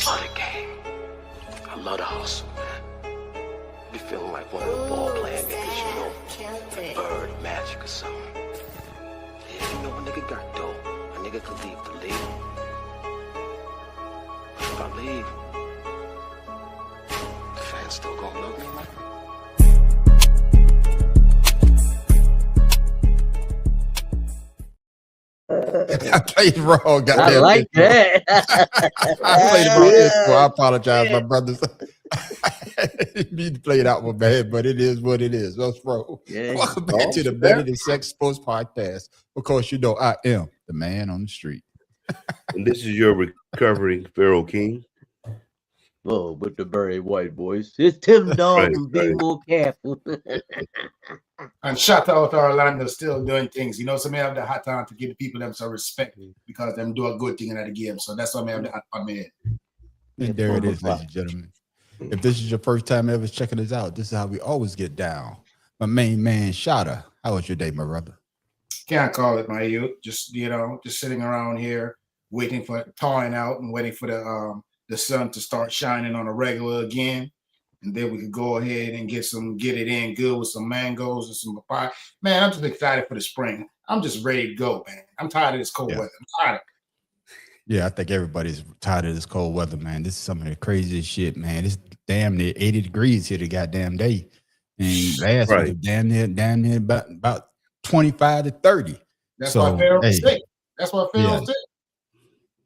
love the game. I love the hustle, man. Be feeling like one of the ball playing niggas, you know, like Bird, Magic or something. Yeah, you know, a nigga got dope. A nigga could leave the league. But if I leave, the fans still gonna love me, man. I played wrong. I like that. I played it wrong. Yeah. I apologize, my brothers. Me to play it out with my head, but it is what it is. Let's roll. Yeah. Welcome back to the Better Than Sex Sports Podcast. Of course, you know I am the man on the street. And this is your recovering Pharaoh King. Oh, with the very white voice. It's Tim Dog from Be More Careful. And shout out to Orlando still doing things. You know, so may have the hot on to give the people them some respect because them do a good thing in the game. So that's why I have the hot on me. And there it is, ladies and gentlemen. If this is your first time ever checking us out, this is how we always get down. My main man, Shada. How was your day, my brother? Can't call it my youth. Just, you know, just sitting around here waiting for it thawing out and waiting for the sun to start shining on a regular again. And then we could go ahead and get it in good with some mangoes and some papaya. Man, I'm just excited for the spring. I'm just ready to go, man. I'm tired of this cold weather. I'm tired. Yeah, I think everybody's tired of this cold weather, man. This is some of the craziest shit, man. It's damn near 80 degrees here the goddamn day. And last week was damn near about 25 to 30. That's why Pharaoh's sick. That's why Pharaoh's sick.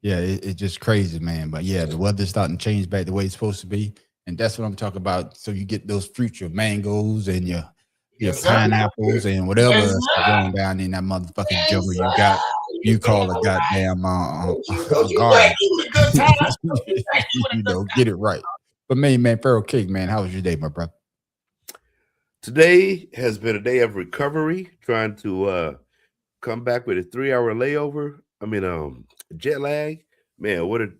Yeah, it's just crazy, man. But yeah, the weather's starting to change back the way it's supposed to be. And that's what I'm talking about. So you get those fruits, your mangoes and your pineapples and whatever else going down in that motherfucking jungle you got. You call a goddamn garden. You know, get it right. But man, Pharaoh King, man, how was your day, my brother? Today has been a day of recovery, trying to come back with a 3-hour layover. I mean, jet lag. Man,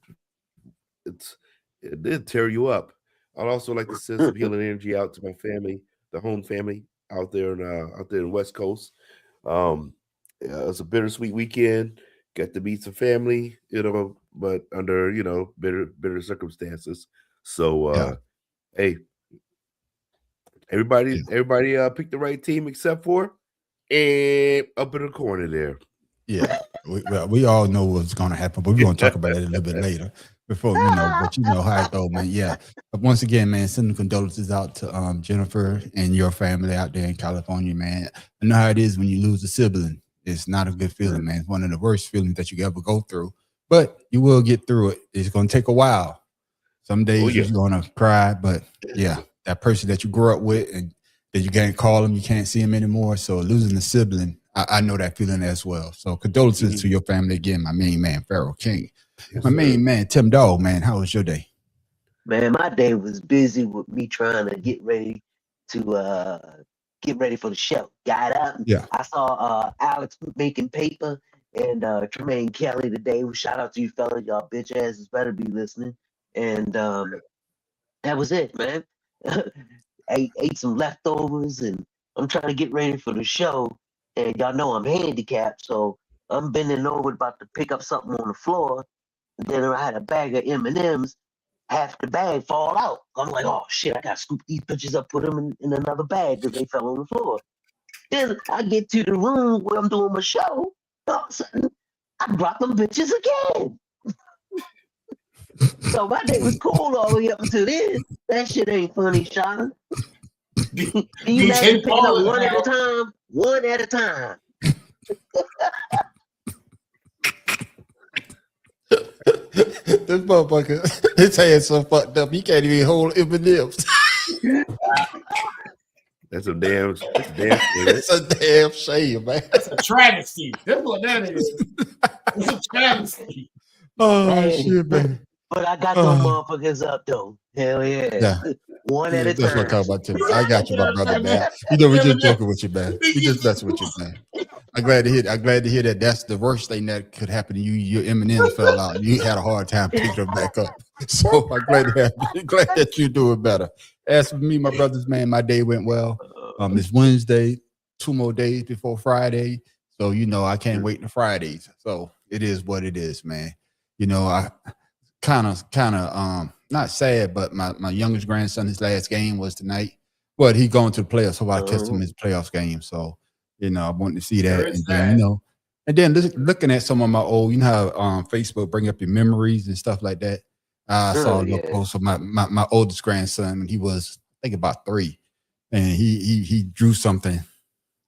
it did tear you up. I'd also like to send some healing energy out to my family, the home family out there in the West Coast. It's a bittersweet weekend. Got to meet some family, you know, but under, you know, bitter circumstances. So hey, everybody picked the right team except for up in the corner there. Yeah, we all know what's going to happen, but we're going to talk about it a little bit later. Before you know, but you know how it goes, man. Yeah, but once again, man, sending condolences out to Jennifer and your family out there in California, man. I know how it is when you lose a sibling. It's not a good feeling, man. It's one of the worst feelings that you can ever go through, but you will get through it. It's going to take a while. Some days you're going to cry, but yeah, that person that you grew up with and that you can't call them, you can't see them anymore. So losing a sibling, I know that feeling as well. So condolences to your family again, my main man, Pharaoh King. Yes, my main man, Tim Dog, man, how was your day? Man, my day was busy with me trying to get ready for the show. Got up. Yeah. I saw Alex making paper and Tremaine Kelly today. Shout out to you fellas. Y'all bitch asses better be listening. And that was it, man. I ate some leftovers and I'm trying to get ready for the show. And y'all know I'm handicapped, so I'm bending over about to pick up something on the floor. Then I had a bag of M&Ms, half the bag fall out. I'm like, oh shit, I gotta scoop these bitches up, put them in another bag because they fell on the floor. Then I get to the room where I'm doing my show. All of a sudden, I drop them bitches again. So my day was cool all the way up until then. That shit ain't funny, Sean. You imagine picking up one at a time? One at a time. This motherfucker, his hand's so fucked up, he can't even hold M&Ms. That's a damn shame. It's a damn shame, man. That's a travesty. That's what that is. It's a travesty. Oh, shit, man. But I got them motherfuckers up, though. Hell yeah. One at a time. That's what I'm talking about, too. I got you, my brother, man. You know, we're just joking with you, man. We just messing with you, man. I'm glad to hear that. That's the worst thing that could happen to you. Your M&M fell out. And you had a hard time picking them back up. So I'm glad that you're doing better. As for me, my brothers, man, my day went well. It's Wednesday, 2 more days before Friday. So, you know, I can't wait to Fridays. So it is what it is, man. You know, kind of not sad, but my youngest grandson, his last game was tonight. But he going to the playoffs, so I catch him his playoffs game. So I wanted to see that, and then and then looking at some of my old, how Facebook bring up your memories and stuff like that. I saw a little post of my oldest grandson when he was, I think, about 3, and he drew something.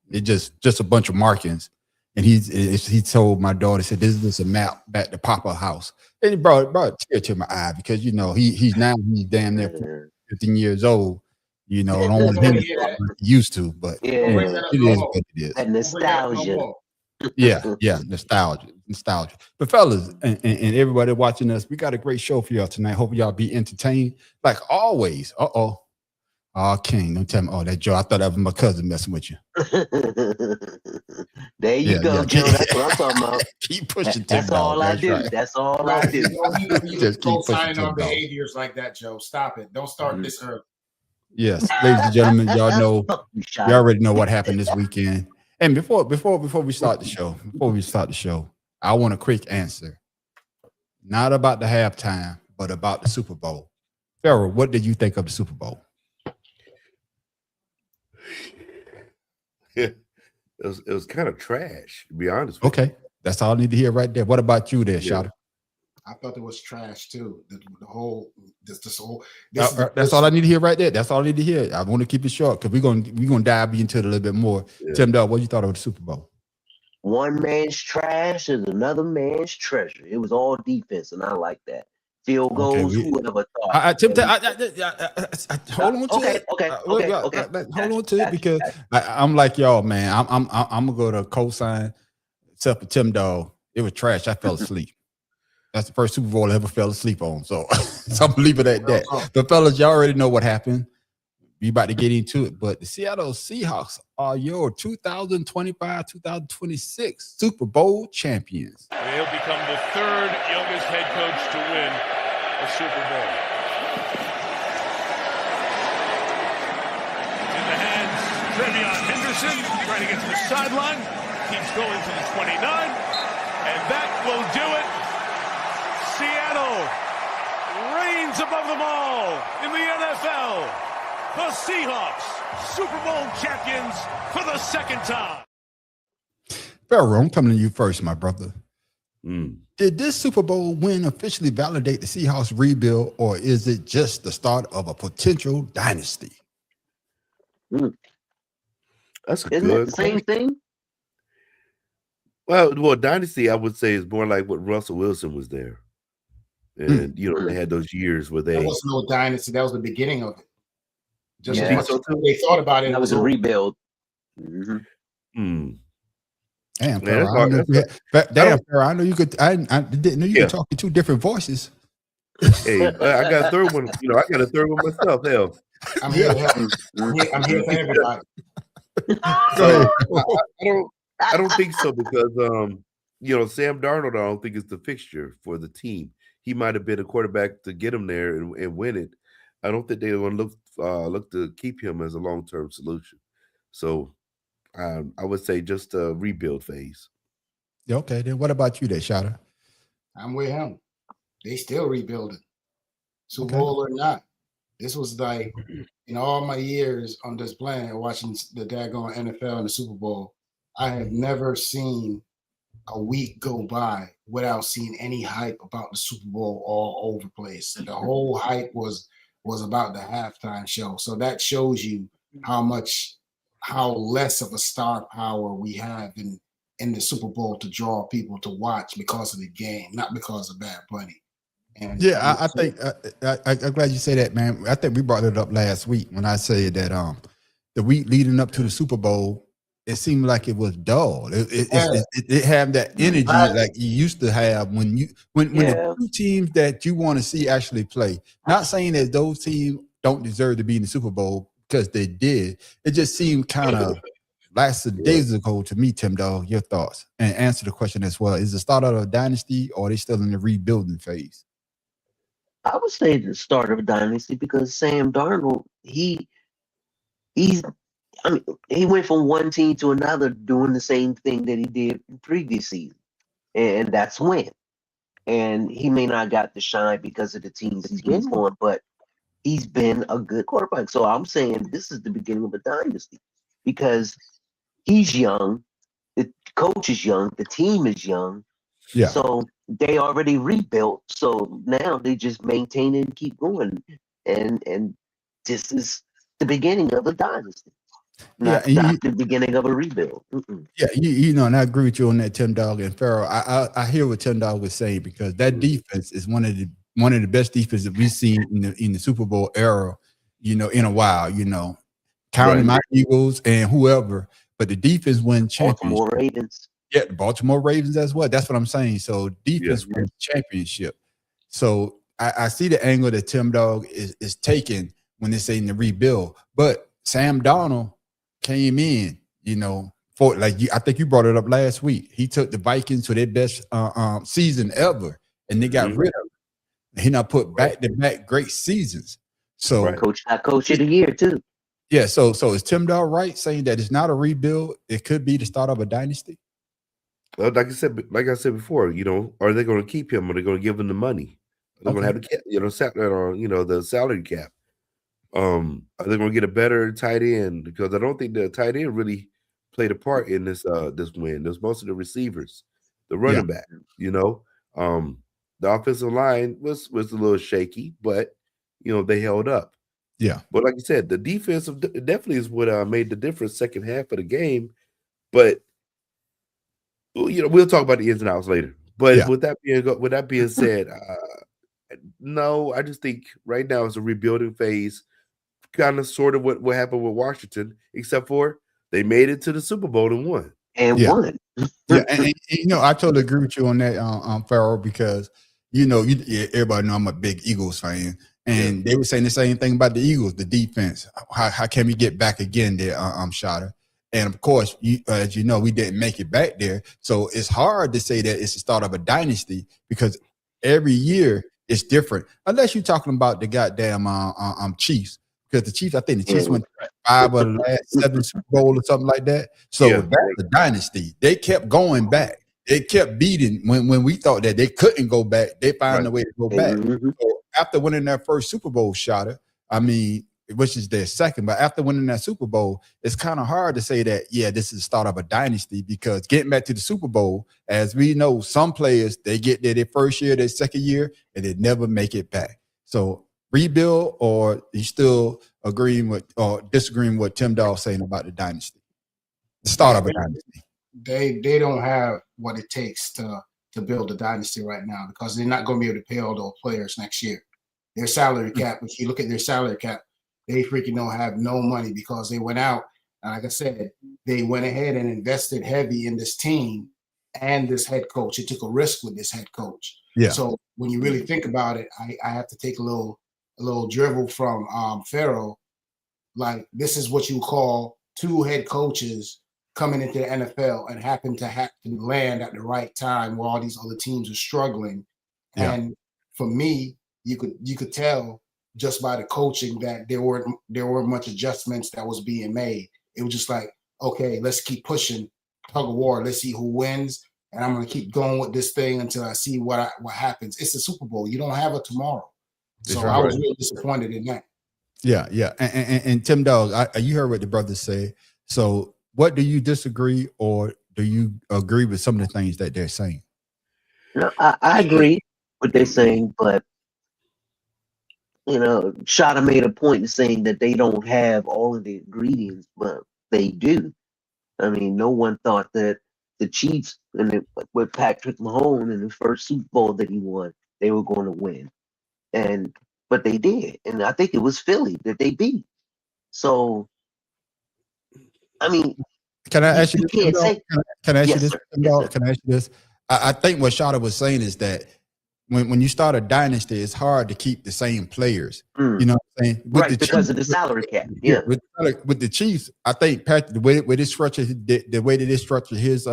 It just a bunch of markings, and he told my daughter, said, "This is a map back to Papa house," and it brought a tear to my eye because he's damn near 15 years old. I don't want him to like he used to, but it is what it is. And nostalgia. Yeah, nostalgia. But fellas and everybody watching us, we got a great show for y'all tonight. Hope y'all be entertained like always. King, don't tell me. Oh, that Joe. I thought that was my cousin messing with you. There you go, Joe. That's what I'm talking about. Keep pushing. That's all I do. Right. That's all I do. You just keep signing on behaviors like that, Joe. Stop it. Don't start this early. Yes, ladies and gentlemen, y'all know, you already know what happened this weekend. And before we start the show, I want a quick answer. Not about the halftime, but about the Super Bowl. Pharaoh, what did you think of the Super Bowl? It was kind of trash, to be honest with you. That's all I need to hear right there. What about you there, Shada? I thought it was trash too. The whole this whole. That's all I need to hear right there. That's all I need to hear. I want to keep it short because we're gonna dive into it a little bit more. Tim Dog, what you thought of the Super Bowl? One man's trash is another man's treasure. It was all defense, and I like that. Field goals, whoever thought. Tim, hold on to it. Hold on to it because I'm like y'all, man. I'm gonna go to cosign. Except for Tim Dog, it was trash. I fell asleep. That's the first Super Bowl I ever fell asleep on. So I'm leaving it at that. But fellas, y'all already know what happened. We about to get into it. But the Seattle Seahawks are your 2025-2026 Super Bowl champions. He'll become the 3rd youngest head coach to win a Super Bowl. In the hands, Trevion Henderson trying to get to the sideline. Keeps going to the 29. And that will do it. Seattle reigns above them all in the NFL. The Seahawks, Super Bowl champions for the 2nd time. Pharaoh, I'm coming to you first, my brother. Did this Super Bowl win officially validate the Seahawks rebuild, or is it just the start of a potential dynasty? That's a Isn't good it the same thing? Well, dynasty, I would say, is more like what Russell Wilson was there. And, they had those years where there was no dynasty. That was the beginning of it. Just they thought about it. That was a rebuild. Damn, Pharaoh, I know you could. I didn't know you could talk in 2 different voices. Hey, I got a third one. I got a third one myself. Hell, I'm here to help. I'm here for everybody. I don't think so because Sam Darnold, I don't think is the fixture for the team. He might have been a quarterback to get him there and win it. I don't think they're going to look to keep him as a long-term solution. So I would say just a rebuild phase. Okay, then what about you there, Shada? I'm with him. They still rebuilding. Super Bowl or not. This was like, in all my years on this planet watching the daggone NFL and the Super Bowl, I have never seen a week go by without seeing any hype about the Super Bowl all over the place. And the whole hype was about the halftime show. So that shows you how less of a star power we have in the Super Bowl to draw people to watch because of the game, not because of Bad Bunny. And I think I'm glad you say that, man. I think we brought it up last week when I said that the week leading up to the Super Bowl, it seemed like it was dull. It had that energy like you used to have when the 2 teams that you want to see actually play. Not saying that those teams don't deserve to be in the Super Bowl because they did. It just seemed kind of lackadaisical to me, Tim Dog. Your thoughts and answer the question as well. Is the start of a dynasty or are they still in the rebuilding phase? I would say the start of a dynasty because Sam Darnold, he went from one team to another doing the same thing that he did in previous season. And that's when. and he may not got the shine because of the team that he's been on, but he's been a good quarterback. So I'm saying this is the beginning of a dynasty because he's young, the coach is young, the team is young. Yeah. So they already rebuilt. So now they just maintain and keep going. And this is the beginning of a dynasty. Not the beginning of a rebuild. Yeah, you know, and I agree with you on that, Tim Dog and Farrell. I hear what Tim Dog was saying because that defense is one of the best defenses that we've seen in the Super Bowl era, you know, in a while, you know, counting my Eagles and whoever, but the defense won championship. Baltimore Ravens. Yeah, the Baltimore Ravens as well. That's what I'm saying. So defense wins championship. So I see the angle that Tim Dog is taking when they're saying the rebuild, but Sam Darnold came in, you know, for I think you brought it up last week. He took the Vikings to their best season ever, and they got rid of him. He now put back-to-back great seasons. So coach of the year too. Yeah. So is Tim Dog right saying that it's not a rebuild? It could be the start of a dynasty. Like I said before, you know, are they going to keep him? Or are they going to give him the money? They're going to have the salary cap. Are they going to get a better tight end? Because I don't think the tight end really played a part in this win. There's most of the receivers, the running back. You know, the offensive line was a little shaky, but you know they held up. Yeah. But like you said, the defense definitely is what made the difference second half of the game. But you know, we'll talk about the ins and outs later. But with that being said, no, I just think right now it's a rebuilding phase. Kind of sort of what happened with Washington, except for they made it to the Super Bowl and won. And won. And you know, I totally agree with you on that, Farrell, because you know, everybody know I'm a big Eagles fan, and they were saying the same thing about the Eagles, the defense. How can we get back again there, Shada? And of course, as you know, we didn't make it back there, so it's hard to say that it's the start of a dynasty because every year it's different, unless you're talking about the goddamn Chiefs. Because the Chiefs, I think the Chiefs went 5 of the last 7 Super Bowl or something like that. So that's a dynasty. They kept going back. They kept beating when we thought that they couldn't go back. They found a way to go back. So after winning their first Super Bowl, which is their second, but after winning that Super Bowl, it's kind of hard to say that, this is the start of a dynasty because getting back to the Super Bowl, as we know, some players, they get there their first year, their second year, and they never make it back. So rebuild, or you still agreeing with or disagreeing with what Tim Dog saying about the dynasty, the start of a dynasty? They don't have what it takes to build a dynasty right now because they're not going to be able to pay all those players next year. Their salary cap, if you look at their salary cap, they freaking don't have no money because they went out. And like I said, they went ahead and invested heavy in this team and this head coach. It took a risk with this head coach. Yeah. So when you really think about it, I have to take a little dribble from Farrell. Like, this is what you call 2 head coaches coming into the NFL and happen to land at the right time while all these other teams are struggling. Yeah. And for me, you could tell just by the coaching that there weren't much adjustments that was being made. It was just like, okay, let's keep pushing, tug of war. Let's see who wins, and I'm going to keep going with this thing until I see what happens. It's the Super Bowl. You don't have a tomorrow. So I was really disappointed in that. Yeah. And Tim Dog, you heard what the brothers say. So what do you disagree, or do you agree with some of the things that they're saying? No, I agree with what they're saying, but you know, Shada made a point in saying that they don't have all of the ingredients, but they do. I mean, no one thought that the Chiefs with Patrick Mahomes in the first Super Bowl that he won, they were going to win. But they did. And I think it was Philly that they beat. So, I mean, can I ask you this? Can I ask you this? Can I ask you this? I think what Shada was saying is that when you start a dynasty, it's hard to keep the same players. You know what I'm saying? Because of the salary cap. Yeah. With the Chiefs, I think Patrick, the way that they structured his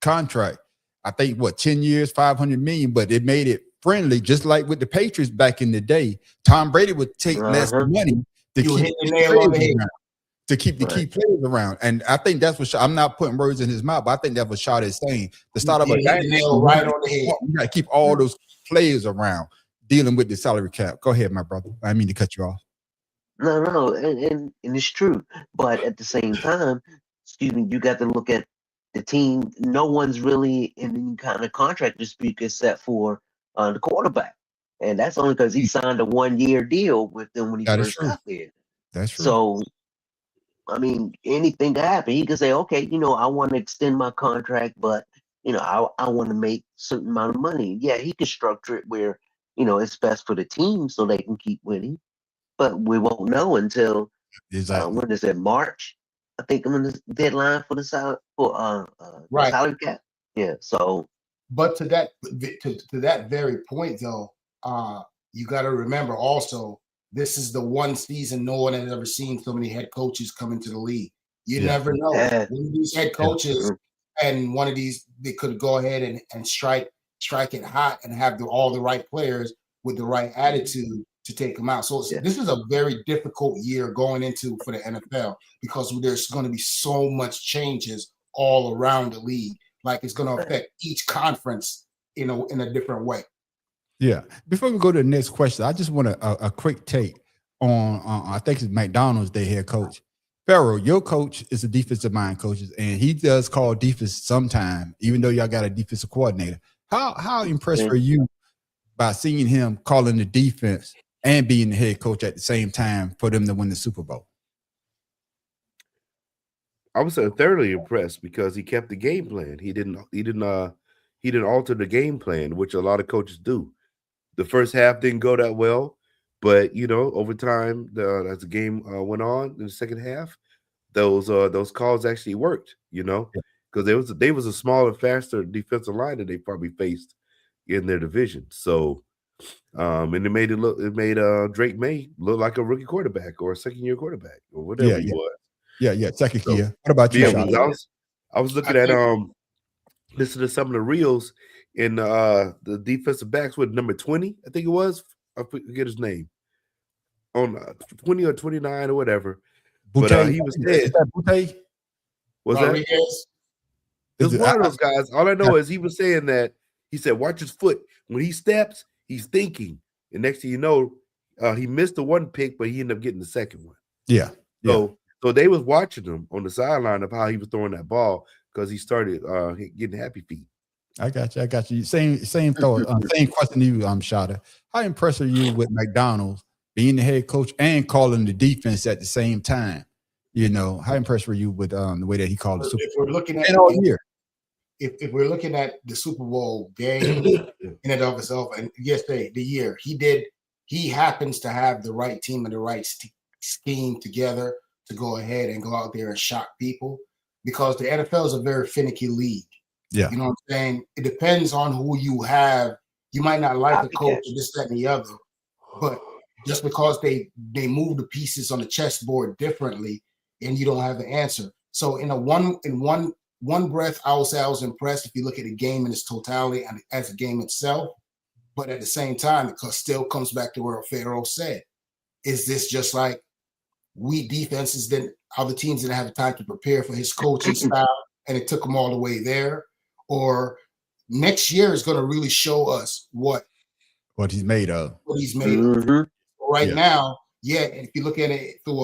contract, I think 10 years, $500 million, but it made it friendly, just like with the Patriots back in the day. Tom Brady would take less money to keep the nail on the head. to keep the key players around. And I think that's what I'm not putting words in his mouth, but I think that's what Shad is saying. The start of a nail right on the head. You got to keep all those players around dealing with the salary cap. Go ahead, my brother. I didn't mean to cut you off. No, and it's true. But at the same time, excuse me, you got to look at the team. No one's really in any kind of contract dispute except for the quarterback. And that's only because he signed a 1-year deal with them when he first got there. That's true. So, I mean, anything can happen. He could say, okay, I want to extend my contract, but, I want to make a certain amount of money. Yeah, he could structure it where, it's best for the team so they can keep winning. But we won't know until, when is it, March? I think when the deadline for the salary, the salary cap. Yeah, so. But to that very point, though, you got to remember also, this is the one season no one has ever seen so many head coaches come into the league. You never know. One of these head coaches and one of these, they could go ahead and strike it hot and have all the right players with the right attitude to take them out. So this is a very difficult year going into for the NFL because there's going to be so much changes all around the league. Like it's going to affect each conference, in a different way. Yeah. Before we go to the next question, I just want a quick take on I think it's McDonald's, their head coach. Pharaoh, your coach is a defensive mind coach, and he does call defense sometime, even though y'all got a defensive coordinator. How impressed are you by seeing him calling the defense and being the head coach at the same time for them to win the Super Bowl? I was thoroughly impressed because he kept the game plan. He didn't alter the game plan, which a lot of coaches do. The first half didn't go that well, but over time, as the game went on in the second half, those calls actually worked. Because they was a smaller, faster defensive line that they probably faced in their division. So, and it made Drake May look like a rookie quarterback or a second-year quarterback or whatever he was. Yeah, second year. What about you? I was looking at listening to some of the reels in the defensive backs with number 20, I think it was. I forget his name. On 20 or 29 or whatever. Boutte, but he was dead. Is that Boutte? Was that? It was one of those guys. All I know is he was saying that he said, watch his foot. When he steps, he's thinking. And next thing you know, he missed the one pick, but he ended up getting the second one. Yeah. So they was watching him on the sideline of how he was throwing that ball because he started getting happy feet. I got you. Same thought. Same question to you, Shada. How impressed are you with McDonald's being the head coach and calling the defense at the same time? How impressed were you with the way that he called the Super Bowl? If we're looking at all year, if we're looking at the Super Bowl game in and of itself, and yes, the year he happens to have the right team and the right scheme together to go ahead and go out there and shock people because the NFL is a very finicky league. Yeah. You know what I'm saying? It depends on who you have. You might not like the coach or this, that, and the other, but just because they move the pieces on the chessboard differently and you don't have the answer. So in one breath, I will say I was impressed if you look at the game in its totality and as a game itself. But at the same time, it still comes back to where Pharaoh said, is this just like we defenses other teams didn't have the time to prepare for his coaching style and it took them all the way there? Or next year is going to really show us what he's made of. What he's made of. Right now, if you look at it through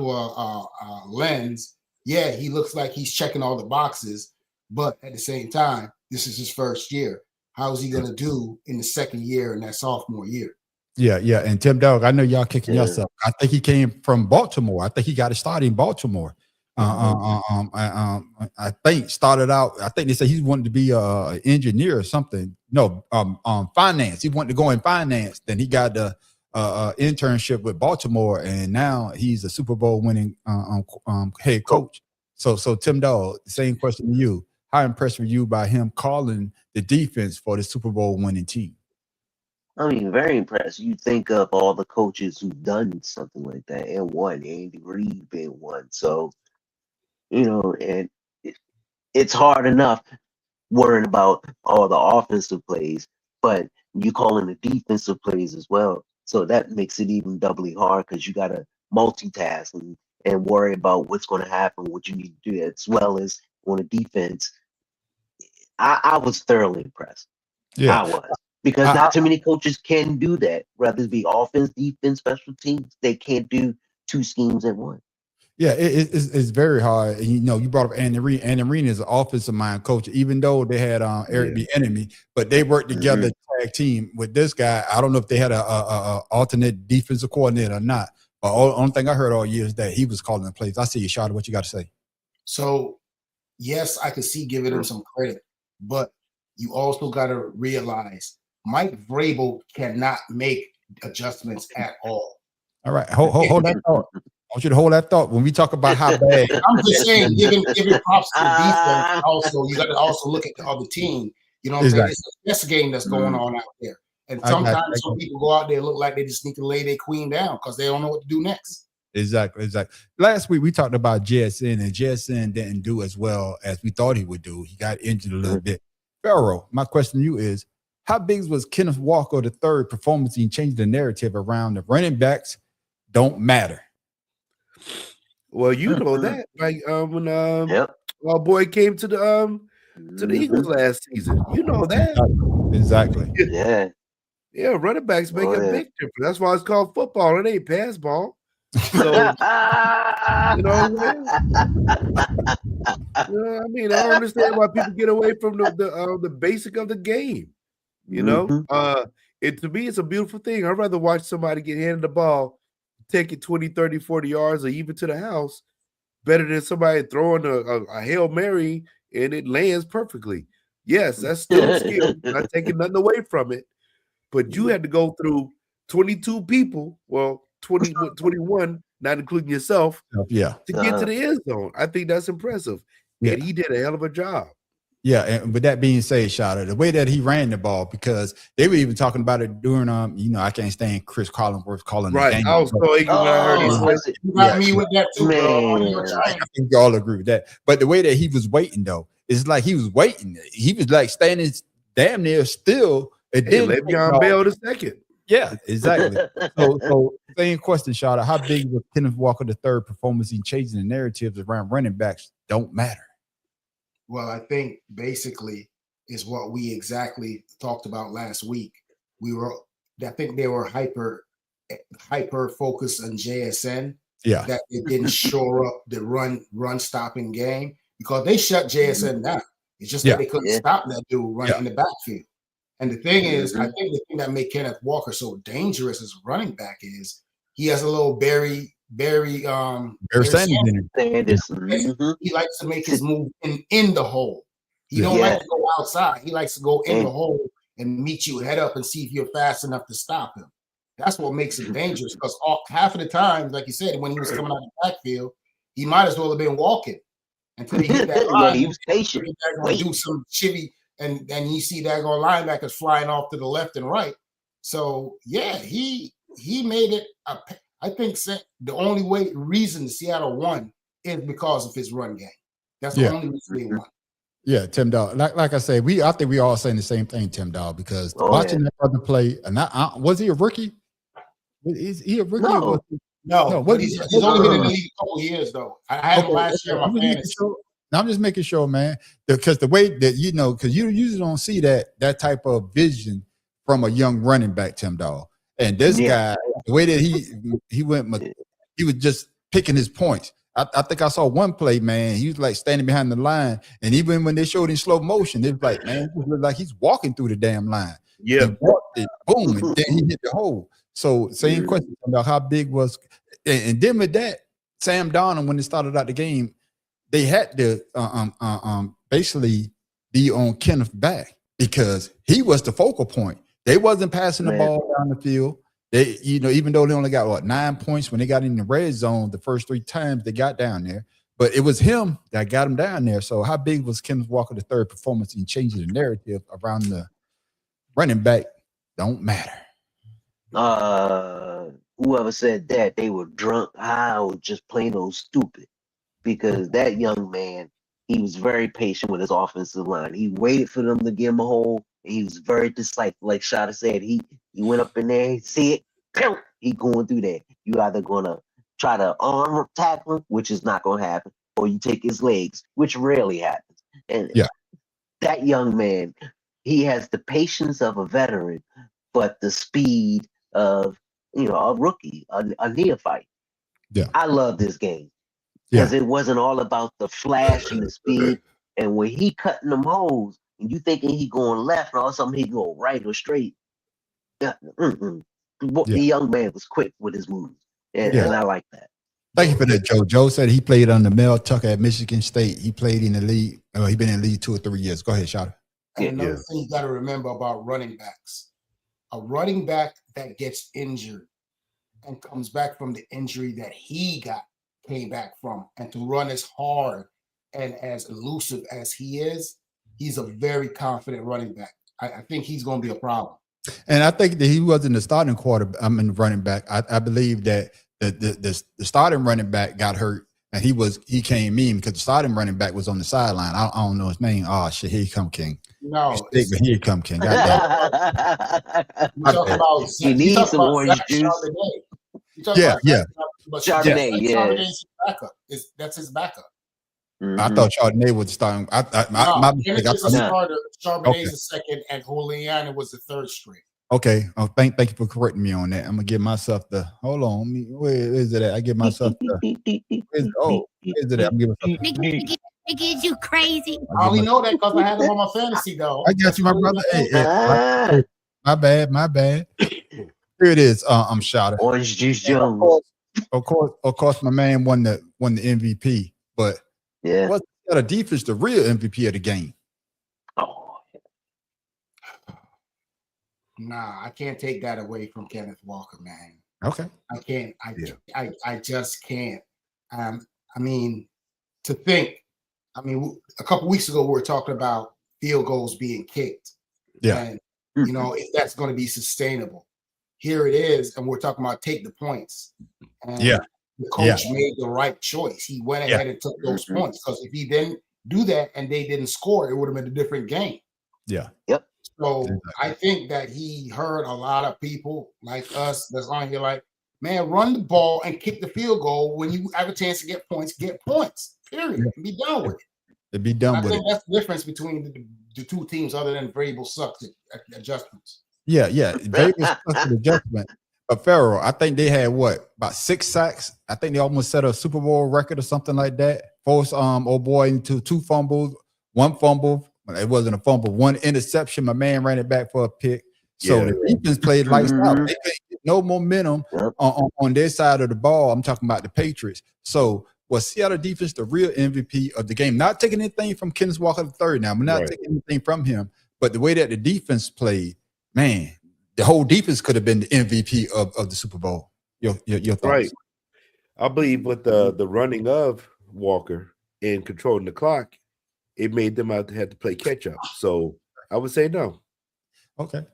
a lens, he looks like he's checking all the boxes. But at the same time, this is his first year. How is he going to do in the second year and that sophomore year? Yeah. And Tim Dog, I know y'all kicking yourself. I think he came from Baltimore. I think he got to start in Baltimore. I think started out. I think they said he wanted to be an engineer or something. No, finance. He wanted to go in finance. Then he got the internship with Baltimore, and now he's a Super Bowl winning head coach. So Tim Dog, same question to you. How impressed were you by him calling the defense for the Super Bowl winning team? I mean, very impressed. You think of all the coaches who've done something like that and won. Andy Reid being one. So. And it's hard enough worrying about all the offensive plays, but you calling the defensive plays as well. So that makes it even doubly hard because you got to multitask and worry about what's going to happen, what you need to do, as well as on the defense. I was thoroughly impressed. Yeah, I was. Because not too many coaches can do that. Whether it be offense, defense, special teams, they can't do two schemes at once. Yeah, it's very hard. And, you brought up Andy Reid. Andy Reid is an offensive mind coach, even though they had Eric Bieniemy, but they worked together tag team with this guy. I don't know if they had a alternate defensive coordinator or not. But only thing I heard all year is that he was calling the plays. I see you, Shada. What you got to say? So, yes, I could see giving him some credit, but you also got to realize Mike Vrabel cannot make adjustments at all. All right, hold that thought. I want you to hold that thought when we talk about how bad. I'm just saying, giving props to the defense. Also, you got to also look at the other team. You know what I'm saying? It's a chess game that's going on out there, and sometimes some people go out there look like they just need to lay their queen down because they don't know what to do next. Exactly. Last week we talked about JSN, and JSN didn't do as well as we thought he would do. He got injured a little bit. Pharaoh, my question to you is, how big was Kenneth Walker III performance in changing the narrative around the running backs don't matter? Well, you know that, like when our boy came to the Eagles last season, you know that exactly. Yeah, running backs make a big difference. That's why it's called football. It ain't pass ball. So, you know what I mean? I don't understand why people get away from the basic of the game. You know, to me, it's a beautiful thing. I'd rather watch somebody get handed the ball, take it 20, 30, 40 yards, or even to the house, better than somebody throwing a Hail Mary and it lands perfectly. Yes, that's still a skill. Not taking nothing away from it. But you had to go through 22 people, 21, not including yourself, to get to the end zone. I think that's impressive. And he did a hell of a job. Yeah, and with that being said, Shada, the way that he ran the ball, because they were even talking about it during I can't stand Chris Collinsworth calling right. the game. I was so ignorant when I heard it. You got me with that too, bro. I think you all agree with that. But the way that he was waiting, though, it's like he was waiting. He was like standing damn near still. It didn't Le'Veon Bell the second. Yeah, exactly. So same question, Shada. How big was Kenneth Walker III performance in changing the narratives around running backs don't matter? Well, I think basically is what we exactly talked about last week. I think they were hyper focused on JSN. Yeah, that it didn't shore up the run stopping game because they shut JSN down. It's just that they couldn't stop that dude running in the backfield. And the thing is, I think the thing that made Kenneth Walker so dangerous as a running back is he has a little Barry Sanders. He likes to make his move in the hole. He don't like to go outside. He likes to go in the hole and meet you head up and see if you're fast enough to stop him. That's what makes him dangerous because half of the time, like you said, when he was coming out of the backfield, he might as well have been walking until he hit that line. He was patient. Do some chivvy, and you see that linebackers flying off to the left and right. So he made it. I think the only reason Seattle won is because of his run game. That's the only reason they won. Yeah, Tim Dog. Like I said, I think we all saying the same thing, Tim Dog, because watching that brother play, and was he a rookie? Is he a rookie? No, but he's only been in the league a couple years though. I had him last year on my fantasy. I'm just making sure, man, because the way that because you usually don't see that type of vision from a young running back, Tim Dog. And this guy, the way that he went, he was just picking his points. I think I saw one play, man. He was like standing behind the line, and even when they showed in slow motion, it was like, man, it looked like he's walking through the damn line. Yeah, he walked it, boom, and then he hit the hole. So same question about how big was, and then with that, Sam Darnold, when they started out the game, they had to basically be on Kenneth back because he was the focal point. They wasn't passing the ball down the field. They, even though they only got 9 points when they got in the red zone the first 3 times they got down there, but it was him that got him down there. So how big was Kenneth Walker III performance in changing the narrative around the running back don't matter? Whoever said that, they were drunk, high, or just plain old stupid. Because that young man, he was very patient with his offensive line. He waited for them to give him a hole. He was very decisive. Like Shada said, he went up in there, see it, he going through there. You either gonna try to arm tackle him, which is not going to happen, or you take his legs, which rarely happens. And that young man, he has the patience of a veteran, but the speed of a rookie, a neophyte. Yeah, I love this game because it wasn't all about the flash and the speed. And when he cutting them holes, and you thinking he going left, and all of a sudden he go right or straight. The young man was quick with his moves, and I like that. Thank you for that, Joe. Joe said he played under Mel Tucker at Michigan State. He played in the league. He been in the league 2 or 3 years. Go ahead, Shada. And another thing you got to remember about running backs: a running back that gets injured and comes back from the injury that he came back from, and to run as hard and as elusive as he is, he's a very confident running back. I think he's going to be a problem. And I think that he wasn't the starting running back. I believe that the starting running back got hurt, and he came in because the starting running back was on the sideline. I don't know his name. Oh shit, here he come King. No, here come King. He needs some orange juice. Yeah. Chardonnay, Chardonnay's backup. That's his backup. I thought Chardonnay was starting. Chardonnay's the second, and Juliana was the third string. Okay. Oh, thank you for correcting me on that. I'm gonna give myself the. Hold on. Where is it at? I give myself the. Where's it at? I'm giving myself. Nigga, is you crazy? I only know that because I had him on my fantasy though. I got you, my brother. Hey, my bad. Here it is. I'm shouting. Orange Juice Jones. Of course, my man won the MVP, but what's the defense, the real MVP of the game? Oh, nah, I can't take that away from Kenneth Walker, man. Okay, I can't. I just can't. I mean, to think. I mean, a couple weeks ago we were talking about field goals being kicked. Yeah, and if that's going to be sustainable. Here it is, and we're talking about take the points. And the coach made the right choice. He went ahead and took those points, because if he didn't do that and they didn't score, it would have been a different game. Yeah. Yep. So I think that he heard a lot of people like us that's on here like, man, run the ball and kick the field goal. When you have a chance to get points, period. And be done with it. Be done with it. I think that's the difference between the two teams, other than Vrabel sucks at adjustments. Yeah. Vrabel sucks at adjustment. But Pharaoh, I think they had about 6 sacks. I think they almost set a Super Bowl record or something like that. Forced old boy into 2 fumbles, 1 fumble. It wasn't a fumble, 1 interception. My man ran it back for a pick. So the defense played lights out. They had no momentum on their side of the ball. I'm talking about the Patriots. So was Seattle defense the real MVP of the game? Not taking anything from Kenneth Walker III now. We're not taking anything from him. But the way that the defense played, man, the whole defense could have been the MVP of the Super Bowl. Your thoughts? Right. I believe with the running of Walker and controlling the clock, it made them have to play catch up. So I would say no. Okay.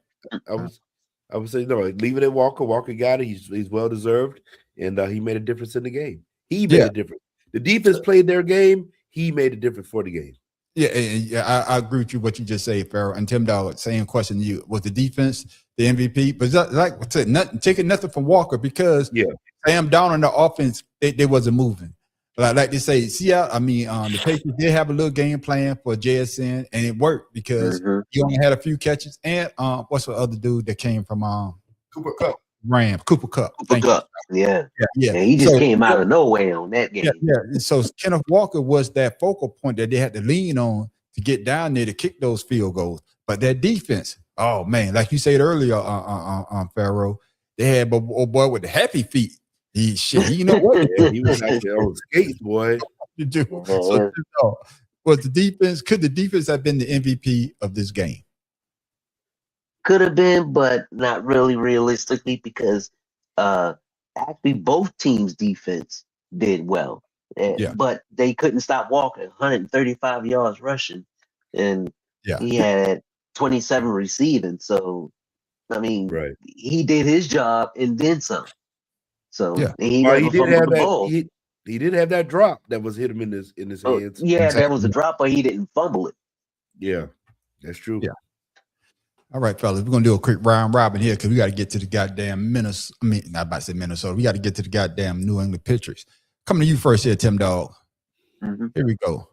I would say no. Leave it at Walker. Walker got it. He's well deserved, and he made a difference in the game. He made a difference. The defense played their game. He made a difference for the game. Yeah, I agree with you what you just said, Pharaoh. And Tim Dog, same question to you. Was the defense the MVP? But like I said, taking nothing from Walker, because Sam Darnold in the offense, they wasn't moving. Like they say, the Patriots did have a little game plan for JSN, and it worked because he only had a few catches. And what's the other dude that came from Cooper Kupp? Cooper Kupp. Yeah. He just came out of nowhere on that game. So Kenneth Walker was that focal point that they had to lean on to get down there to kick those field goals. But that defense, oh man, like you said earlier, Pharaoh, they had old boy with the happy feet. You know what? He was out there on skates, boy. So, could the defense have been the MVP of this game? Could have been, but not really realistically, because actually both teams' defense did well. But they couldn't stop Walker. 135 yards rushing, and he had 27 receiving. So, I mean, he did his job and then some. So he did have that. He did have that drop that was hit him in his hands. Yeah, that was a drop, but he didn't fumble it. Yeah, that's true. Yeah. All right, fellas, we're gonna do a quick round robin here because we got to get to the goddamn Minnesota. I mean, not about to say Minnesota. We got to get to the goddamn New England Patriots. Coming to you first here, Tim Dog. Here we go.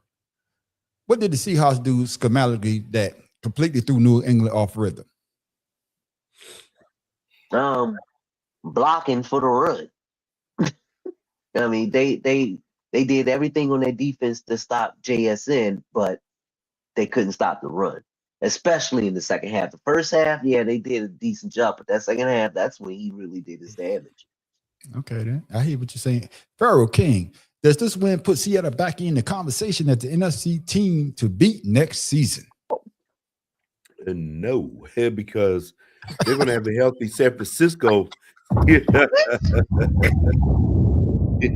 What did the Seahawks do schematically that completely threw New England off rhythm? Blocking for the run. I mean, they did everything on their defense to stop JSN, but they couldn't stop the run, especially in the second half. The first half, yeah, they did a decent job, but that second half, that's when he really did his damage. Okay, then I hear what you're saying. Pharaoh King, does this win put Seattle back in the conversation as the NFC team to beat next season? No, because they're going to have a healthy San Francisco. A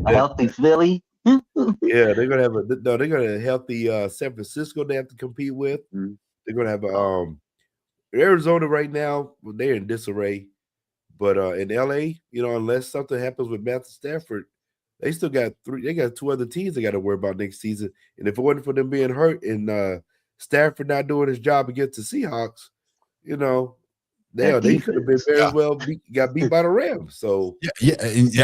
healthy Philly. Yeah, they're gonna have they're gonna have a healthy San Francisco they have to compete with. They're gonna have Arizona right now. Well, they're in disarray, but in LA, unless something happens with Matthew Stafford, they still got They got two other teams they got to worry about next season. And if it wasn't for them being hurt and Stafford not doing his job against the Seahawks, they could have been very well got beat by the Rams. So yeah,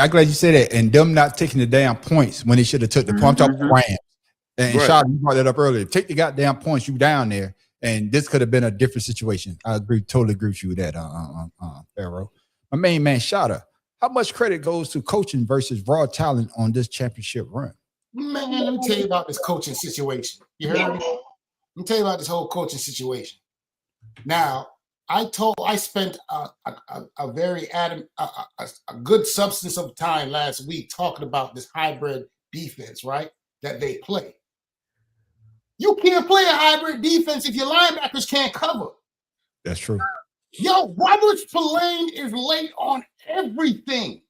I'm glad you said that. And them not taking the damn points when they should have took the points off the Rams. And Right. Sean, you brought that up earlier. Take the goddamn points, you down there, and this could have been a different situation. I totally agree with you with that, Pharaoh. My main man, Shada. How much credit goes to coaching versus raw talent on this championship run? Man, let me tell you about this coaching situation. You heard me? Let me tell you about this whole coaching situation. Now, I spent a very a good substance of time last week talking about this hybrid defense, right? That they play. You can't play a hybrid defense if your linebackers can't cover. That's true. Yo, Robert Spillane is late on everything.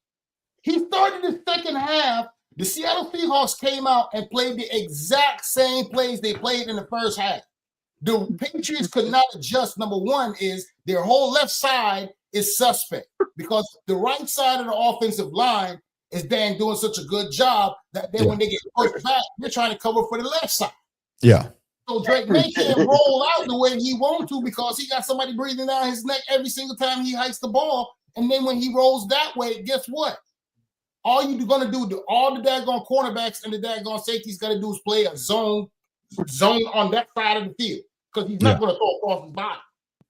He started the second half. The Seattle Seahawks came out and played the exact same plays they played in the first half. The Patriots could not adjust. Number one is their whole left side is suspect because the right side of the offensive line is doing such a good job that then when they get pushed back, they're trying to cover for the left side. Yeah. So Drake May can't roll out the way he wants to because he got somebody breathing down his neck every single time he hikes the ball. And then when he rolls that way, guess what? All you're going to do, all the daggone cornerbacks and the daggone safeties got to do is play a zone on that side of the field because he's not going to throw across his body.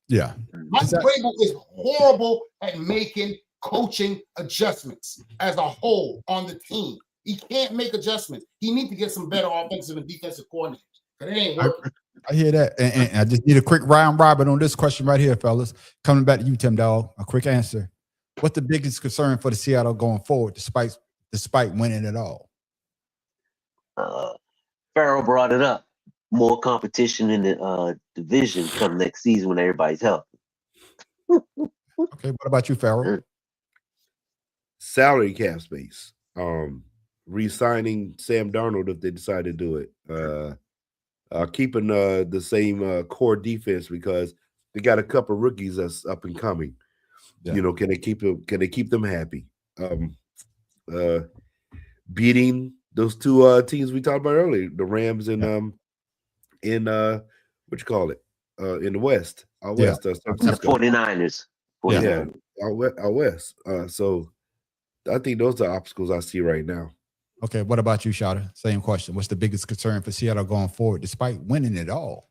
Yeah. Mike Vrabel is horrible at making coaching adjustments as a whole on the team. He can't make adjustments. He needs to get some better offensive and defensive coordinators. But it ain't working. I hear that. And I just need a quick round robin on this question right here, fellas. Coming back to you, Tim Dog. A quick answer. What's the biggest concern for the Seattle going forward, despite winning it all? Pharaoh brought it up. More competition in the division come next season when everybody's healthy. Okay, what about you, Pharaoh? salary cap space. Re-signing Sam Darnold if they decide to do it. Keeping the same core defense because they got a couple rookies that's up and coming. Yeah. You know, can they keep them happy? Beating those two teams we talked about earlier, the Rams and in what you call it? In the West. Out West. The 49ers. Yeah, out West. So I think those are obstacles I see right now. Okay, what about you, Shada? Same question. What's the biggest concern for Seattle going forward, despite winning it all?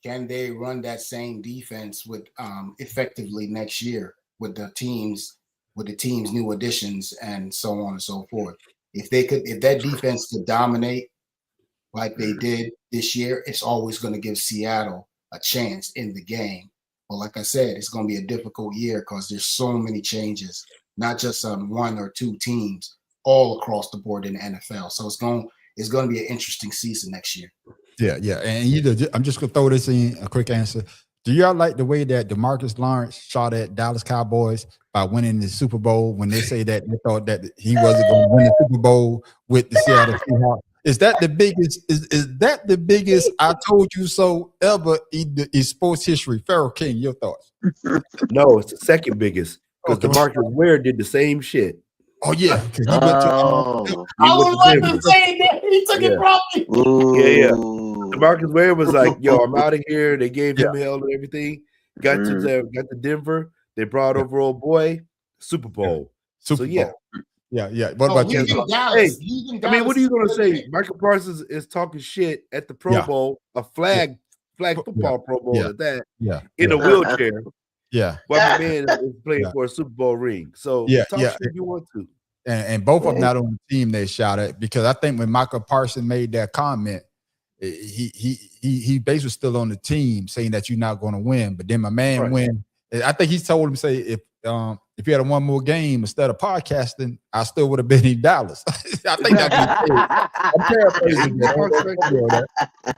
Can they run that same defense with effectively next year with the team's new additions and so on and so forth? If that defense could dominate like they did this year, it's always going to give Seattle a chance in the game. But like I said, it's going to be a difficult year because there's so many changes, not just on one or two teams, all across the board in the NFL. So it's going to be an interesting season next year. Yeah. And I'm just going to throw this in a quick answer. Do y'all like the way that DeMarcus Lawrence shot at Dallas Cowboys by winning the Super Bowl when they say that they thought that he wasn't going to win the Super Bowl with the Seattle Seahawks? Is that the biggest? Is that the biggest I told you so ever in sports history? Pharaoh King, your thoughts? No, it's the second biggest because DeMarcus Ware did the same shit. Oh yeah, he went I was about to say that he took it from me. Yeah. DeMarcus Ware was like, "Yo, I'm out of here." They gave him hell and everything. Got to Denver. They brought over old boy Super Bowl. Super yeah. Bowl. Yeah. What about you? Dallas. I mean, what are you going to say? Michael Parsons is talking shit at the Pro Bowl, a flag football Pro Bowl at that, in a wheelchair. Yeah. While my man is playing for a Super Bowl ring. So talk shit if you want to. And both of them not on the team they shot at, because I think when Michael Parsons made that comment, he basically still on the team saying that you're not going to win. But then my man win. I think he told him, say, if you had one more game instead of podcasting, I still would have been in Dallas. I think that's I'm paraphrasing that.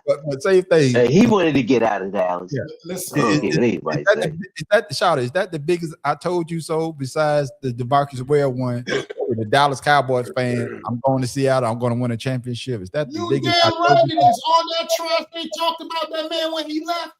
But same thing. He wanted to get out of Dallas. Yeah. Listen, Is that the biggest I told you so besides the DeMarcus Ware one? The Dallas Cowboys fan, I'm going to Seattle, I'm going to win a championship. Is that the biggest? Damn right it is. All that trash they talked about that man when he left.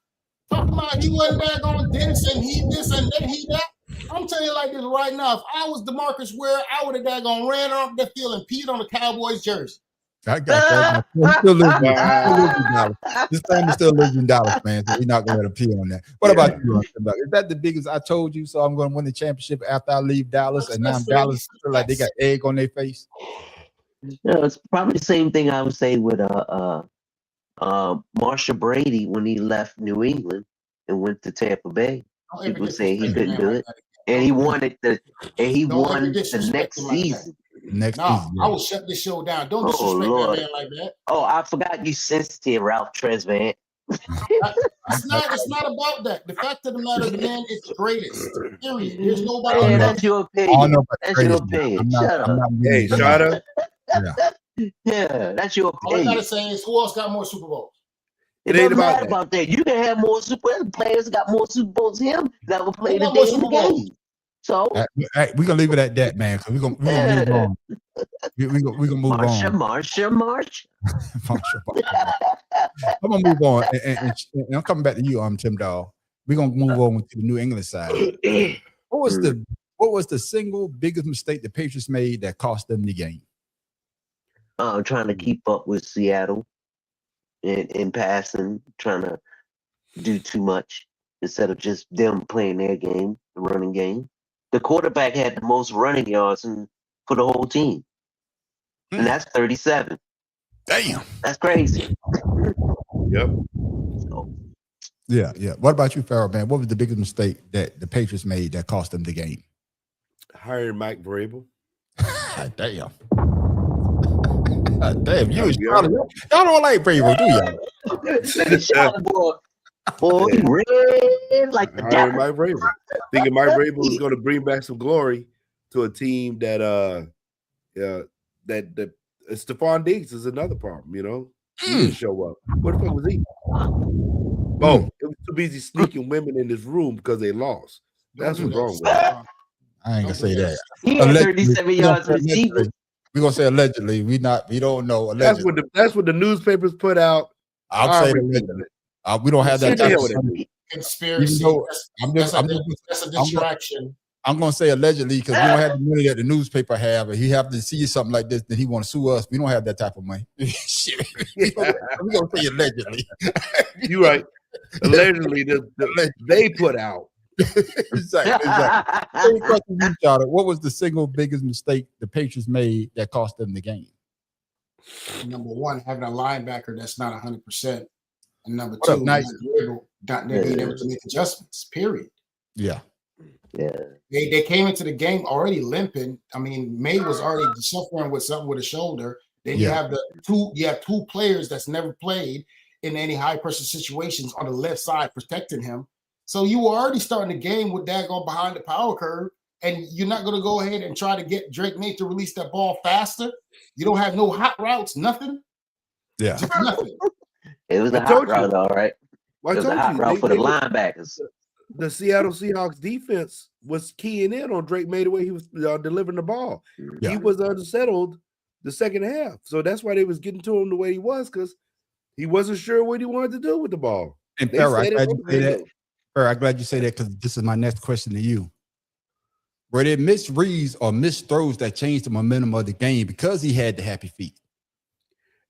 Talking about he wasn't there going this and he this and then he that. I'm telling you like this right now. If I was DeMarcus Ware, I would have daggone ran off the field and peed on the Cowboys jersey. I got that. Still lives in Dallas. This family still lives in Dallas, man. So we're not going to appeal on that. What about you? Is that the biggest I told you? So I'm going to win the championship after I leave Dallas, and now Dallas feel like they got egg on their face. No, it's probably the same thing I would say with Marsha Brady when he left New England and went to Tampa Bay. People say he couldn't do it, and he wanted the next season. I will shut this show down. Don't disrespect that man like that. Oh, I forgot you sensitive, Ralph Tresvant. It's not about that. The fact of the matter, the man is the greatest. Period. There's nobody. Yeah, that's your opinion. That's your opinion. Shut up. Hey, shut up. Yeah, that's your All I opinion. gotta say is, who else got more Super Bowls? It doesn't matter about that. You can have more Super Bowl players got more Super Bowls than him that will play the day in the game. So we're gonna leave it at that, man, because we're gonna move on. We're gonna move on. Marsha. I'm gonna move on, and I'm coming back to you, Tim Dahl. We're gonna move on to the New England side. What was the single biggest mistake the Patriots made that cost them the game? Trying to keep up with Seattle in passing, trying to do too much instead of just them playing their game, the running game. The quarterback had the most running yards for the whole team, and that's 37. Damn, that's crazy. Yep. So, yeah. What about you, Farrell, man? What was the biggest mistake that the Patriots made that cost them the game? Hiring Mike Vrabel. Damn. Damn, y'all don't like Vrabel, do y'all? Boy, he ran like the devil. Mike Vrabel. Thinking Mike Vrabel was going to bring back some glory to a team that Stephon Diggs is another problem, you know. He didn't show up. Where the fuck was he? Oh, it was too busy sneaking women in this room because they lost. That's what's wrong with it. I ain't gonna say that. He had 37 yards receiving. We're gonna say allegedly. We don't know. Allegedly. That's what the newspapers put out. I'll say allegedly. We don't have that type of conspiracy. That's a distraction. I'm gonna say allegedly because we don't have the money that the newspaper have. If he have to see something like this, then he want to sue us. We don't have that type of money. Shit. We're gonna say allegedly. You're right. Allegedly, they put out. Exactly. Same question you, Charlie. What was the single biggest mistake the Patriots made that cost them the game? Number one, having a linebacker that's not 100%. And number What up, two, Nice? not being able to make adjustments, period. Yeah. They came into the game already limping. I mean, May was already suffering with something with a shoulder. Then you have two players that's never played in any high pressure situations on the left side protecting him. So you were already starting the game with that going behind the power curve, and you're not going to go ahead and try to get Drake May to release that ball faster. You don't have no hot routes, nothing. Yeah, nothing. It was a hot route, all right. It was a hot route for the linebackers. The Seattle Seahawks defense was keying in on Drake May the way he was delivering the ball. Yeah. He was unsettled the second half, so that's why they was getting to him the way he was, because he wasn't sure what he wanted to do with the ball. And Farrell, I'm glad you say that. Farrell, I'm glad you say that because this is my next question to you. Were there missed reads or missed throws that changed the momentum of the game because he had the happy feet?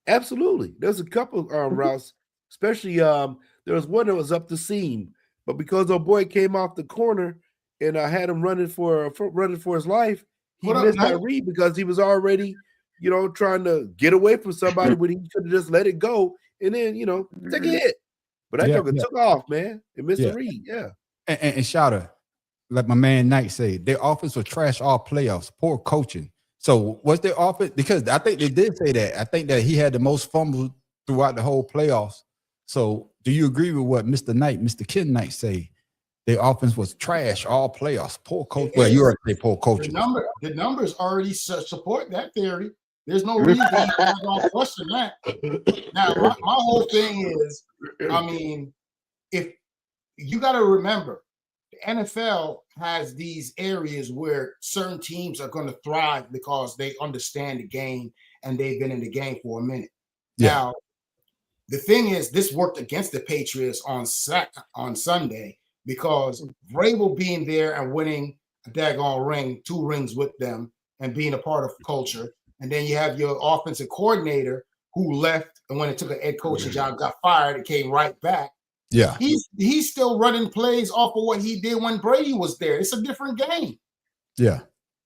Absolutely. There's a couple routes Especially there was one that was up the seam, but because our boy came off the corner and I had him running for his life, he missed that read because he was already, trying to get away from somebody when he could have just let it go and then, take a hit. But that joker took off, man. It missed the read. Yeah. And Shouter, like my man Knight said, their offense was trash all playoffs, poor coaching. So what's their offense? Because I think they did say that. I think that he had the most fumbles throughout the whole playoffs. So do you agree with what Mr. Ken Knight say? Their offense was trash all playoffs, poor coach. Well, you already say poor coaching. The numbers already support that theory. There's no reason to question that. Now, my whole thing is, I mean, if you got to remember, the NFL has these areas where certain teams are going to thrive because they understand the game and they've been in the game for a minute. Yeah. Now, the thing is, this worked against the Patriots on Sunday because Vrabel being there and winning a daggone ring, 2 rings with them, and being a part of culture. And then you have your offensive coordinator who left, and when it took a head coaching job, got fired, and came right back. Yeah, he's still running plays off of what he did when Brady was there. It's a different game. Yeah,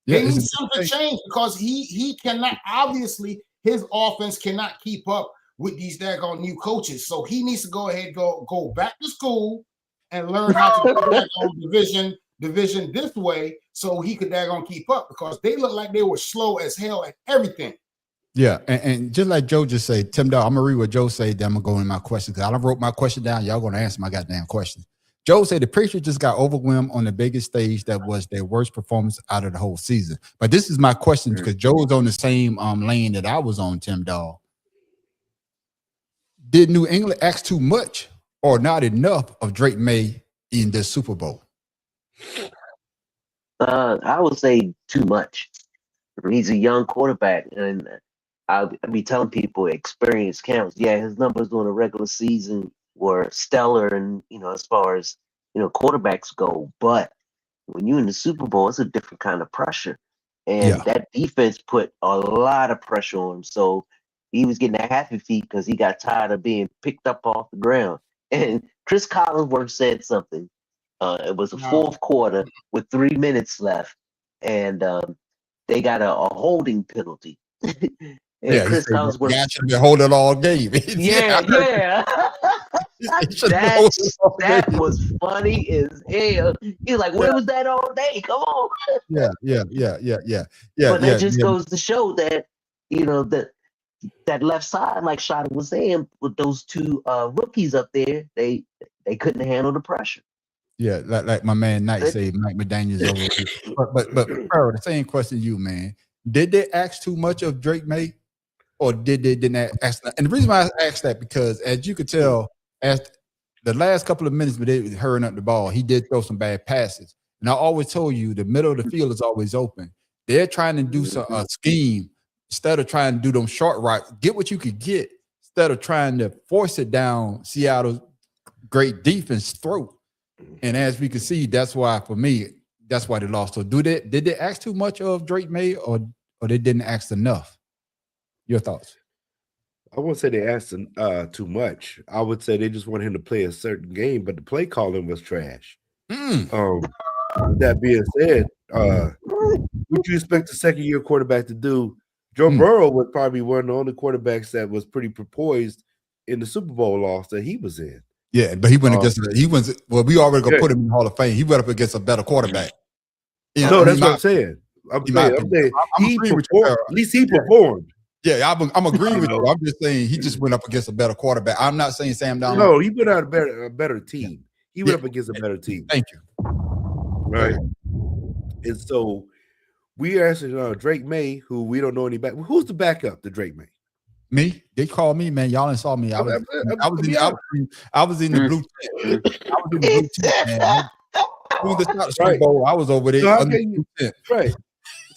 They need something to change because he cannot, obviously his offense cannot keep up with these daggone new coaches. So he needs to go ahead, go back to school and learn how to do daggone division this way so he could daggone keep up because they look like they were slow as hell at everything. Yeah, and just like Joe just said, Tim Dog, I'm gonna read what Joe said, then I'm gonna go in my question because I wrote my question down. Y'all gonna answer my goddamn question. Joe said the Patriots just got overwhelmed on the biggest stage that was their worst performance out of the whole season. But this is my question because Joe was on the same lane that I was on, Tim Dog. Did New England ask too much or not enough of Drake May in the Super Bowl? I would say too much. He's a young quarterback, and I'll be telling people experience counts. Yeah, his numbers during the regular season were stellar, and as far as quarterbacks go. But when you're in the Super Bowl, it's a different kind of pressure, and that defense put a lot of pressure on him. So he was getting that happy feet because he got tired of being picked up off the ground. And Chris Collinsworth said something. It was the fourth quarter with 3 minutes left, and they got a holding penalty. Chris Collinsworth should be holding all game. Yeah. that was funny as hell. He's like, "Where was that all day? Come on." Yeah. But that just goes to show that that left side, like Shada was saying, with those 2 rookies up there, they couldn't handle the pressure. Yeah, like my man Knight say, Mike McDaniel's over. But Pharaoh, the same question to you, man. Did they ask too much of Drake May, or didn't ask? And the reason why I asked that because, as you could tell, as the last couple of minutes, but they was hurrying up the ball, he did throw some bad passes. And I always told you, the middle of the field is always open. They're trying to do a scheme instead of trying to do them short routes. Get what you could get instead of trying to force it down Seattle's great defense throat. And as we can see, that's why for me, that's why they lost. So did they ask too much of Drake May or they didn't ask enough? Your thoughts? I wouldn't say they asked too much. I would say they just wanted him to play a certain game, but the play calling was trash. With that being said, what you expect a second-year quarterback to do? Joe Burrow was probably one of the only quarterbacks that was pretty poised in the Super Bowl loss that he was in. Yeah, but he went against we already gonna put him in the Hall of Fame. He went up against a better quarterback. No, that's what I'm saying. I'm saying he performed. At least he performed. Yeah, I'm agreeing with you. I'm just saying he just went up against a better quarterback. I'm not saying Sam Darnold. No, he went out a better team. He went up against a better team. Thank you. Right. And so we asked Drake May, who we don't know any back. Who's the backup to Drake May? Me? They called me, man. Y'all ain't saw me. I was in the blue tent. I was in the blue tent, man. Who's the Super Bowl? I was over there. Right.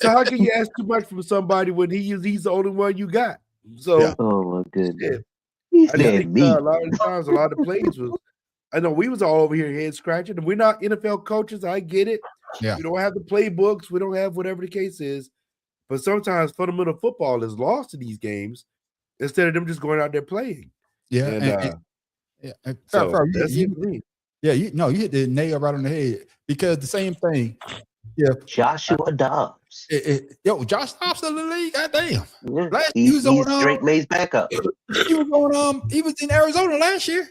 So how can you ask too much from somebody when he's the only one you got? So oh my goodness. I think a lot of times, a lot of plays was. I know we was all over here head scratching, and we're not NFL coaches. I get it. Yeah. We don't have the playbooks. We don't have whatever the case is. But sometimes fundamental football is lost in these games instead of them just going out there playing. Yeah. Yeah, So that's you, it for me. yeah, you hit the nail right on the head because the same thing. Yeah, Joshua Dobbs. yo, Josh Dobbs in the league. Goddamn. Yeah, Last he was he's on Drake May's backup. he was on he was in Arizona last year.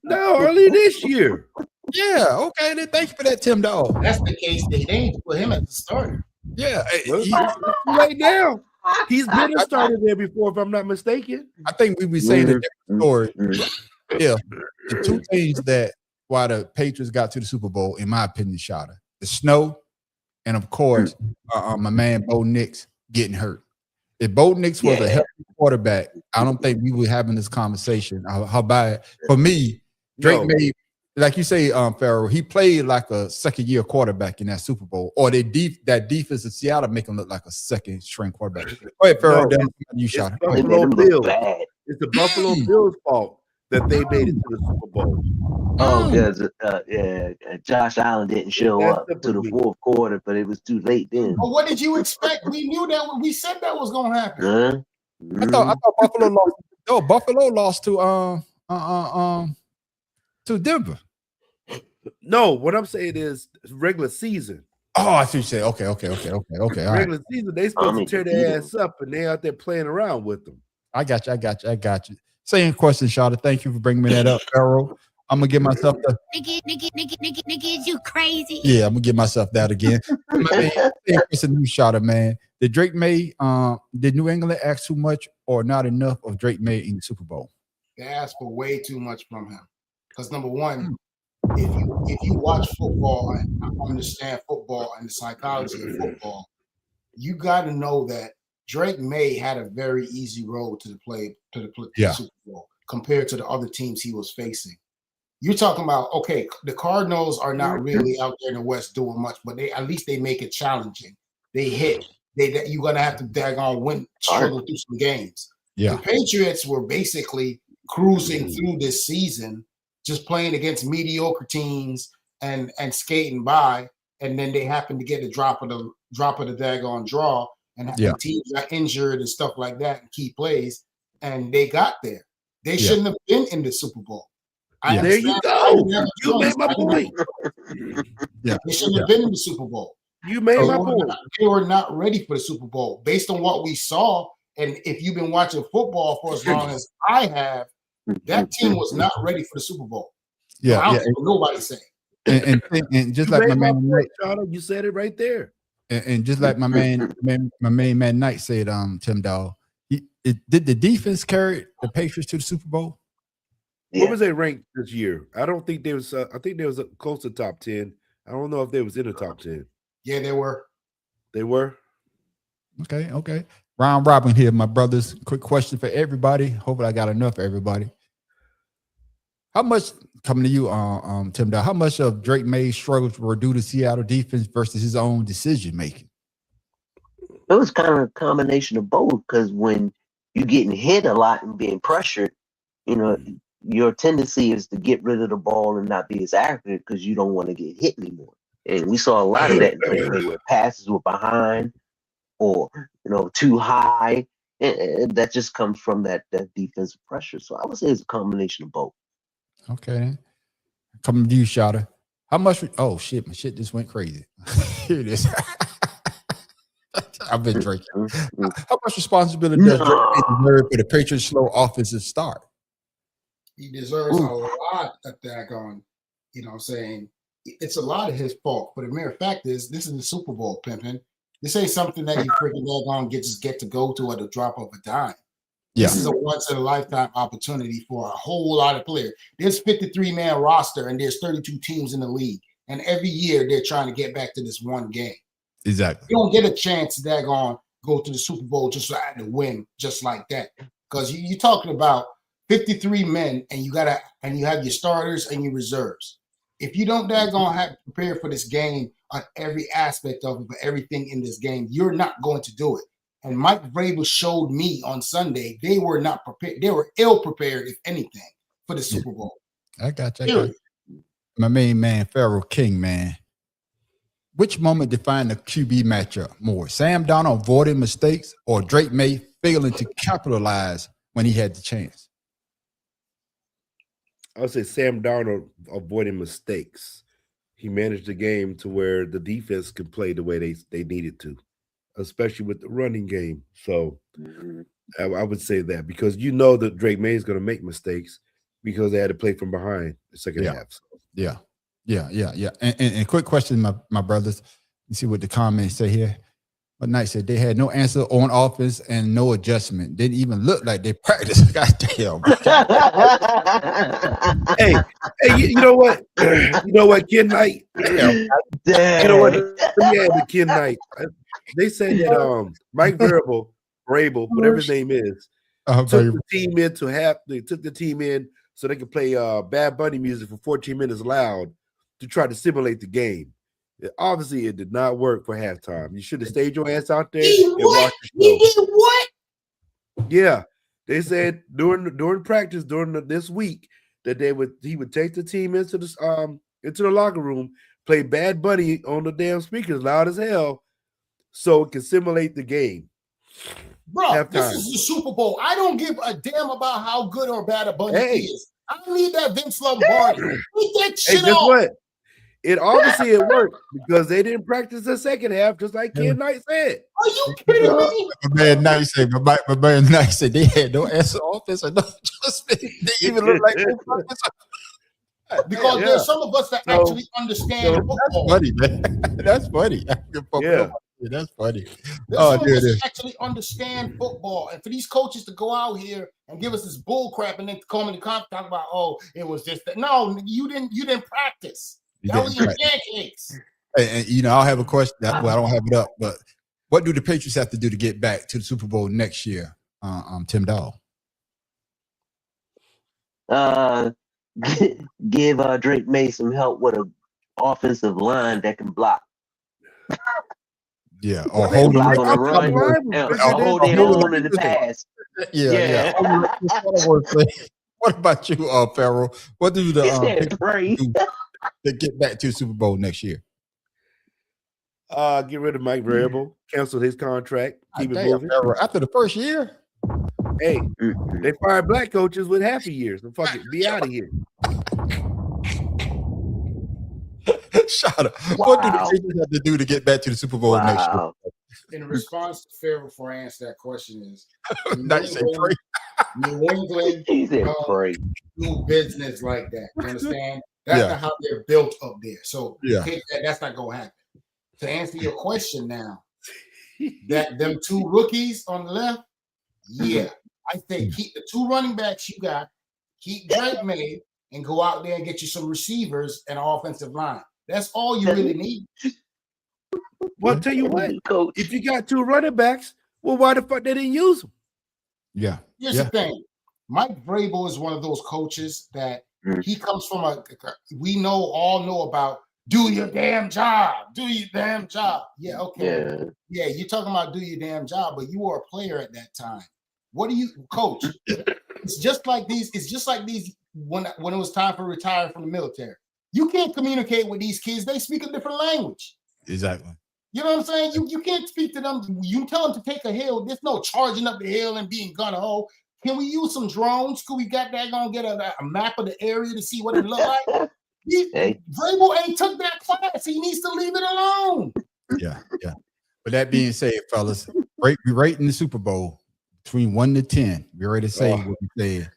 No, early this year. Yeah, okay. Then thank you for that, Tim Dog. That's the case. They didn't put him as the starter. Yeah, Right now, he's been a starter there before, if I'm not mistaken. I think we be saying a different story. Yeah, the two things that why the Patriots got to the Super Bowl, in my opinion, Shada, the snow, and of course, my man Bo Nix getting hurt. If Bo Nix was a healthy quarterback, I don't think we would having this conversation. How bad for me? Drake May, like you say, Farrell, he played like a second-year quarterback in that Super Bowl, or that defense in Seattle make him look like a second-string quarterback. Go ahead, Farrell. You shot it. Buffalo Bills. It's the Buffalo Bills' fault that they made it to the Super Bowl. Oh, because Josh Allen didn't show up to the fourth quarter, but it was too late then. But what did you expect? We knew that. We said that was going to happen. I thought Buffalo lost. No, Buffalo lost to Denver. No, what I'm saying is regular season. Oh, I see what you say. Okay. All right. Regular season, they supposed to tear their ass up, and they out there playing around with them. I got you. Same question, Shada. Thank you for bringing me that up, Farrell. I'm gonna give myself the nigga, is you crazy? Yeah, I'm gonna give myself that again. It's a new Shada, man. Did Drake May? Did New England ask too much or not enough of Drake May in the Super Bowl? They asked for way too much from him. Because number one, if you watch football and understand football and the psychology of football, you got to know that Drake May had a very easy road to the Super Bowl compared to the other teams he was facing. You're talking about, okay, the Cardinals are not really out there in the West doing much, but at least they make it challenging. They hit. You're gonna have to struggle through some games. Yeah. The Patriots were basically cruising through this season, just playing against mediocre teams and skating by, and then they happened to get a drop of the daggone draw, and teams got injured and stuff like that, and key plays, and they got there. They shouldn't have been in the Super Bowl. There you go. You made my point. They shouldn't have been in the Super Bowl. You made my point. They were not ready for the Super Bowl based on what we saw. And if you've been watching football for as long as I have, that team was not ready for the Super Bowl. Yeah, I don't think nobody saying. And just like my man Knight, you said it right there. And just like my main man Knight said, Tim Dog, did the defense carry the Patriots to the Super Bowl? What was they ranked this year? I don't think they was. I think they was close to top 10. I don't know if they was in the top 10. Yeah, they were. They were. Okay. Round robin here, my brothers. Quick question for everybody. Hopefully, I got enough for everybody. How much coming to you, Tim Dog? How much of Drake May's struggles were due to Seattle defense versus his own decision making? It was kind of a combination of both. Because when you're getting hit a lot and being pressured, your tendency is to get rid of the ball and not be as accurate because you don't want to get hit anymore. And we saw a lot of that where passes were behind or too high. And that just comes from that defensive pressure. So I would say it's a combination of both. Okay. Coming to you, Shada. How much? Oh shit, my shit just went crazy. Here it is. I've been drinking. How much responsibility does Drake deserve for the Patriots' slow offensive start? He deserves a lot of daggone, what I'm saying? It's a lot of his fault. But the mere fact is, this is the Super Bowl, pimping. This ain't something that you freaking daggone get to go to at the drop of a dime. Yeah. This is a once-in-a-lifetime opportunity for a whole lot of players. There's 53-man roster, and there's 32 teams in the league. And every year, they're trying to get back to this one game. Exactly. You don't get a chance to daggone go to the Super Bowl just to win just like that. Because you're talking about 53 men, and you have your starters and your reserves. If you don't daggone have to prepare for this game on every aspect of it, for everything in this game, you're not going to do it. And Mike Vrabel showed me on Sunday they were not prepared. They were ill prepared, if anything, for the Super Bowl. I got you. My main man, Pharaoh King, man. Which moment defined the QB matchup more? Sam Darnold avoiding mistakes or Drake May failing to capitalize when he had the chance? I would say Sam Darnold avoiding mistakes. He managed the game to where the defense could play the way they needed to, especially with the running game. So I would say that because you know that Drake May is going to make mistakes because they had to play from behind the second half. So. Yeah. And quick question, my brothers. You see what the comments say here. But Knight said they had no answer on offense and no adjustment. Didn't even look like they practiced. Goddamn. hey, you know what? You know what, Ken Knight? You know what? Yeah, the Ken Knight. They said that Mike Vrabel, whatever his name is, took the team in to have. They took the team in so they could play Bad Bunny music for 14 minutes loud to try to simulate the game. Obviously, it did not work for halftime. You should have stayed your ass out there and watched the show. He did what? Yeah, they said during practice this week that he would take the team into the locker room, play Bad Bunny on the damn speakers loud as hell, so it can simulate the game. Bro, this is the Super Bowl. I don't give a damn about how good or bad a Bunny is. I don't need that Vince Lombardi. Take that shit guess off. What? It obviously it worked because they didn't practice the second half, just like Ken Knight said. Are you kidding me? My man Knight said they had no answer offense or no adjustment. They even look like because there's some of us that actually understand football. That's funny, man. That's funny. That's funny. There's actually understand football, and for these coaches to go out here and give us this bull crap and then come in the conference talk about, oh, it was just that. No, you didn't practice. That was your pancakes. And I'll have a question. Well, I don't have it up, but what do the Patriots have to do to get back to the Super Bowl next year? Tim Dahl. Give Drake May some help with an offensive line that can block. Yeah, or hold on the run, or hold their own in the pass. Yeah. What about you, Farrell? What do the Patriots do to get back to the Super Bowl next year? Get rid of Mike Vrabel, cancel his contract, keep it moving. After the first year, hey, they fired black coaches with half a year, so fuck it, be out of here. Shut up. Wow. What do the Patriots have to do to get back to the Super Bowl next year? In response to Farrell for answer that question is New England do business like that. You understand? That's not how they're built up there. So that's not gonna happen. To answer your question now, that them two rookies on the left, I think keep the two running backs you got, keep Drake May, and go out there and get you some receivers and an offensive line. That's all you really need. Well, I'll tell you what, if you got two running backs, well, why the fuck they didn't use them? Yeah. Here's the thing. Mike Vrabel is one of those coaches that he comes from we all know about do your damn job. Do your damn job. Yeah, okay. Yeah, you're talking about do your damn job, but you were a player at that time. What do you coach? It's just like these when it was time for retiring from the military. You can't communicate with these kids. They speak a different language. Exactly. You know what I'm saying? You can't speak to them. You tell them to take a hill. There's no charging up the hill and being gung-ho. Can we use some drones? Could we got that gonna get a map of the area to see what it look like? Vrabel ain't took that class. He needs to leave it alone. Yeah. But that being said, fellas, we're rating the Super Bowl between 1 to 10. We're ready to say what we said.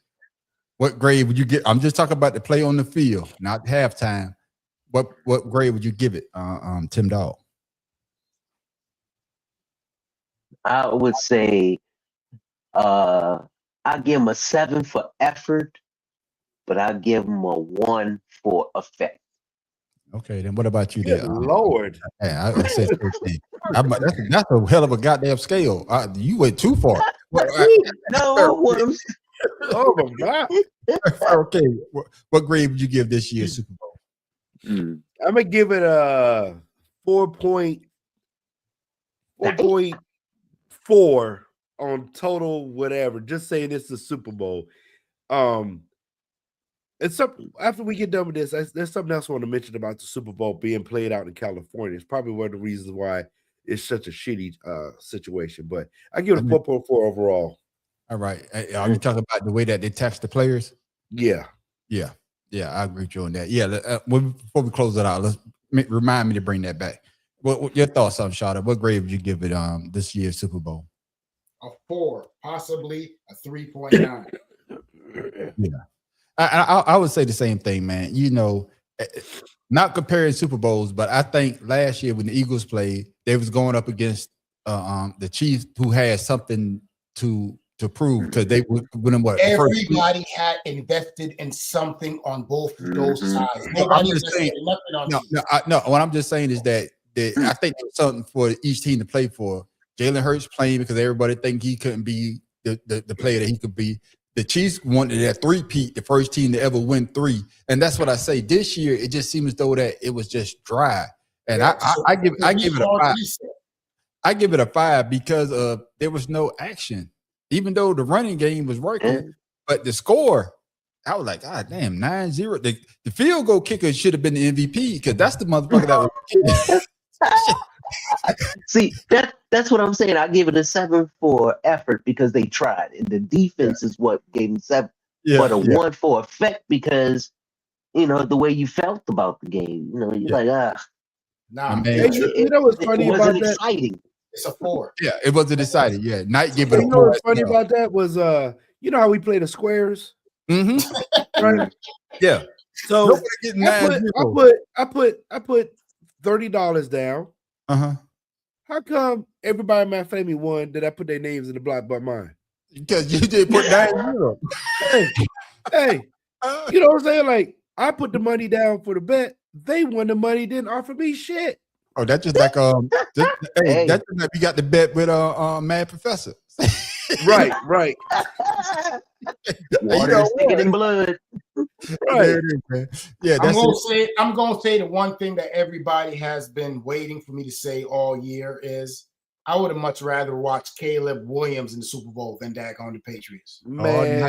What grade would you get? I'm just talking about the play on the field, not halftime. What grade would you give it, Tim Dahl? I would say I give him a 7 for effort, but I give him a 1 for effect. Okay, then what about you? Good Lord. I would say 13. That's a hell of a goddamn scale. You went too far. Oh my God. Okay, what grade would you give this year's Super Bowl? I'm gonna give it a 4.4 on total whatever. Just saying it's the Super Bowl. It's something after we get done with this. There's something else I want to mention about the Super Bowl being played out in California. It's probably one of the reasons why it's such a shitty situation. But I give it a 4.4 overall. All right. Are you talking about the way that they tax the players? Yeah. Yeah. Yeah, I agree with you on that. Yeah, before we close it out, remind me to bring that back. What your thoughts on Shada? What grade would you give it this year's Super Bowl? A 4, possibly a 3.9. Yeah, I would say the same thing, man. You know, not comparing Super Bowls, but I think last year when the Eagles played, they was going up against the Chiefs, who had something to prove because they would win what everybody had invested in something on both those sides. Nobody invested nothing on no. What I'm just saying is that I think there's something for each team to play for. Jalen Hurts playing because everybody think he couldn't be the player that he could be. The Chiefs wanted that three-peat, the first team to ever win 3. And that's what I say. This year, it just seems as though that it was just dry. And I give it a 5. I give it a 5 because there was no action. Even though the running game was working, but the score, I was like, God damn, 9-0. The field goal kicker should have been the MVP because that's the motherfucker that was See, that's what I'm saying. I give it a 7 for effort because they tried, and the defense is what gave them 7. But a 1 for effect because the way you felt about the game. You're like, Nah, you know what's funny about that? Exciting. It's a 4. Yeah, it wasn't decided. Yeah, Knight gave it a 4. You know what's funny about that was you know how we play the squares? Mm-hmm. Right? Yeah. So I put $30 down. Uh-huh. How come everybody in my family won that I put their names in the block but mine? Because you did put 9-0. Hey, you know what I'm saying? Like, I put the money down for the bet. They won the money, didn't offer me shit. Oh, that's just like that's just like we got the bet with Mad Professor. Right. Water is thicker than blood. Right. Yeah, I'm gonna say the one thing that everybody has been waiting for me to say all year is I would have much rather watched Caleb Williams in the Super Bowl than Dak on the Patriots. Man,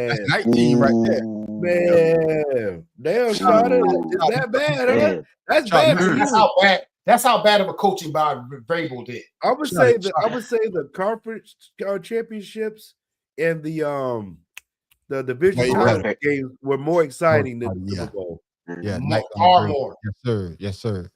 that's 19 right there. Man, damn, Shada, is that bad? Huh? That's bad. That's how bad of a coaching by Vrabel did. I would say the conference championships and the division games were more exciting than the Super Bowl. Yeah, far more. Yes, sir.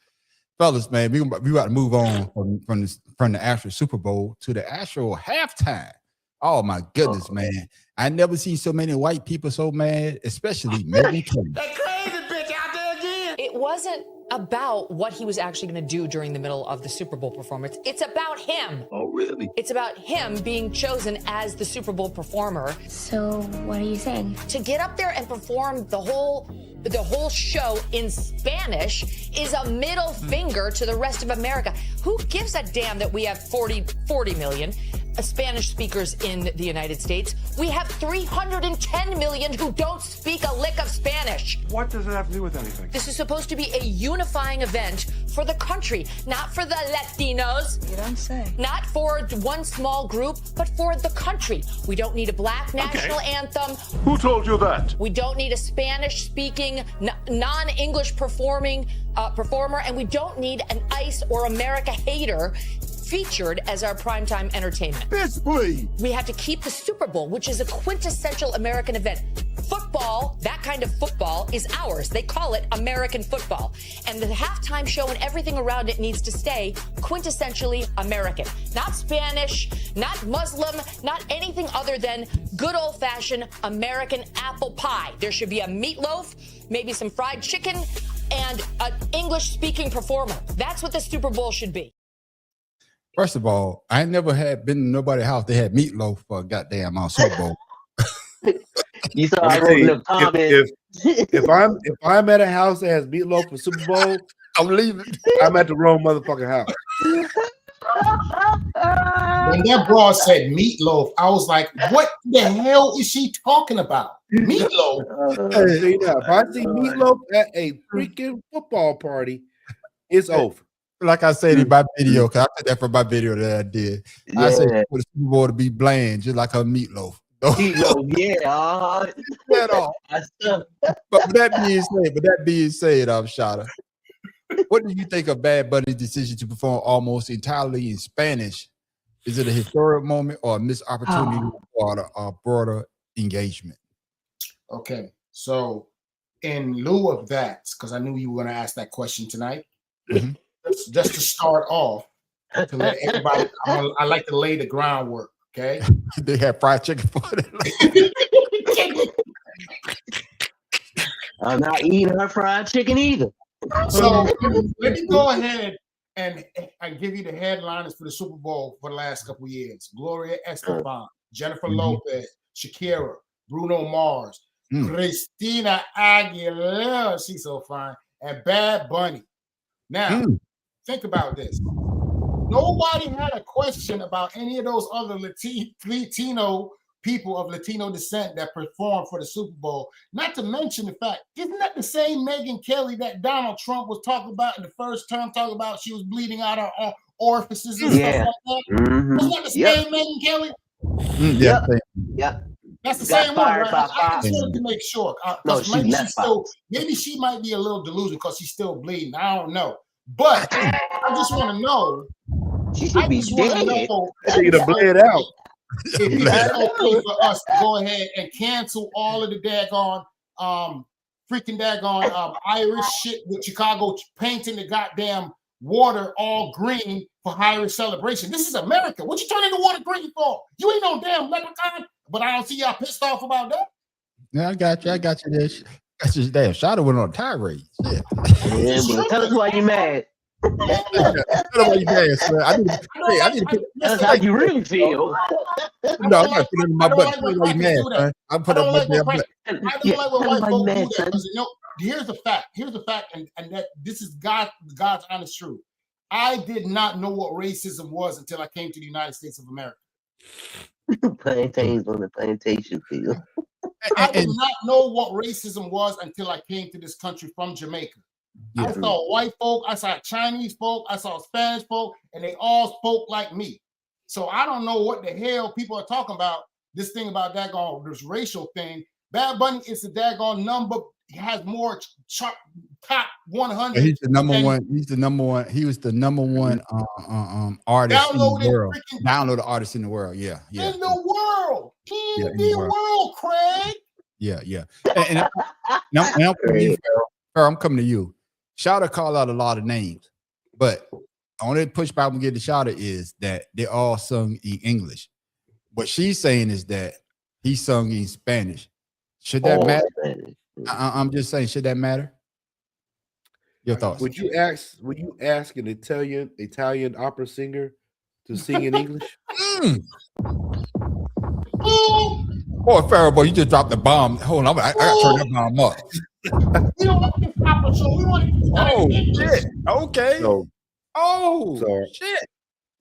Fellas, man, we about to move on from the actual Super Bowl to the actual halftime. Oh my goodness, man! I never seen so many white people so mad, especially Megyn Kelly. That crazy bitch out there again. It wasn't about what he was actually going to do during the middle of the Super Bowl performance. It's about him. Oh, really? It's about him being chosen as the Super Bowl performer. So what are you saying? To get up there and perform the whole show in Spanish is a middle finger to the rest of America. Who gives a damn that we have 40 million Spanish speakers in the United States? We have 310 million who don't speak a lick of Spanish. What does it have to do with anything? This is supposed to be a unifying event for the country, not for the Latinos. You don't say. Not for one small group, but for the country. We don't need a black national anthem. Who told you that? We don't need a Spanish-speaking, non-English performer, and we don't need an ICE or America hater featured as our primetime entertainment. Bitch, please. We have to keep the Super Bowl, which is a quintessential American event. Football, that kind of football, is ours. They call it American football. And the halftime show and everything around it needs to stay quintessentially American. Not Spanish, not Muslim, not anything other than good old-fashioned American apple pie. There should be a meatloaf, maybe some fried chicken, and an English-speaking performer. That's what the Super Bowl should be. First of all, I ain't never been to nobody's house. They had meatloaf for a goddamn Super Bowl. You saw I wrote in the comments. If I'm at a house that has meatloaf for Super Bowl, I'm leaving. I'm at the wrong motherfucking house. When that broad said meatloaf, I was like, what the hell is she talking about? Meatloaf. Hey, now, if I see meatloaf at a freaking football party, it's over. Like I said in my video, because I took that from my video that I did. Yeah. I said for the Super Bowl to be bland, just like her meatloaf. Meatloaf, yeah. At all. But with that being said, Shada, what do you think of Bad Bunny's decision to perform almost entirely in Spanish? Is it a historic moment or a missed opportunity for a broader engagement? Okay, so in lieu of that, because I knew you were going to ask that question tonight, Mhm. just to start off, to let everybody, I like to lay the groundwork. Okay. They have fried chicken for it. I'm not eating her fried chicken either. So let me go ahead and give you the headliners for the Super Bowl for the last couple of years. Gloria Estefan, Jennifer Lopez, Shakira, Bruno Mars, Christina Aguilera, she's so fine, and Bad Bunny. Now, think about this. Nobody had a question about any of those other Latino people of Latino descent that performed for the Super Bowl. Not to mention the fact, isn't that the same Megyn Kelly that Donald Trump was talking about in the first term, talking about she was bleeding out her orifices and stuff like that? Isn't that the same Megyn Kelly? Yep. That's the same one, right? I just wanted to make sure. No, maybe she might be a little delusional because she's still bleeding. I don't know. But I just want to know. She should be dead. You to bleed out. If it's okay for us to go ahead and cancel all of the daggone Irish shit with Chicago painting the goddamn water all green for Irish celebration. This is America. What you turning the water green for? You ain't no damn leprechaun. But I don't see y'all pissed off about that. Yeah, I got you. This. That's just damn. Shadow went on a tirade. Yeah. Tell us why you mad. Tell us why you mad, sir. I need to put. That's how you really feel. No, I'm not putting it in my butt. Tell us why you mad, son. I'm putting it in my damn butt. I don't like when white folks do that because here's the fact, and that this is God's honest truth. I did not know what racism was until I came to the United States of America. Plantains on the plantation field. I did not know what racism was until I came to this country from Jamaica. I saw white folk, I saw Chinese folk, I saw Spanish folk, and they all spoke like me. So I don't know what the hell people are talking about. This thing about daggone this racial thing. Bad Bunny is the daggone number. He has more top 100. He's the number one. He's the number one. He was the number one artist in the world. Downloaded artist in the world. Yeah. In the world. In the world, Craig. Yeah. And I'm coming to you, Farrell. I'm coming to you. Shouter called out a lot of names, but the only pushback I'm gonna get to Shouter is that they all sung in English. What she's saying is that he sung in Spanish. Should that matter? I'm just saying, should that matter? Your thoughts? Would you ask an Italian opera singer to sing in English? Boy, Farrell, boy, you just dropped the bomb. Hold on, I gotta turn that bomb up. We don't want this opera show. We want it shit. Okay. Shit.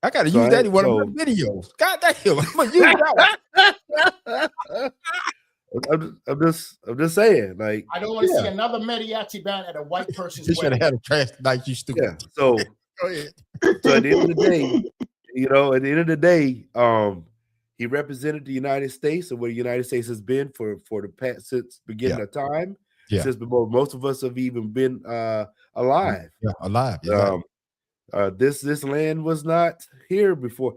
I gotta use that in one of my videos. God damn, I'm gonna use that one. I'm just saying, like, I don't want to see another mariachi band at a white person's wedding. You should have had a trash night, you stupid. Yeah. So, go ahead. So at the end of the day, he represented the United States and where the United States has been for the past since beginning of time. Yeah. Since before most of us have even been alive. Yeah, alive. This land was not here before.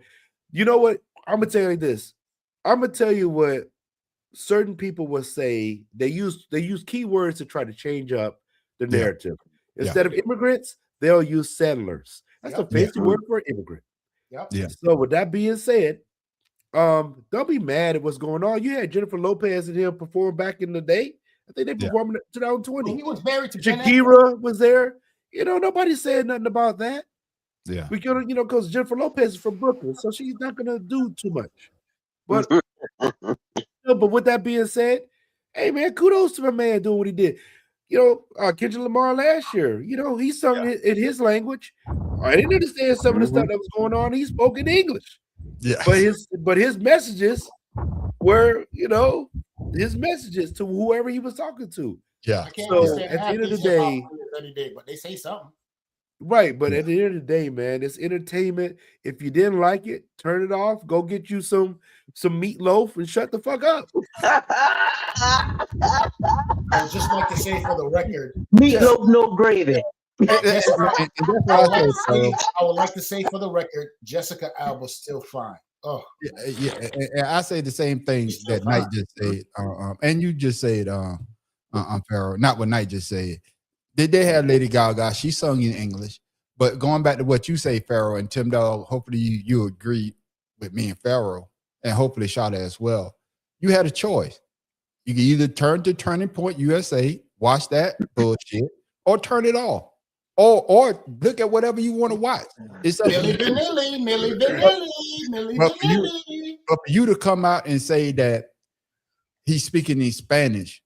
You know what? I'm gonna tell you like this. I'm gonna tell you what certain people will say. They use keywords to try to change up the narrative. Instead of immigrants, they'll use settlers. That's a fancy word for immigrant. Yeah. So with that being said, don't be mad at what's going on. You had Jennifer Lopez and him perform back in the day. I think they performed in 2020. He was married to Shakira was there. Nobody said nothing about that. Yeah. We could, because Jennifer Lopez is from Brooklyn, so she's not gonna do too much. But but with that being said, hey man, kudos to my man doing what he did. Kendrick Lamar last year, he sung in his language. I didn't understand some of the stuff that was going on. He spoke in English. Yeah. But his messages were, his messages to whoever he was talking to. Yeah. So at the end of the day, but they say something. Right, but at the end of the day, man, it's entertainment. If you didn't like it, turn it off. Go get you some meatloaf and shut the fuck up. I would just like to say for the record, meatloaf, no gravy. I would like to say for the record, Jessica Alba's still fine. Oh, yeah. And I say the same thing that Knight just said, and you just said, Pharaoh. Not what Knight just said. Did they have Lady Gaga? She sung in English. But going back to what you say, Pharaoh and Tim Dog, hopefully you agree with me and Pharaoh, and hopefully Shada as well. You had a choice. You can either turn to Turning Point USA, watch that bullshit, or turn it off. Or look at whatever you want to watch. It's up to you. But for you to come out and say that he's speaking in Spanish,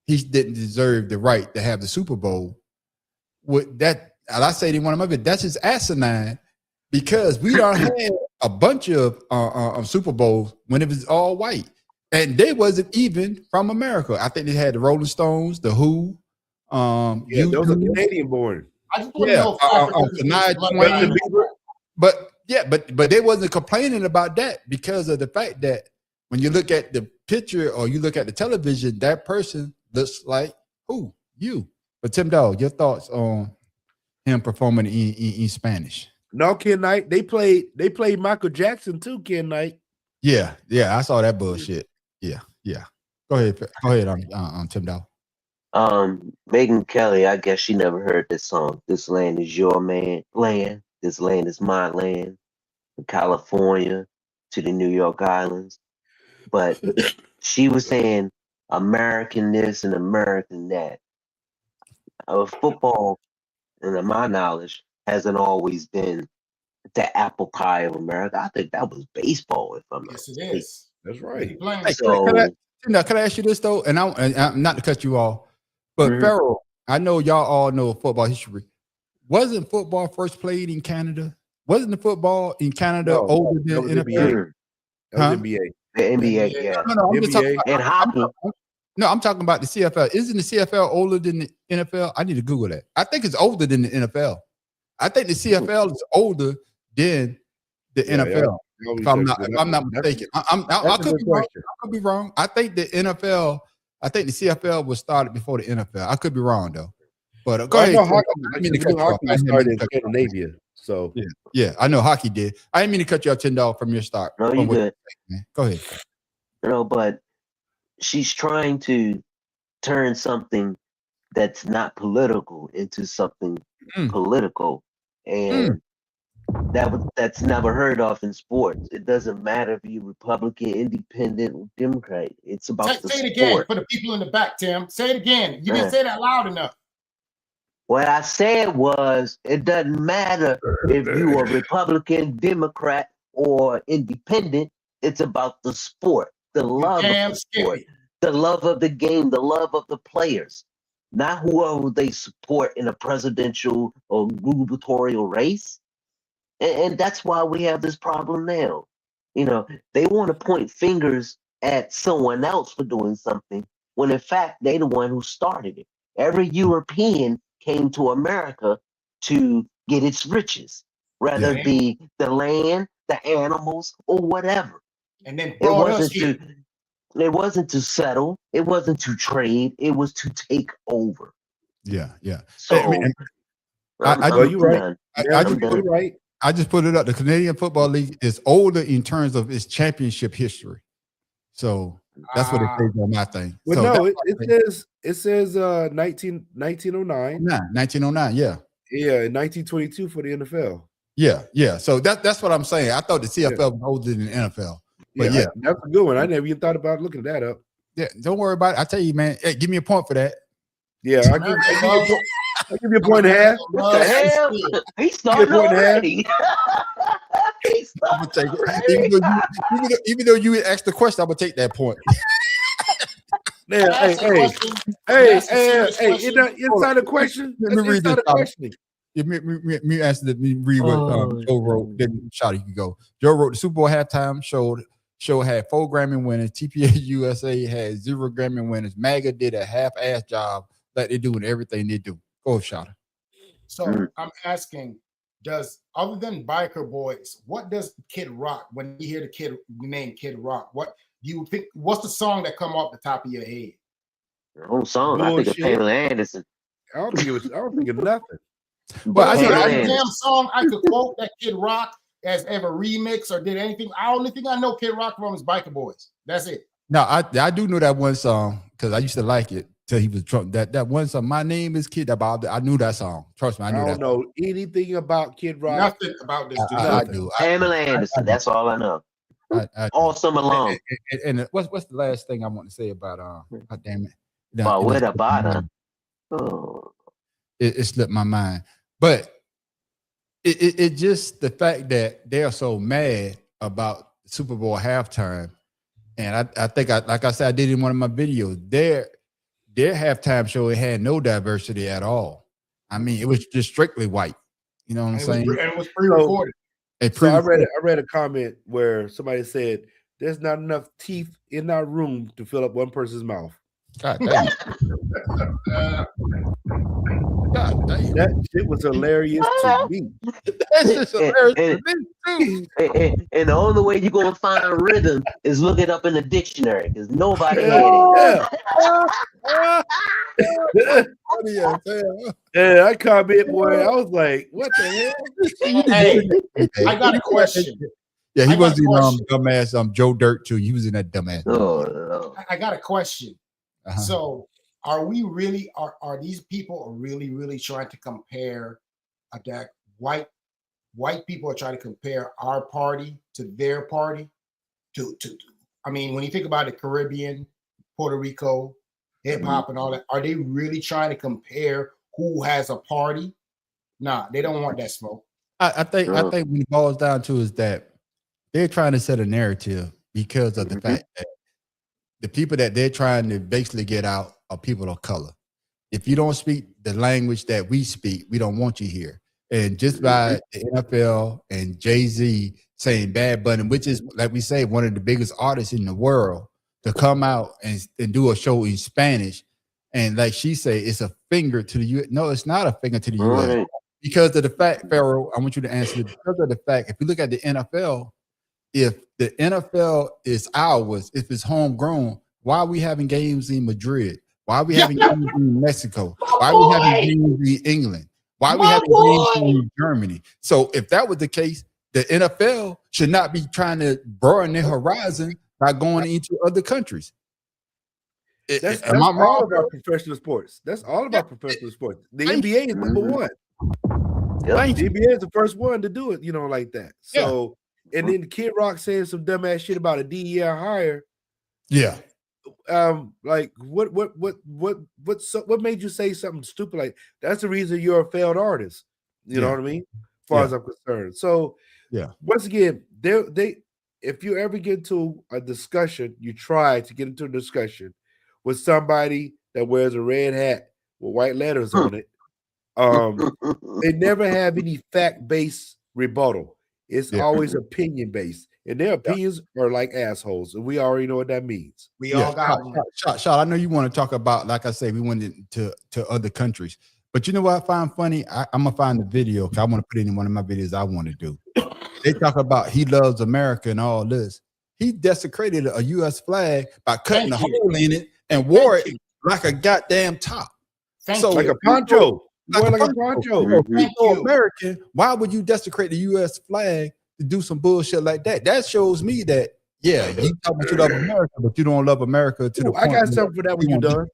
he didn't deserve the right to have the Super Bowl. With that, and I say to one of my, that's just asinine, because we don't have a bunch of Super Bowls when it was all white, and they wasn't even from America. I think they had the Rolling Stones, the Who. Those are Canadian born. I just want to know but they wasn't complaining about that because of the fact that when you look at the picture or you look at the television, that person looks like who? You. But Tim Dog, your thoughts on him performing in Spanish? No, Ken Knight. They played Michael Jackson too, Ken Knight. Yeah, I saw that bullshit. Yeah. Go ahead on Tim Dog. Megyn Kelly, I guess she never heard this song. This land is your land. This land is my land. From California to the New York Islands. But she was saying American this and American that. Football, and my knowledge, hasn't always been the apple pie of America. I think that was baseball, if I'm not mistaken. Yes, it is. That's right. Hey, can I ask you this though? And I'm not to cut you off. But Pharaoh, I know y'all all know football history. Wasn't football first played in Canada? Wasn't the football in Canada older than NFL? That was NBA. The NBA, yeah. No, I'm just talking and hockey. I'm talking about the CFL. Isn't the CFL older than the NFL? I need to Google that. I think it's older than the NFL. I think the CFL is older than the NFL. If I'm not mistaken. I could be wrong. I could be wrong. I think the CFL was started before the NFL. I could be wrong though. But go ahead. Hockey started in Scandinavia. So yeah, I know hockey did. I didn't mean to cut you off, $10 from your start. No, you good. Go ahead. But she's trying to turn something that's not political into something political, and that's never heard of in sports. It doesn't matter if you're Republican, Independent, or Democrat. It's about the sport. Say it again for the people in the back, Tim. Say it again. You didn't say that loud enough. What I said was, it doesn't matter if you are Republican, Democrat, or Independent. It's about the sport, the love of the sport, the love of the game, the love of the players, not whoever they support in a presidential or gubernatorial race. And that's why we have this problem now. You know, they want to point fingers at someone else for doing something, when in fact, they're the one who started it. Every European came to America to get its riches, whether it be the land, the animals, or whatever. And then it wasn't to settle, it wasn't to trade, it was to take over. Yeah. So you're right. You're right. I just put it up. The Canadian Football League is older in terms of its championship history. So that's what it says on my thing. Well, so it says 1909. 1909, yeah. Yeah, 1922 for the NFL. Yeah. So that's what I'm saying. I thought the CFL was older than the NFL. But yeah, that's a good one. I never even thought about looking that up. Yeah, don't worry about it. I tell you, man. Hey, give me a point for that. Yeah, I'll give you a point and a half. What the hell? He started already. I'm gonna take it. Even though you asked the question, I'm gonna take that point. Hey, inside the question. Let me read this. Let me answer that. Let me read what Joe wrote. Then Shotty, you can go. Joe wrote the Super Bowl halftime show had 4 Grammy winners. TPA USA had 0 Grammy winners. MAGA did a half-ass job like they do in everything they do. Go, Shotty. So I'm asking, other than Biker Boys, what does Kid Rock, when you hear the name Kid Rock, what do you think? What's the song that come off the top of your head? The whole song. I think of Pamela Anderson. I don't think of nothing. But I think damn song I could quote that Kid Rock has ever remixed or did anything. The only thing I know Kid Rock from is Biker Boys. That's it. No, I do know that one song because I used to like it. till he was Trump. That one song, My Name Is Kid Rock. I knew that song. Trust me, I knew I that. don't know anything about Kid Rock. Nothing about this dude. I do. Pamela Anderson. That's all I know. All summer long. And what's the last thing I want to say about God damn it. Oh, what about her? Oh. It slipped my mind. But it just the fact that they're so mad about Super Bowl halftime. And I think like I said, I did in one of my videos, their halftime show, it had no diversity at all. I mean, it was just strictly white. You know what I'm saying? And it was pre-recorded. So I read a comment where somebody said, "There's not enough teeth in our room to fill up one person's mouth." God damn. God damn. That shit was hilarious to me. That's just hilarious to me too. And the only way you're gonna find rhythm is look it up in the dictionary because nobody had it. Yeah, I comment, boy. I was like, "What the hell?" Hey, I got a question. Yeah, he was in dumbass Joe Dirt too. He was in that dumbass. Oh, I got a question. Uh-huh. So, are we really are these people really trying to compare that white people are trying to compare our party to their party? To I mean, when you think about the Caribbean, Puerto Rico, hip hop, and all that, are they really trying to compare who has a party? Nah, they don't want that smoke. I think what it boils down to is that they're trying to set a narrative because of the fact that the people that they're trying to basically get out are people of color. If you don't speak the language that we speak, we don't want you here. And just by the NFL and Jay-Z saying Bad Bunny, which is, like we say, one of the biggest artists in the world, to come out and do a show in Spanish, and like she say, it's a finger to the U.S. No, it's not a finger to the U.S. Because of the fact, Pharaoh, I want you to answer it. Because of the fact, if you look at the NFL, if the NFL is ours, if it's homegrown, why are we having games in Madrid? Why are we having games in Mexico? Why are we having games in England? Why are we having games in Germany? So if that was the case, the NFL should not be trying to broaden their horizon by going into other countries. That's all about professional sports. That's all about professional sports. The NBA is number one. The NBA is the first one to do it, like that. So, and then Kid Rock saying some dumbass shit about a DEI hire. Yeah. Like what made you say something stupid like that's the reason you're a failed artist? You know what I mean? As far as I'm concerned. So once again, they if you ever get into a discussion, you try to get into a discussion with somebody that wears a red hat with white letters on it. They never have any fact-based rebuttal. It's always opinion-based. And their opinions are like assholes, and we already know what that means. We all got Shot. I know you want to talk about, like I say, we went into other countries, but you know what I find funny? I'm gonna find the video because I want to put it in one of my videos I want to do. They talk about he loves America and all this. He desecrated a U.S. flag by cutting a hole in it and wore it like a goddamn top. Like a poncho. Like a poncho. American, why would you desecrate the U.S. flag to do some bullshit like that? That shows me that, you talk about you love America, but you don't love America to the point. I got something for that when you're done.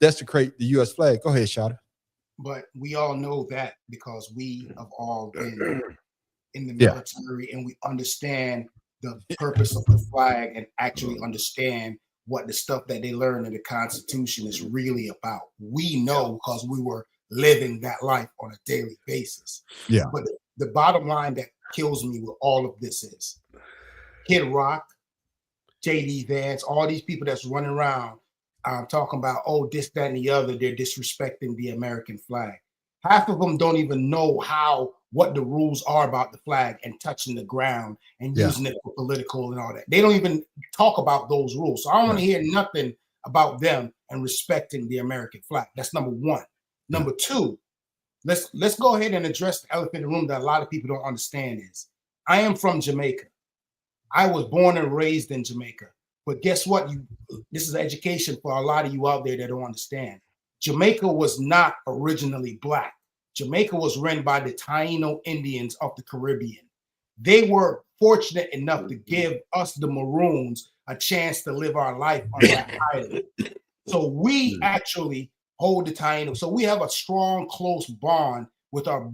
Desecrate the U.S. flag. Go ahead, Shada. But we all know that because we have all been in the military and we understand the purpose of the flag and actually understand what the stuff that they learned in the Constitution is really about. We know because we were living that life on a daily basis. Yeah. But the bottom line that kills me with all of this is Kid Rock, JD Vance, all these people that's running around talking about, this, that, and the other, they're disrespecting the American flag. Half of them don't even know what the rules are about the flag and touching the ground and using it for political and all that. They don't even talk about those rules. So I don't want to hear nothing about them and respecting the American flag. That's number one. Number two, let's go ahead and address the elephant in the room that a lot of people don't understand is I am from Jamaica. I was born and raised in Jamaica. But guess what? This is education for a lot of you out there that don't understand. Jamaica was not originally black. Jamaica was run by the Taino Indians of the Caribbean. They were fortunate enough to give us, the Maroons, a chance to live our life on that island. So we actually hold the Taino. So we have a strong, close bond with our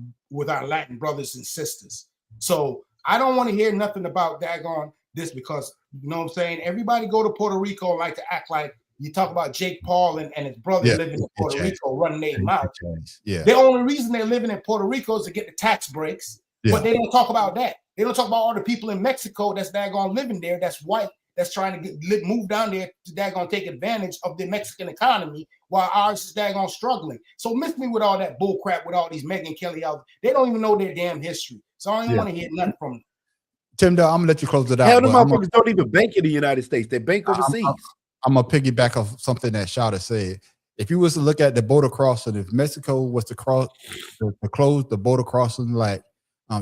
Latin brothers and sisters. So I don't want to hear nothing about daggone this, because you know what I'm saying? Everybody go to Puerto Rico and like to act like you talk about Jake Paul and his brother living in Puerto Rico running their mouth. Yeah. The only reason they're living in Puerto Rico is to get the tax breaks, but they don't talk about that. They don't talk about all the people in Mexico that's daggone living there, that's white, that's trying to move down there to daggone take advantage of the Mexican economy while ours is daggone struggling. So miss me with all that bull crap with all these Megyn Kelly out. They don't even know their damn history. So I don't even want to hear nothing from them. Tim, I'm gonna let you close it out. Hell, the motherfuckers don't even bank in the United States. They bank overseas. I'm gonna piggyback off something that Shada said. If you was to look at the border crossing, if Mexico was to close the border crossing like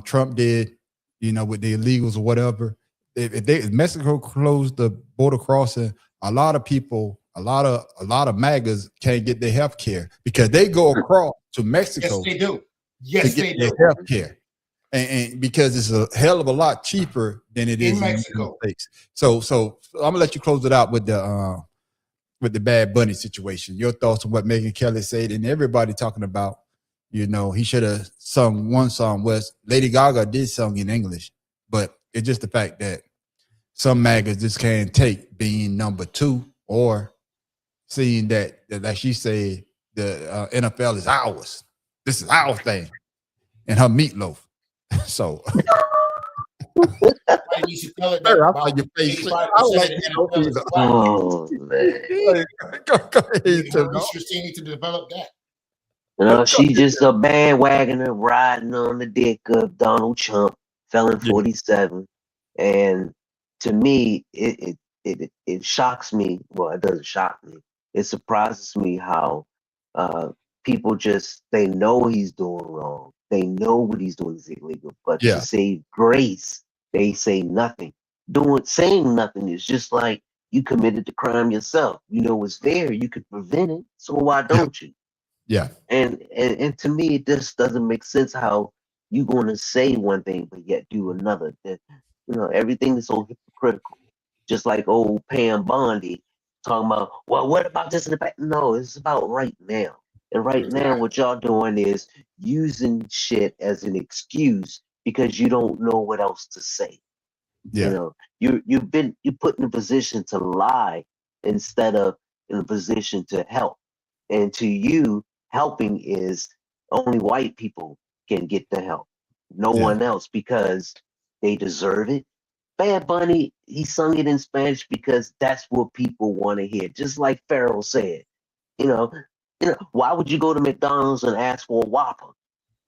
Trump did, you know, with the illegals or whatever, if Mexico closed the border crossing, a lot of people, a lot of MAGAs can't get their health care because they go across to Mexico. Yes, they do. Yes, to get their health care. And because it's a hell of a lot cheaper than it is in Mexico. So I'm gonna let you close it out with the Bad Bunny situation. Your thoughts on what Megyn Kelly said, and everybody talking about, you know, he should have sung one song. West Lady Gaga did sing in English, but it's just the fact that some MAGAs just can't take being number 2 or seeing that like she said, the NFL is ours. This is our thing, and her meatloaf. So you should tell it need to develop that. You know, she just a bandwagoner riding on the dick of Donald Trump, felon 47. And to me, it shocks me. Well, it doesn't shock me. It surprises me how people they know he's doing wrong. They know what he's doing is illegal, but to save grace, they say nothing. Saying nothing is just like you committed the crime yourself. You know it's there. You could prevent it. So why don't you? Yeah. And to me, it just doesn't make sense how you going to say one thing but yet do another. That, you know, everything is so hypocritical. Just like old Pam Bondi talking about, well, what about this in the back? No, it's about right now. And right now, what y'all doing is using shit as an excuse because you don't know what else to say. Yeah. You know, you're put in a position to lie instead of in a position to help. And to you, helping is only white people can get the help. No one else, because they deserve it. Bad Bunny, he sung it in Spanish because that's what people want to hear. Just like Pharaoh said, you know, why would you go to McDonald's and ask for a Whopper?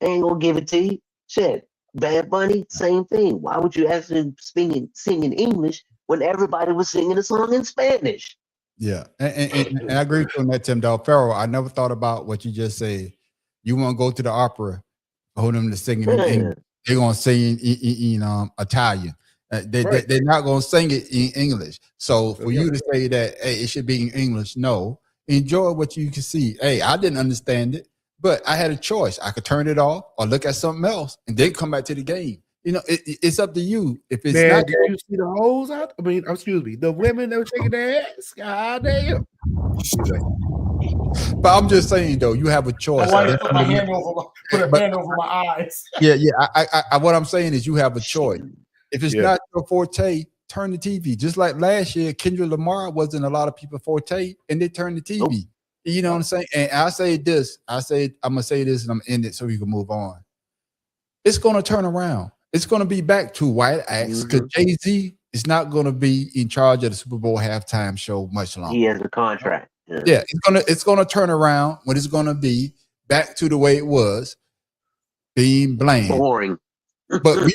They ain't gonna give it to you. Shit. Bad Bunny, same thing. Why would you ask him sing in English when everybody was singing a song in Spanish? Yeah, and I agree with you on that, Tim Dog. Pharaoh, I never thought about what you just said. You want to go to the opera, hold them to sing in English. They're gonna sing in Italian. They're not gonna sing it in English. So for you to say that, hey, it should be in English, no. Enjoy what you can see. Hey, I didn't understand it, but I had a choice. I could turn it off or look at something else and then come back to the game. You know, it's up to you. If it's not, did you see the hoes out? I mean, excuse me, the women that were shaking their ass. God damn. But I'm just saying, though, you have a choice. I want to put a hand over my eyes. Yeah. I what I'm saying is you have a choice. If it's not your forte, turn the TV. Just like last year, Kendrick Lamar wasn't a lot of people forte, and they turned the TV. Nope. You know what I'm saying? And I say this. I'm gonna say this, and I'm gonna end it so we can move on. It's gonna turn around. It's gonna be back to white acts because Jay-Z is not gonna be in charge of the Super Bowl halftime show much longer. He has a contract. Yeah, it's gonna turn around when it's gonna be back to the way it was, being bland. Boring. But we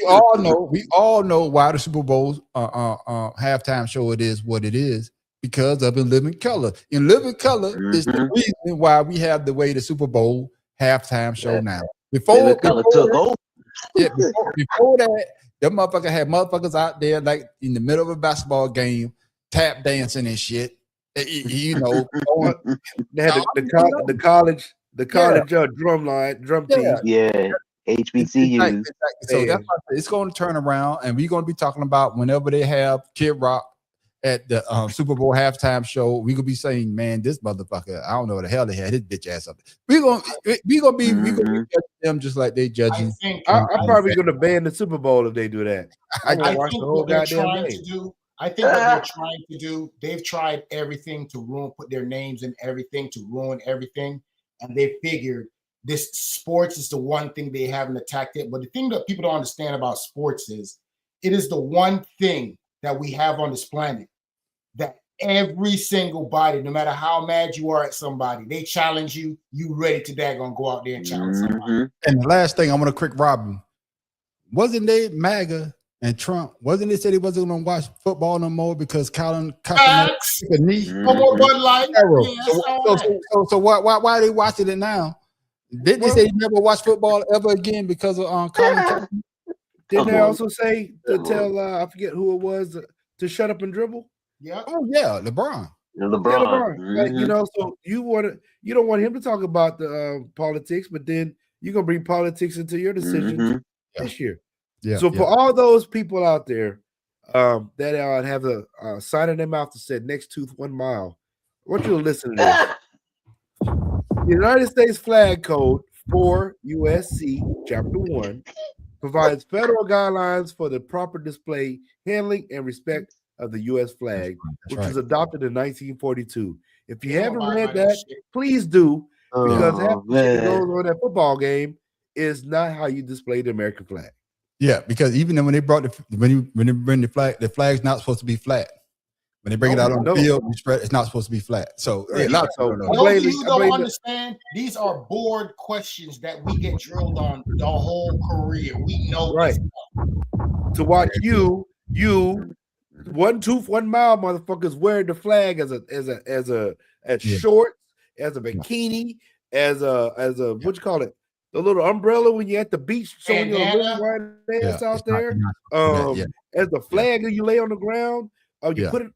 all know why the Super Bowl halftime show it is what it is, because of In Living Color. In Living Color is the reason why we have the way the Super Bowl halftime show now. Before that, them motherfucker had motherfuckers out there like in the middle of a basketball game, tap dancing and shit. You know, they had the college drum team. Yeah. HBCUs. Exactly. So that's why it's going to turn around, and we're going to be talking about whenever they have Kid Rock at the Super Bowl halftime show, we gonna be saying, "Man, this motherfucker, I don't know what the hell they had his bitch ass up." We gonna be judging them just like they judging. I'm probably gonna ban the Super Bowl if they do that. I watch the whole goddamn game. I think what they're trying to do, they've tried everything to put their names in everything to ruin everything, and they figured this sports is the one thing they haven't attacked it. But the thing that people don't understand about sports is it is the one thing that we have on this planet that every single body, no matter how mad you are at somebody, they challenge you, you ready to daggone go out there and challenge somebody. And the last thing I want to quick Robin, wasn't they MAGA and Trump? Wasn't they said he wasn't going to watch football no more because Colin Kaepernick took a knee? So why are they watching it now? Didn't they say he never watched football ever again because of Colin Kaepernick? Didn't they also say to tell I forget who it was to shut up and dribble? Yeah. Oh yeah, LeBron. Like, you know, so you don't want him to talk about the politics, but then you're gonna bring politics into your decisions this year. Yeah. So for all those people out there that have a sign in their mouth that said "next tooth 1 mile," I want you to listen to this. The United States Flag Code 4 USC Chapter 1 provides federal guidelines for the proper display, handling, and respect of the U.S. flag, which was adopted in 1942. If you haven't read that, please do, because half the shit that goes on that football game is not how you display the American flag. Yeah, because even when they brought when they bring the flag's not supposed to be flat. When they bring it out on the field, it's not supposed to be flat. So a lot of people don't know. You don't understand. These are board questions that we get drilled on the whole career. We know right. To watch you 1 tooth 1 mile motherfuckers wear the flag as shorts, as a bikini, as a what you call it, the little umbrella when you're at the beach showing your little white ass out there. As the flag that you lay on the ground, you put it.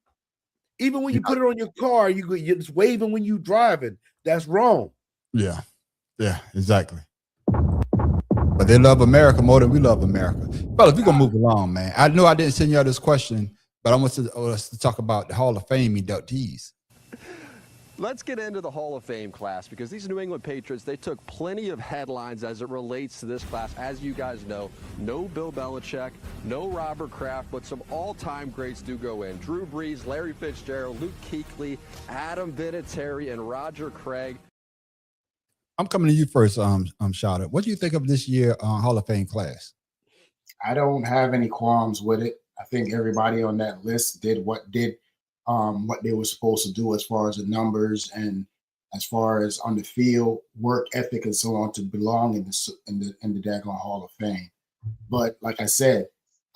Even when you put it on your car, you're just waving when you driving. That's wrong. Yeah, exactly. But they love America more than we love America. Fellas, we're gonna move along, man. I know I didn't send y'all this question, but I want us to talk about the Hall of Fame inductees. Let's get into the Hall of Fame class, because these New England Patriots, they took plenty of headlines as it relates to this class. As you guys know, no Bill Belichick, no Robert Kraft, but some all-time greats do go in. Drew Brees, Larry Fitzgerald, Luke Kuechly, Adam Vinatieri, and Roger Craig. I'm coming to you first, Shada. What do you think of this year Hall of Fame class? I don't have any qualms with it. I think everybody on that list did what they were supposed to do as far as the numbers and as far as on the field, work ethic and so on to belong in the daggone Hall of Fame. But like I said,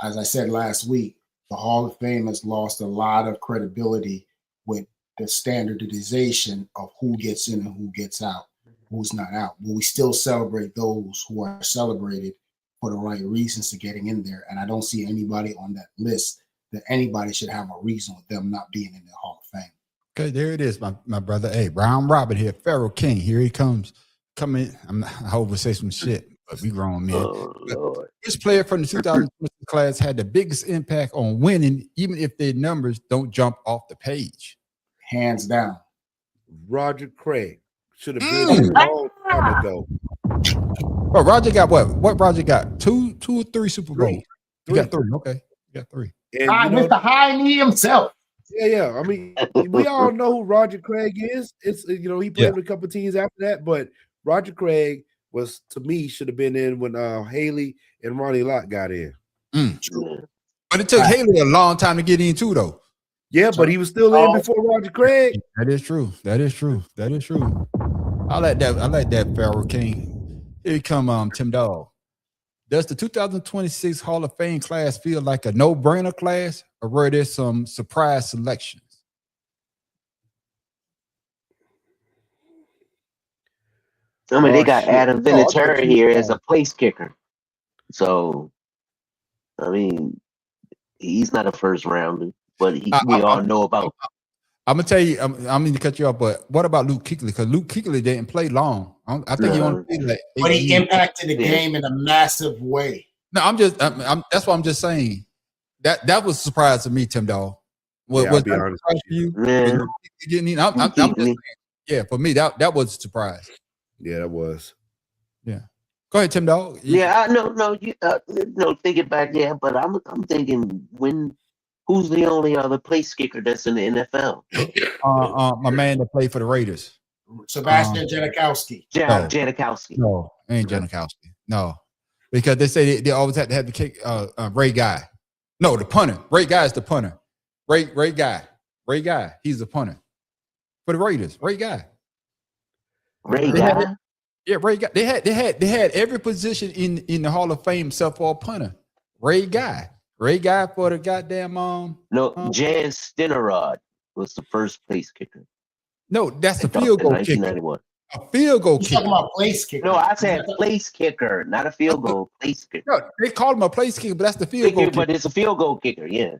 as I said last week, the Hall of Fame has lost a lot of credibility with the standardization of who gets in and who gets out, who's not out. But we still celebrate those who are celebrated for the right reasons to getting in there. And I don't see anybody on that list that anybody should have a reason with them not being in the Hall of Fame. Okay, there it is, my brother. Hey, Brown Robin here, Pharaoh King. Here he comes. Coming. I hope we say some shit, but we grown men. This player from the 2020 class had the biggest impact on winning, even if their numbers don't jump off the page. Hands down. Roger Craig should have been a long time ago. But Roger got what? What Roger got? Two or three Super Bowls? You got three. Okay, you got three. And, Mr. High Knee himself. Yeah. I mean, we all know who Roger Craig is. It's he played with a couple teams after that, but Roger Craig was, to me, should have been in when Haley and Ronnie Lott got in. True. But it took Haley a long time to get in too, though. Yeah, but he was still in before Roger Craig. That is true. I like that, Pharaoh King. Here come Tim Dog. Does the 2026 Hall of Fame class feel like a no-brainer class, or were there some surprise selections? I mean, they got Adam Vinatieri here as a place kicker. So, I mean, he's not a first rounder, but we all know about. I'm gonna tell you, I'm going to cut you off, but what about Luke Kuechly? Because Luke Kuechly didn't play long. I think he only played like 8 but he years. impacted the game in a massive way. No, that's what I'm just saying. That was a surprise to me, Tim Dog. Was I'll be that a honest surprise with for you? Yeah. I'm just saying, yeah, for me, that was a surprise. Yeah, that was. Yeah. Go ahead, Tim Dog. Yeah, no, thinking back, yeah, but I'm thinking who's the only other place kicker that's in the NFL? My man that played for the Raiders. Sebastian Janikowski. Janikowski. No, ain't Janikowski. No. Because they say they always have to have the kick Ray Guy. No, the punter. Ray Guy is the punter. Ray Guy. He's the punter. For the Raiders. Ray Guy. Ray Guy? Yeah, Ray Guy. They had every position in the Hall of Fame except for a punter. Ray Guy. Ray Guy for the goddamn Jan Stenerud was the first place kicker. No, that's the field goal kicker. 1991. A field goal He's kicker. talking about place kicker. No, I said place kicker, not a field goal. Place kicker. No, they call him a place kicker, but that's the field goal kicker. But it's a field goal kicker, yeah.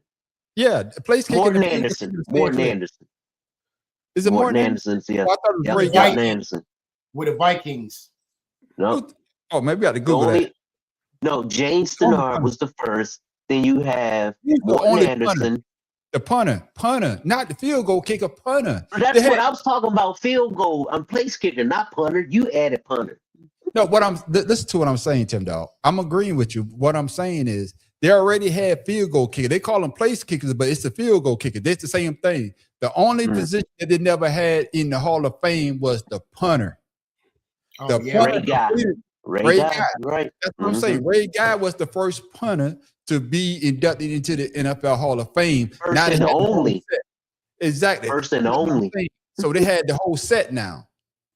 Yeah, the place kicker. Morton Anderson. Is it Morton Anderson? Yeah. Oh, I thought it was Ray Morton Guy. Anderson. With the Vikings. No. Oh, maybe we got to Google that. No, James Stennard was the first. Then you have He's the Morton only Anderson. The punter, not the field goal kicker, punter. That's what I was talking about. Field goal. I'm place kicker, not punter. You added punter. No, listen to what I'm saying, Tim Dog. I'm agreeing with you. What I'm saying is they already had field goal kicker. They call them place kickers, but it's the field goal kicker. It's the same thing. The only position that they never had in the Hall of Fame was the punter. Oh, Ray Guy. Ray Guy. Right. That's what I'm saying. Ray Guy was the first punter to be inducted into the NFL Hall of Fame. First and only. Exactly. First and only. So they had the whole set now.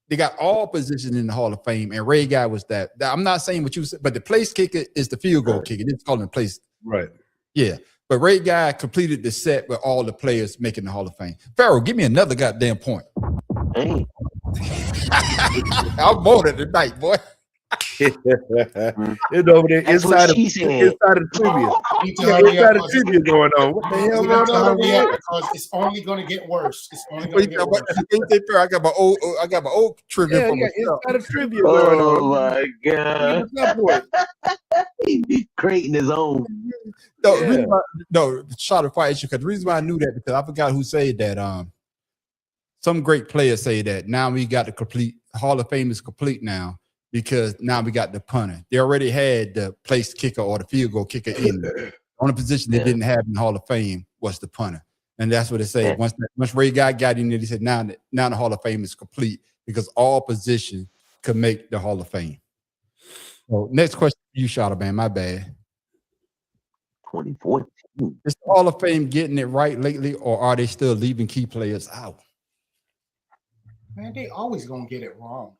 They got all positions in the Hall of Fame, and Ray Guy was that. I'm not saying what you said, but the place kicker is the field goal kicker. They just call him place. Right. Yeah. But Ray Guy completed the set with all the players making the Hall of Fame. Pharaoh, give me another goddamn point. Hey. I'm more than tonight, boy. It's over there inside of trivia. Inside of trivia going on. What the hell going on? Because it's only going to get worse. It's only going to get worse. I got my old trivia from myself. Inside of trivia going on. Oh my god! He's creating his own. No, shot of fire issue. Because the reason why I knew that because I forgot who said that. Some great players say that now we got the complete Hall of Fame is complete now. Because now we got the punter. They already had the place kicker or the field goal kicker in there. The only position they didn't have in the Hall of Fame was the punter. And that's what they say. Once Ray Guy got in there, he said, now the Hall of Fame is complete because all positions could make the Hall of Fame. So next question, you shot man. My bad. 2014. Is the Hall of Fame getting it right lately, or are they still leaving key players out? Man, they always gonna get it wrong.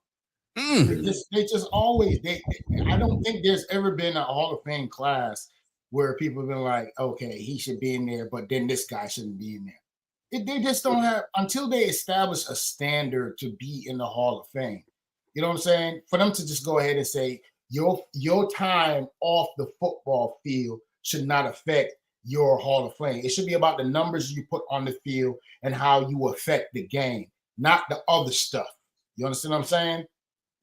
They just always. I don't think there's ever been a Hall of Fame class where people have been like, okay, he should be in there, but then this guy shouldn't be in there. They just don't have until they establish a standard to be in the Hall of Fame. You know what I'm saying? For them to just go ahead and say your time off the football field should not affect your Hall of Fame. It should be about the numbers you put on the field and how you affect the game, not the other stuff. You understand what I'm saying?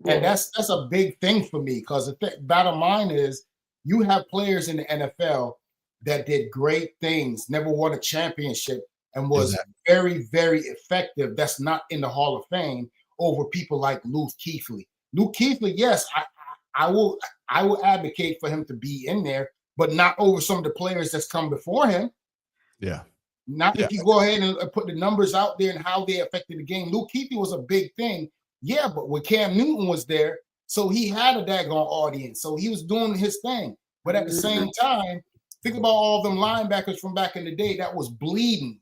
And that's a big thing for me because the bottom line is you have players in the NFL that did great things, never won a championship, and was very, very effective. That's not in the Hall of Fame over people like Luke Kuechly. Luke Kuechly, yes, I will advocate for him to be in there, but not over some of the players that's come before him. Yeah. If you go ahead and put the numbers out there and how they affected the game. Luke Kuechly was a big thing. Yeah, but when Cam Newton was there, so he had a daggone audience. So he was doing his thing. But at the same time, think about all them linebackers from back in the day that was bleeding,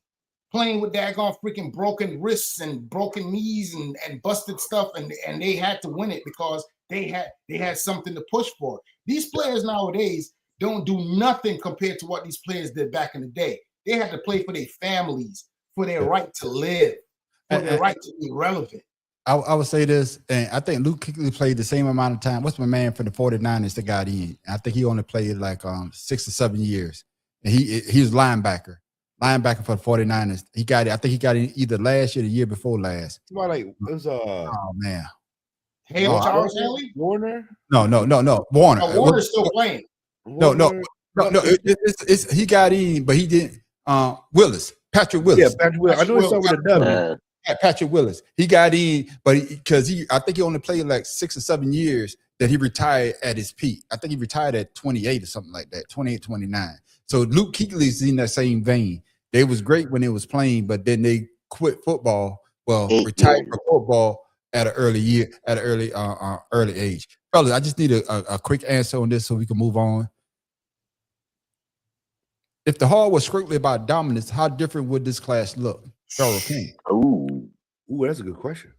playing with daggone freaking broken wrists and broken knees and busted stuff, and they had to win it because they had something to push for. These players nowadays don't do nothing compared to what these players did back in the day. They had to play for their families, for their right to live, for their right to be relevant. I would say this, and I think Luke Kuechly played the same amount of time. What's my man for the 49ers that got in? I think he only played like 6 or 7 years. And he was linebacker for the 49ers. He got it. I think he got in either last year or the year before last. Well, like it was oh man. Charles Haley? Warner? No. Warner. Oh, Warner's still playing. No. It's he got in, but he didn't. Willis. Patrick Willis. Yeah, Patrick Willis. I know it's over the W. Patrick Willis. He got in, but because I think he only played like 6 or 7 years that he retired at his peak. I think he retired at 28 or something like that, 28, 29. So Luke Kuechly's in that same vein. They was great when they was playing, but then they quit football. Well, retired from football at an early age. Fellas, I just need a quick answer on this so we can move on. If the Hall was strictly about dominance, how different would this class look? Pharaoh King. Ooh, that's a good question.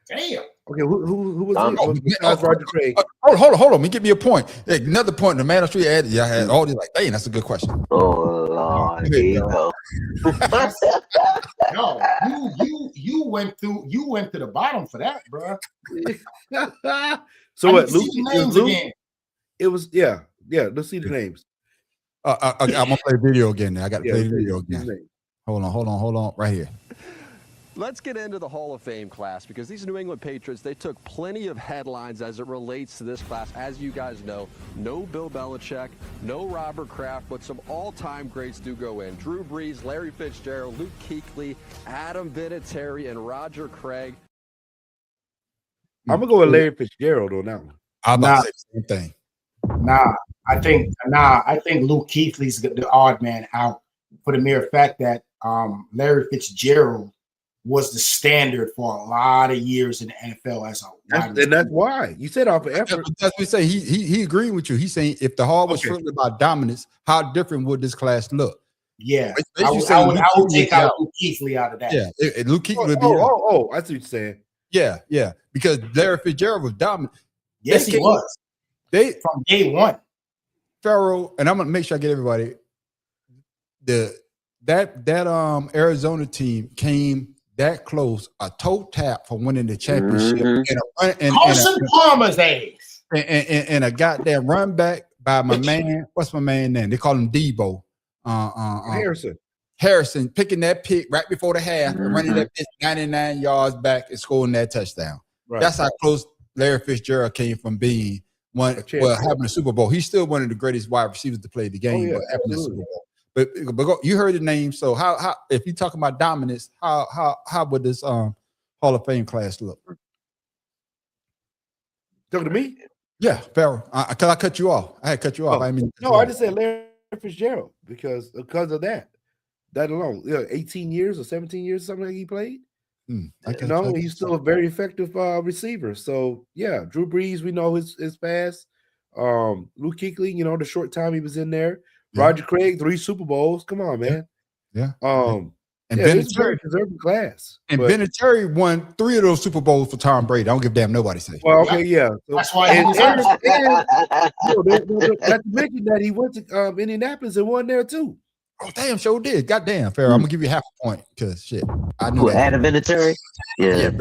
Damn. Okay, who was it? Besides Roger Craig. Hold on. Let me give you a point. Another point. The Man on Street ad. Yeah, I had all these like, dang, that's a good question. Oh Lord, here you go. No, you went to the bottom for that, bro. So what? Luke, names again. It was yeah. Let's see the names. I'm gonna play video again. Now I got to play the video again. Hold on, right here. Let's get into the Hall of Fame class because these New England Patriots, they took plenty of headlines as it relates to this class. As you guys know, no Bill Belichick, no Robert Kraft, but some all-time greats do go in. Drew Brees, Larry Fitzgerald, Luke Kuechly, Adam Vinatieri, and Roger Craig. I'm going to go with Larry Fitzgerald on that one. I'm about to say the same thing. I think Luke Kuechly's the odd man out for the mere fact that Larry Fitzgerald was the standard for a lot of years in the NFL as a wide receiver. And that's why you said off of effort. That's what we say. He agreeing with you. He's saying if the Hall was strictly about dominance, how different would this class look? Yeah, I would take out Luke Kuechly out of that. Yeah, Luke Kuechly would be. I see what you're saying. Yeah, because Larry Fitzgerald was dominant. Yes, he was. From day one. Pharaoh, and I'm gonna make sure I get everybody. That Arizona team came that close, a toe tap for winning the championship, Carson Palmer's ace, and a goddamn run back by my man. What's my man name? They call him Debo. Harrison picking that pick right before the half and running that pitch 99 yards back and scoring that touchdown. Right. That's how close Larry Fitzgerald came from being having a Super Bowl. He's still one of the greatest wide receivers to play the game, but having a Super Bowl. But you heard the name. So how if you talking about dominance, how would this Hall of Fame class look? Talking to me? Yeah, Pharaoh. Because I cut you off. I had cut you off. I just said Larry Fitzgerald because of that alone. 18 years or 17 years, something like he played. He's still a very effective receiver. So yeah, Drew Brees, we know his pass. Luke Kuechly, the short time he was in there. Yeah. Roger Craig, 3 Super Bowls. Come on, man. Yeah. And Vinatieri deserved the class. And Vinatieri won 3 of those Super Bowls for Tom Brady. I don't give a damn nobody say. Well, okay, yeah. So, that's why he not to mention that he went to Indianapolis and won there too. Oh, damn, sure did. Goddamn, Pharaoh. I'm gonna give you half a point because shit. I knew that. Adam Vinatieri? Yeah.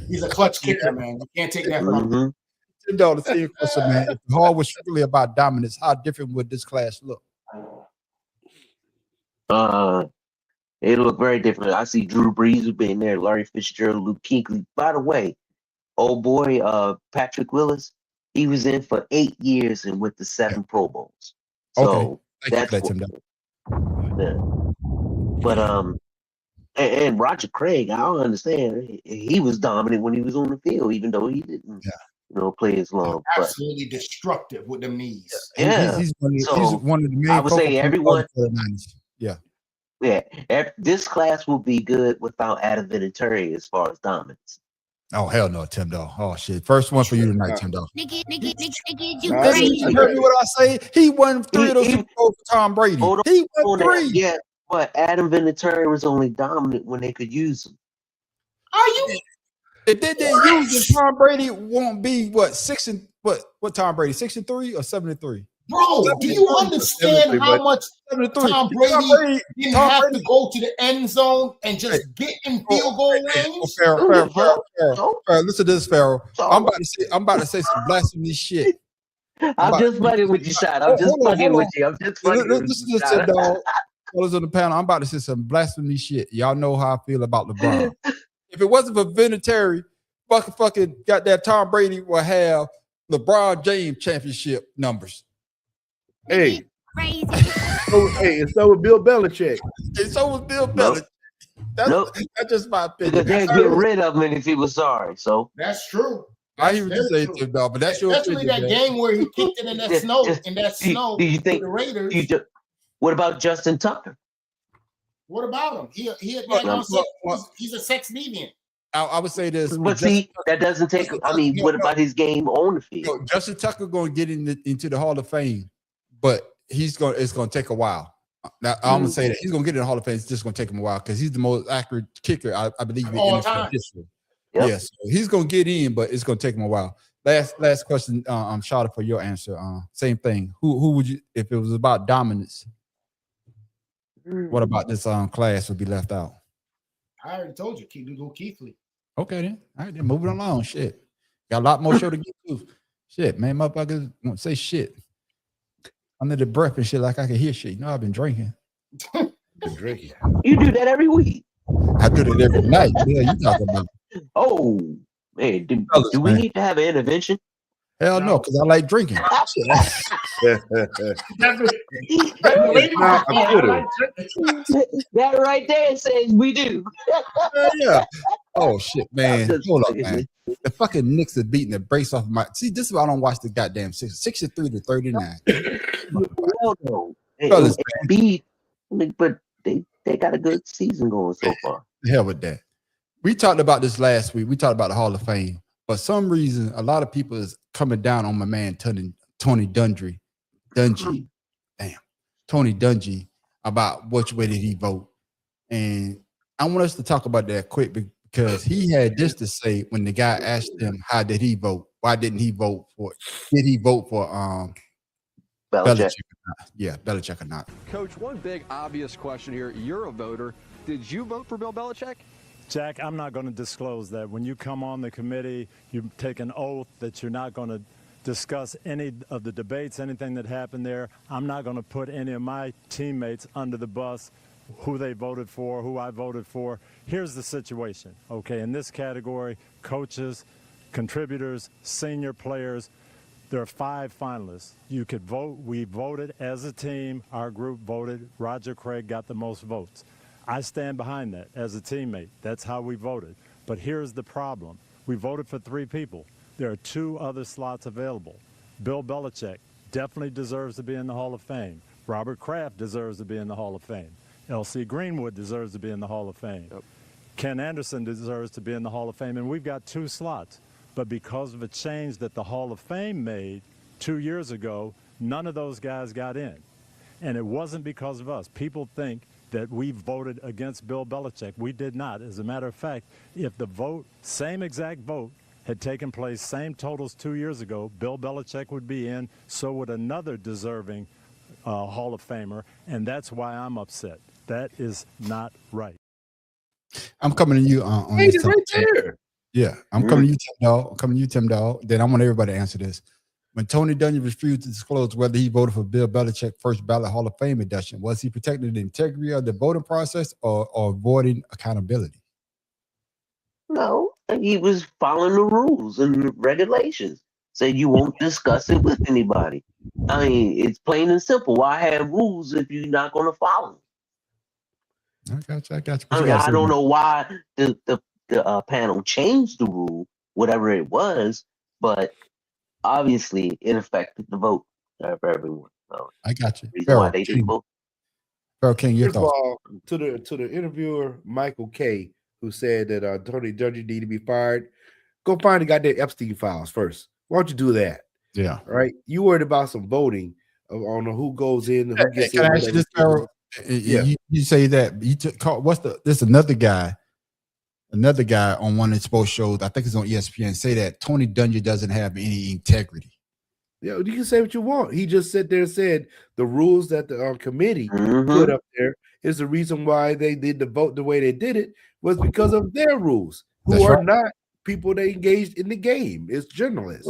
He's a clutch kicker, man. You can't take that from him. $10 same question, man. If the Hall was strictly about dominance, how different would this class look? It look very different. I see Drew Brees who's been there, Larry Fitzgerald, Luke Kuechly. By the way, old boy Patrick Willis, he was in for 8 years and with the 7 Pro Bowls. So that's but and Roger Craig, I don't understand. He was dominant when he was on the field, even though he didn't play as long. Absolutely destructive with them knees. Yeah. He's one of the main. I would say everyone. Yeah. This class will be good without Adam Vinatieri as far as dominance. Oh hell no, Tim Dog. Oh shit. First one for you tonight, Tim Dog. You heard me what I say? He won 3 of those Super Bowls for Tom Brady. He won 3. Yeah, but Adam Vinatieri was only dominant when they could use him. Are you? If they didn't use him, Tom Brady won't be what Tom Brady 6-3 or 7-3. Bro, do you understand how much Tom Brady didn't have to go to the end zone and just get in field goal range? Pharaoh, listen to this, Pharaoh. I'm about to say some blasphemy shit. I'm just fucking with you, shot. I'm just fucking with you. I'm just fucking with you. Listen to this, dog. Fellas on the panel, I'm about to say some blasphemy shit. Y'all know how I feel about LeBron. If it wasn't for Vinatieri, fucking got that Tom Brady will have LeBron James championship numbers. Hey, crazy. And so with Bill Belichick. And so was Bill Nope. Belichick. That's, Nope. that's just my Because opinion. they'd get rid of him if he was sorry. So That's true. I hear what That's you very say, true. Tim Dog, but that's your Especially opinion. that man. game where he kicked it in that Just- snow. just- In that do you- snow, do you with think- the Raiders. what about Justin Tucker? What about him? He a Well, daggone sex, well, he's a sex deviant. I would say this. But see, that doesn't take. I mean, what about his game on the field? Justin Tucker going to get into the Hall of Fame, but it's going to take a while. Now, I'm going to say that he's going to get in the Hall of Fame. It's just going to take him a while because he's the most accurate kicker, I believe, in All NFL time. history. Yep. Yes, he's going to get in, but it's going to take him a while. Last question, I'm shouting for your answer. Same thing. Who would you, if it was about dominance? What about this class would be left out? I already told you, Keithley. Okay then. All right, then moving along. Shit. Got a lot more show to get to. Shit, man. Motherfuckers won't say shit. Under the breath and shit like I can hear shit. You know, I've been drinking. Been drinking. You do that every week. I do it every night. Yeah, you talking about. Oh man, do we man. need to have an intervention? Hell no, because I like drinking. That right there says we do. Yeah. Oh shit, man. Just Hold up, crazy. man. The fucking Knicks are beating the brace off my. See, this is why I don't watch the goddamn 63-39. Well, no. Fellas, But they got a good season going so far. The hell with that. We talked about this last week. We talked about the Hall of Fame. For some reason, a lot of people is coming down on my man Tony Dungy. Damn. Tony Dungy about which way did he vote. And I want us to talk about that quick because he had this to say when the guy asked him how did he vote? Why didn't he vote for it? Did he vote for Belichick or not? Yeah, Belichick or not. Coach, one big obvious question here. You're a voter. Did you vote for Bill Belichick? Jack, I'm not going to disclose that. When you come on the committee, you take an oath that you're not going to discuss any of the debates, anything that happened there. I'm not going to put any of my teammates under the bus, who they voted for, who I voted for. Here's the situation, okay? In this category, coaches, contributors, senior players, there are 5 finalists. You could vote. We voted as a team. Our group voted. Roger Craig got the most votes. I stand behind that as a teammate. That's how we voted. But here's the problem. We voted for 3 people. There are 2 other slots available. Bill Belichick definitely deserves to be in the Hall of Fame. Robert Kraft deserves to be in the Hall of Fame. L.C. Greenwood deserves to be in the Hall of Fame. Yep. Ken Anderson deserves to be in the Hall of Fame. And we've got 2 slots. But because of a change that the Hall of Fame made 2 years ago, none of those guys got in. And it wasn't because of us. People think that we voted against Bill Belichick. We did not. As a matter of fact, if the vote, same exact vote, had taken place, same totals 2 years ago, Bill Belichick would be in, so would another deserving Hall of Famer, and that's why I'm upset. That is not right. I'm coming to you on Hey, this it's right there. Yeah, I'm coming to you, Tim Dog. I'm coming to you, Tim Dog. Then I want everybody to answer this. When Tony Dungy refused to disclose whether he voted for Bill Belichick first ballot Hall of Fame induction, was he protecting the integrity of the voting process or avoiding accountability? No, he was following the rules and the regulations. Said you won't discuss it with anybody. I mean, it's plain and simple. Why have rules if you're not going to follow them? I got you. I got you. I mean, I don't know why the panel changed the rule, whatever it was, but obviously it affected the vote for everyone. So I got you. reason why they didn't vote. Pharaoh King, your First of thoughts? all, to the interviewer Michael K, who said that Tony Dungy needed to be fired, go find the goddamn Epstein files first. Why don't you do that? Yeah. All right. You worried about some voting on who goes in and who gets Can in. I ask you this, Pharaoh? Yeah. You say that you took there's another guy on one of the sports shows, I think it's on ESPN, say that Tony Dungy doesn't have any integrity. Yeah, you can say what you want. He just sat there and said the rules that the committee Mhm. put up there is the reason why they did the vote the way they did it was because of their rules, who That's are right. not people that engaged in the game. It's journalists.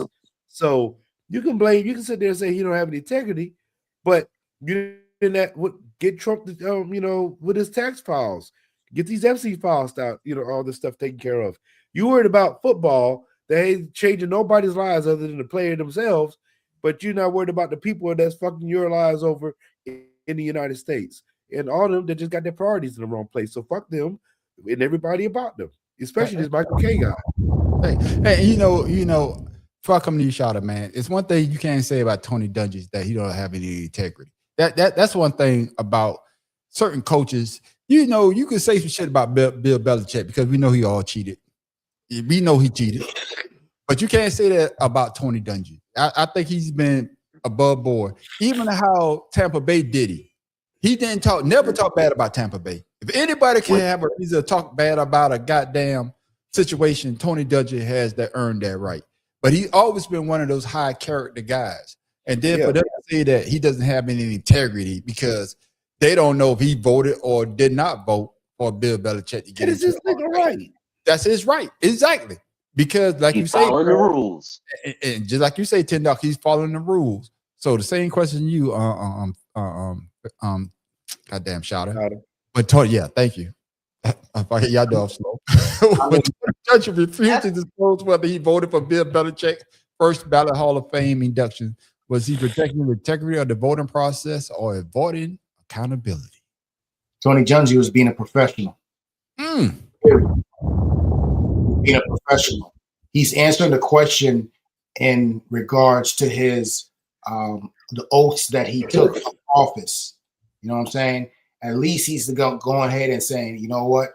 So you can sit there and say he don't have any integrity, but you didn't get Trump to, with his tax files, get these FC files out, all this stuff taken care of. You worried about football, they ain't changing nobody's lives other than the player themselves, but you're not worried about the people that's fucking your lives over in the United States. And all of them that just got their priorities in the wrong place. So fuck them and everybody about them, especially this Michael K guy. Hey, you know, fuck him to you, Shada, man. It's one thing you can't say about Tony Dungy is that he don't have any integrity. That's one thing about certain coaches. You know, you can say some shit about Bill Belichick because we know he all cheated. We know he cheated, but you can't say that about Tony Dungy. I think he's been above board. Even how Tampa Bay did it. He never talk bad about Tampa Bay. If anybody can have a reason to talk bad about a goddamn situation, Tony Dungy has that earned that right. But he's always been one of those high character guys. And then for them to say that he doesn't have any integrity because they don't know if he voted or did not vote for Bill Belichick to get It's his nigga right. That's his right. Exactly. Because like you say, following the rules. And just like you say, Tin Doc, he's following the rules. So the same question you goddamn Shouter. But Tony, yeah, thank you. Y'all know I'm slow. But the judge refused to disclose whether he voted for Bill Belichick first ballot Hall of Fame induction. Was he protecting the integrity of the voting process or avoiding accountability? Tony Dungy was being a professional. Being a professional. He's answering the question in regards to his the oaths that he took from office. You know what I'm saying? At least he's going ahead and saying, you know what?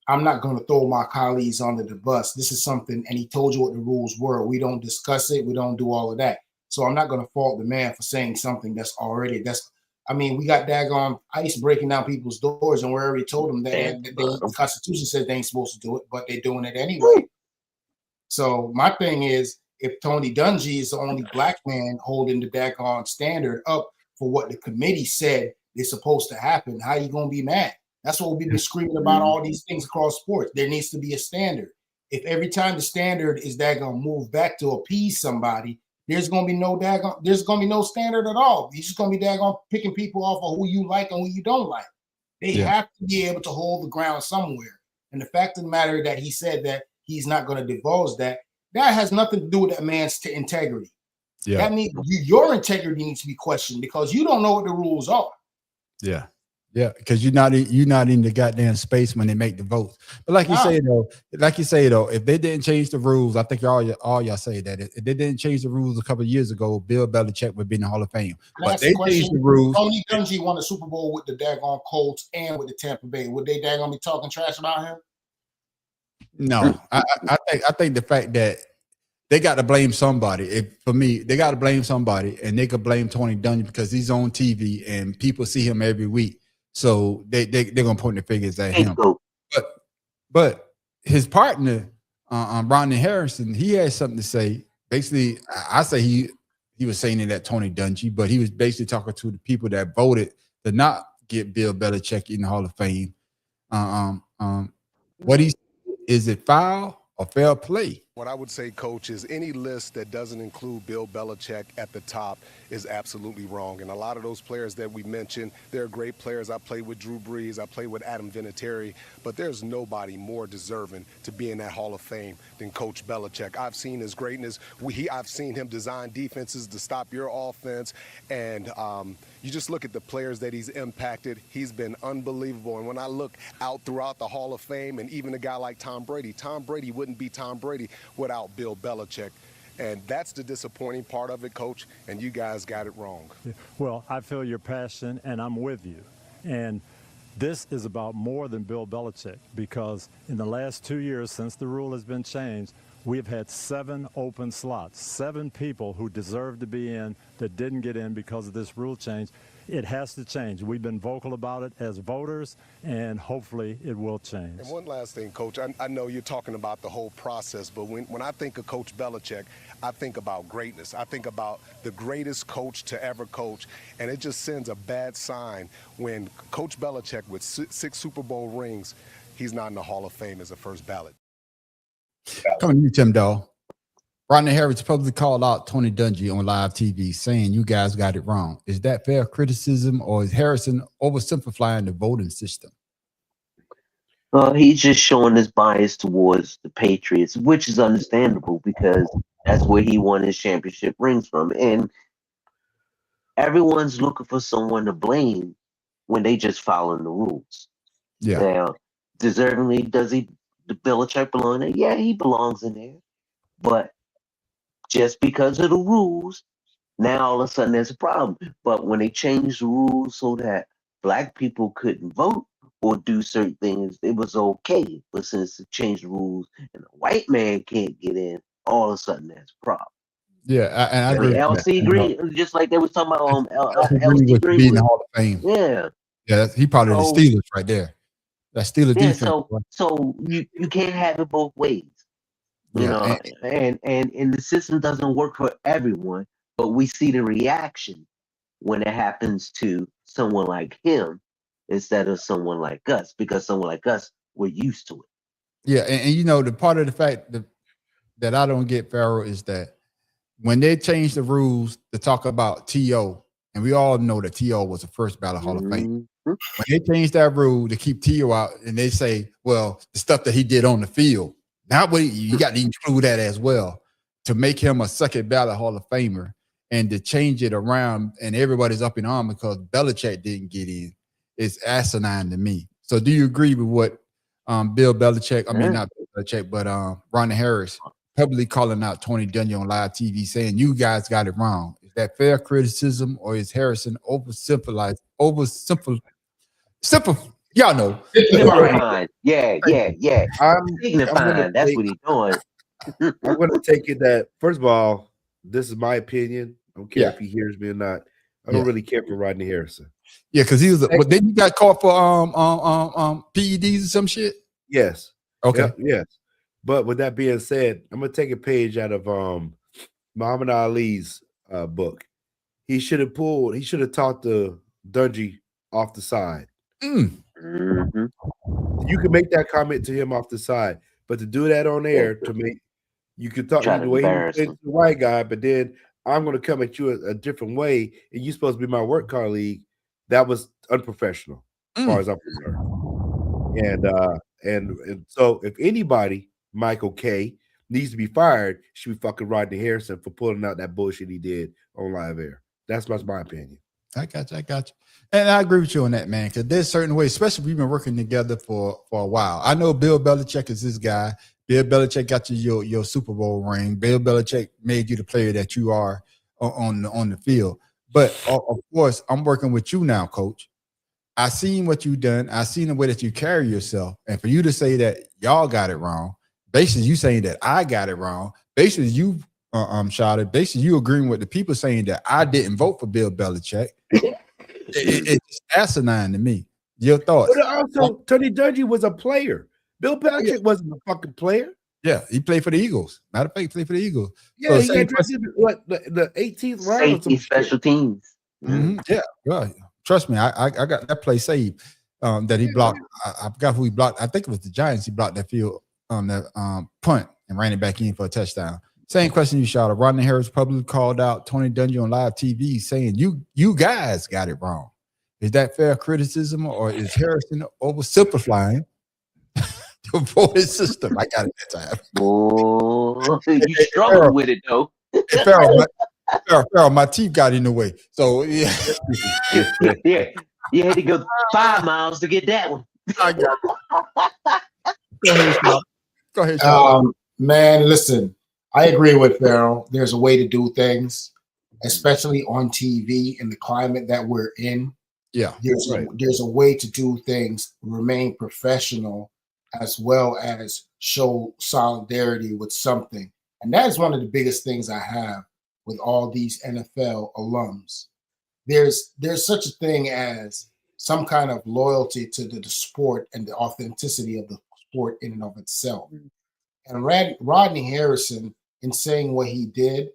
I'm not going to throw my colleagues under the bus. This is something, and he told you what the rules were. We don't discuss it. We don't do all of that. So I'm not going to fault the man for saying something that's already, we got daggone ICE breaking down people's doors, and we already told them that the Constitution said they ain't supposed to do it, but they're doing it anyway. So my thing is, if Tony Dungy is the only black man holding the daggone standard up for what the committee said is supposed to happen, how you going to be mad? That's what we've been screaming about all these things across sports. There needs to be a standard. If every time the standard is daggone move back to appease somebody, there's going to be no standard at all. You're just going to be daggone picking people off of who you like and who you don't like. They have to be able to hold the ground somewhere. And the fact of the matter that he said that he's not going to divulge that has nothing to do with that man's integrity. Yeah. That means your integrity needs to be questioned because you don't know what the rules are. Yeah. Yeah, because you're not in the goddamn space when they make the votes. But like you say though, if they didn't change the rules, I think all y'all say that if they didn't change the rules a couple of years ago, Bill Belichick would be in the Hall of Fame. But they changed the rules. Tony Dungy won the Super Bowl with the daggone Colts and with the Tampa Bay. Would they daggone be talking trash about him? No, I think the fact that they got to blame somebody. For me, they got to blame somebody, and they could blame Tony Dungy because he's on TV and people see him every week. So they're gonna point their fingers at him. But his partner, Ronnie Harrison, he had something to say. Basically, I say he was saying it at Tony Dungy, but he was basically talking to the people that voted to not get Bill Belichick in the Hall of Fame. What is it foul or fair play? What I would say, Coach, is any list that doesn't include Bill Belichick at the top is absolutely wrong. And a lot of those players that we mentioned, they're great players. I played with Drew Brees. I played with Adam Vinatieri. But there's nobody more deserving to be in that Hall of Fame than Coach Belichick. I've seen his greatness. I've seen him design defenses to stop your offense. And you just look at the players that he's impacted. He's been unbelievable. And when I look out throughout the Hall of Fame, and even a guy like Tom Brady wouldn't be Tom Brady without Bill Belichick. And that's the disappointing part of it, Coach, and you guys got it wrong. Well, I feel your passion, and I'm with you. And this is about more than Bill Belichick, because in the last 2 years since the rule has been changed, we've had 7 open slots, 7 people who deserve to be in that didn't get in because of this rule change. It has to change. We've been vocal about it as voters, and hopefully it will change. And one last thing, Coach. I know you're talking about the whole process, but when I think of Coach Belichick, I think about greatness. I think about the greatest coach to ever coach, and it just sends a bad sign when Coach Belichick, with 6 Super Bowl rings, he's not in the Hall of Fame as a first ballot. Coming to you, Tim Dahl. Rodney Harris publicly called out Tony Dungy on live TV, saying you guys got it wrong. Is that fair criticism, or is Harrison oversimplifying the voting system? He's just showing his bias towards the Patriots, which is understandable because that's where he won his championship rings from. And everyone's looking for someone to blame when they just following the rules. Yeah. Now, deservingly, does Belichick belong there? Yeah, he belongs in there. But just because of the rules, now all of a sudden there's a problem. But when they changed the rules so that black people couldn't vote or do certain things, it was okay. But since they changed the rules and a white man can't get in, all of a sudden there's a problem. Yeah, and I I agree mean, with that. LC Green, just like they was talking about LC LC Green was in Green. the Hall of Fame. Yeah. Yeah, he probably the Steelers right there. That Steelers Yeah, defense. so you can't have it both ways. You know, and the system doesn't work for everyone, but we see the reaction when it happens to someone like him instead of someone like us, because someone like us, we're used to it. Yeah, and you know, the part of the fact that I don't get, Pharaoh, is that when they changed the rules to talk about T.O., and we all know that T.O. was the first ballot Hall of Fame. When they changed that rule to keep T.O. out, and they say, well, the stuff that he did on the field, now you got to include that as well to make him a second ballot Hall of Famer, and to change it around, and everybody's up in arms because Belichick didn't get in. It's asinine to me. So do you agree with what Bill Belichick, not Bill Belichick, but Ronnie Harris publicly calling out Tony Dungy on live TV saying you guys got it wrong? Is that fair criticism, or is Harrison oversimplified? Y'all know. Signifying. Yeah. I'm Signifying. That's what he's doing. I'm going to take it that, first of all, this is my opinion. I don't care if he hears me or not. I don't really care for Rodney Harrison. Yeah, because he was. But then you got caught for PEDs or some shit. Yes. Okay. Yes. But with that being said, I'm gonna take a page out of Muhammad Ali's book. He should have talked to Dungy off the side. Mm-hmm. You can make that comment to him off the side, but to do that on air to make you could talk the way he said to the white guy, but then I'm going to come at you a different way, and you're supposed to be my work colleague. That was unprofessional, as far as I'm concerned. And so if anybody, Michael K, needs to be fired, should be fucking Rodney Harrison for pulling out that bullshit he did on live air. That's my opinion. I got you. And I agree with you on that, man, because there's certain ways, especially we've been working together for a while. I know Bill Belichick is this guy. Bill Belichick got you your Super Bowl ring. Bill Belichick made you the player that you are on the field. But of course, I'm working with you now, Coach. I seen what you done. I seen the way that you carry yourself. And for you to say that y'all got it wrong, basically you saying that I got it wrong, basically you shouted, basically you agreeing with the people saying that I didn't vote for Bill Belichick. It's asinine to me. Your thoughts? But also, Tony Dungy was a player. Bill Belichick wasn't a fucking player. Yeah, he played for the Eagles. Matter of fact, he played for the Eagles. Yeah, he got drafted the 18th round. Safety special teams. Mm-hmm. Yeah, right. Trust me, I got that play saved. That he blocked. I forgot who he blocked. I think it was the Giants. He blocked that field on the punt and ran it back in for a touchdown. Same question you shot. Rodney Harris publicly called out Tony Dungy on live TV saying you guys got it wrong. Is that fair criticism, or is Harrison oversimplifying the voting system? I got it that time. Oh, you struggled with it though. Pharaoh, my teeth got in the way. So yeah. Yeah. You had to go 5 miles to get that one. I got it. Go ahead, Sean. Man, listen, I agree with Pharaoh. There's a way to do things, especially on TV in the climate that we're in. Yeah. There's a way to do things, remain professional, as well as show solidarity with something. And that is one of the biggest things I have with all these NFL alums. There's such a thing as some kind of loyalty to the sport and the authenticity of the sport in and of itself. And Rodney Harrison, in saying what he did,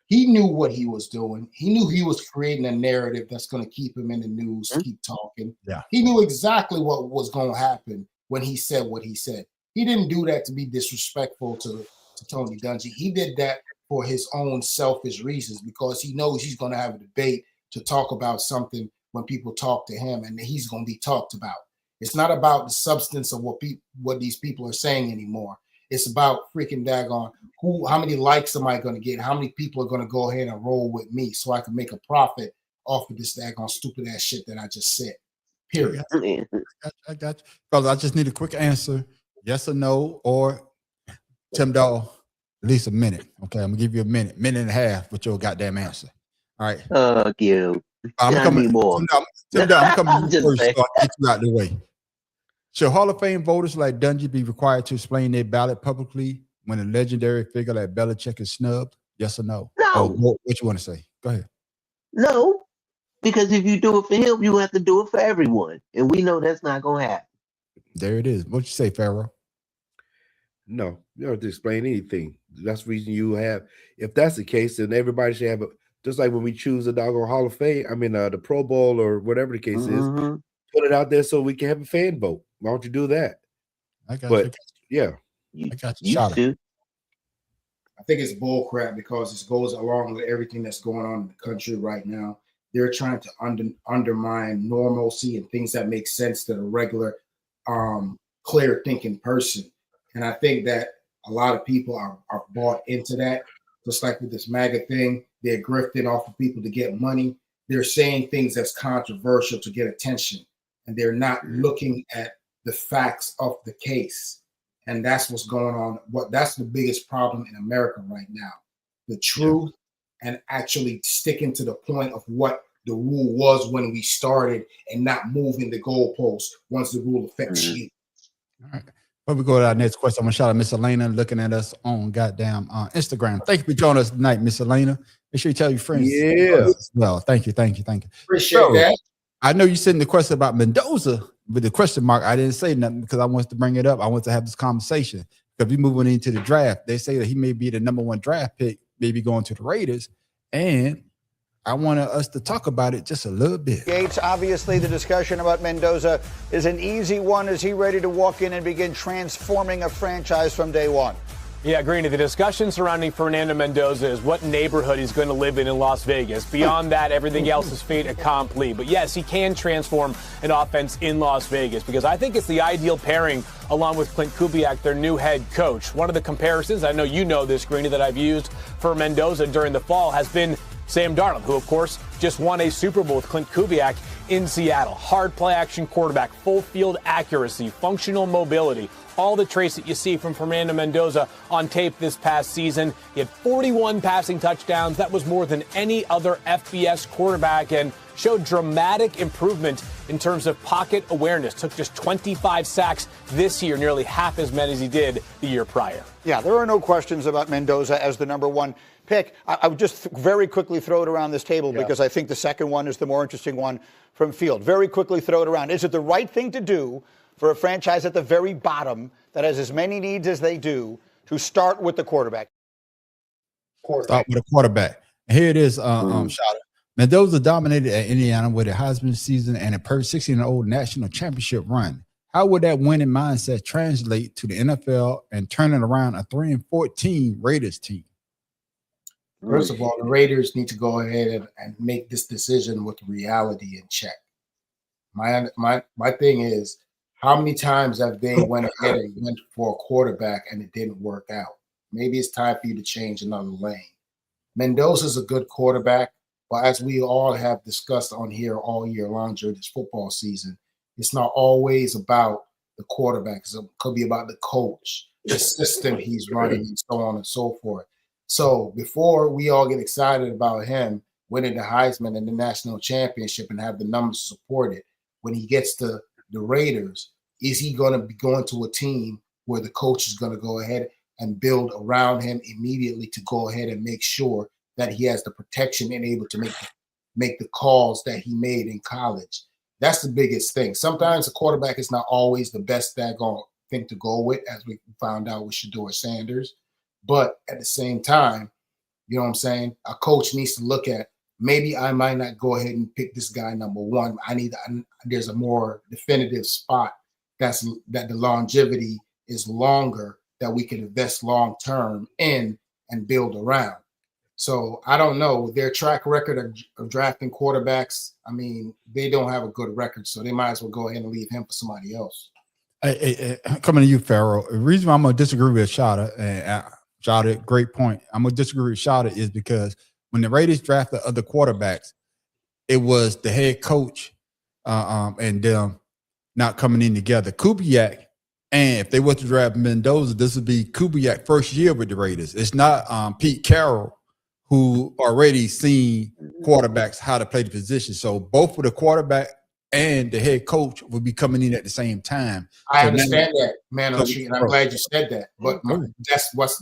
he knew what he was doing. He knew he was creating a narrative that's going to keep him in the news, keep talking. Yeah. He knew exactly what was going to happen when he said what he said. He didn't do that to be disrespectful to Tony Dungy. He did that for his own selfish reasons, because he knows he's going to have a debate to talk about something when people talk to him, and he's going to be talked about. It's not about the substance of what these people are saying anymore. It's about freaking daggone how many likes am I going to get? How many people are going to go ahead and roll with me so I can make a profit off of this daggone stupid ass shit that I just said. Period. I got you. Because I just need a quick answer, yes or no, or Tim Dahl, at least a minute. Okay, I'm gonna give you a minute and a half with your goddamn answer. All right. Fuck you. I'm coming more. Tim Dahl, I'm coming to you first, saying. so I get you out the way. Should Hall of Fame voters like Dungy be required to explain their ballot publicly when a legendary figure like Belichick is snubbed? Yes or no? No. Oh, what you want to say? Go ahead. No, because if you do it for him, you have to do it for everyone, and we know that's not gonna happen. There it is. What you say, Pharaoh? No, you don't have to explain anything. That's the reason you have. If that's the case, then everybody should have a. Just like when we choose a doggone Hall of Fame, I mean the Pro Bowl or whatever the case is, put it out there so we can have a fan vote. Why don't you do that? I got But yeah, I got you. Shot it. I think it's bull crap because it goes along with everything that's going on in the country right now. They're trying to undermine normalcy and things that make sense to the regular, clear thinking person. And I think that a lot of people are bought into that. Just like with this MAGA thing, they're grifting off of people to get money. They're saying things that's controversial to get attention, and they're not looking at the facts of the case. And that's what's going on. That's the biggest problem in America right now. The truth and actually sticking to the point of what the rule was when we started and not moving the goalposts once the rule affects you. All right. Before we go to our next question, I'm going to shout out Miss Elena looking at us on goddamn Instagram. Thank you for joining us tonight, Miss Elena. Make sure you tell your friends. Yeah. Well, thank you. Appreciate that. I know you sent the question about Mendoza with the question mark. I didn't say nothing because I wanted to bring it up. I want to have this conversation because we moving into the draft. They say that he may be the #1 draft pick, maybe going to the Raiders. And I wanted us to talk about it just a little bit. Gates, obviously the discussion about Mendoza is an easy one. Is he ready to walk in and begin transforming a franchise from day one? Yeah, Greeny, the discussion surrounding Fernando Mendoza is what neighborhood he's going to live in Las Vegas. Beyond that, everything else is fait accompli. But yes, he can transform an offense in Las Vegas because I think it's the ideal pairing along with Clint Kubiak, their new head coach. One of the comparisons, I know you know this, Greeny, that I've used for Mendoza during the fall has been Sam Darnold, who, of course, just won a Super Bowl with Clint Kubiak in Seattle. Hard play action quarterback, full field accuracy, functional mobility, all the traits that you see from Fernando Mendoza on tape this past season. He had 41 passing touchdowns. That was more than any other FBS quarterback and showed dramatic improvement in terms of pocket awareness. Took just 25 sacks this year, nearly half as many as he did the year prior. Yeah, there are no questions about Mendoza as the #1 pick. I would just very quickly throw it around this table because I think the second one is the more interesting one from Field. Very quickly throw it around. Is it the right thing to do for a franchise at the very bottom that has as many needs as they do to start with the quarterback? Start with a quarterback. Here it is, Shada. Mendoza dominated at Indiana with a Heisman season and a 16-0 national championship run. How would that winning mindset translate to the NFL and turning around a 3-14 Raiders team? First of all, the Raiders need to go ahead and make this decision with reality in check. My thing is, how many times have they went ahead and went for a quarterback and it didn't work out? Maybe it's time for you to change another lane. Mendoza's a good quarterback, but as we all have discussed on here all year long during this football season, it's not always about the quarterback. It could be about the coach, the system he's running, and so on and so forth. So before we all get excited about him winning the Heisman and the national championship and have the numbers to support it, when he gets to the Raiders, is he going to be going to a team where the coach is going to go ahead and build around him immediately to go ahead and make sure that he has the protection and able to make the calls that he made in college? That's the biggest thing. Sometimes a quarterback is not always the best thing to go with, as we found out with Shedeur Sanders. But at the same time, you know what I'm saying? A coach needs to look at, maybe I might not go ahead and pick this guy #1. There's a more definitive spot that the longevity is longer, that we can invest long term in and build around. So I don't know their track record of drafting quarterbacks. I mean, they don't have a good record, so they might as well go ahead and leave him for somebody else. Hey, coming to you, Pharaoh. The reason why I'm going to disagree with Shada, and Shada, great point. I'm going to disagree with Shada is because when the Raiders draft the other quarterbacks, it was the head coach and them not coming in together. Kubiak, and if they were to draft Mendoza, this would be Kubiak first year with the Raiders. It's not Pete Carroll, who already seen quarterbacks how to play the position. So both for the quarterback and the head coach will be coming in at the same time. I So understand now- that, man. On street, and I'm glad you said that. But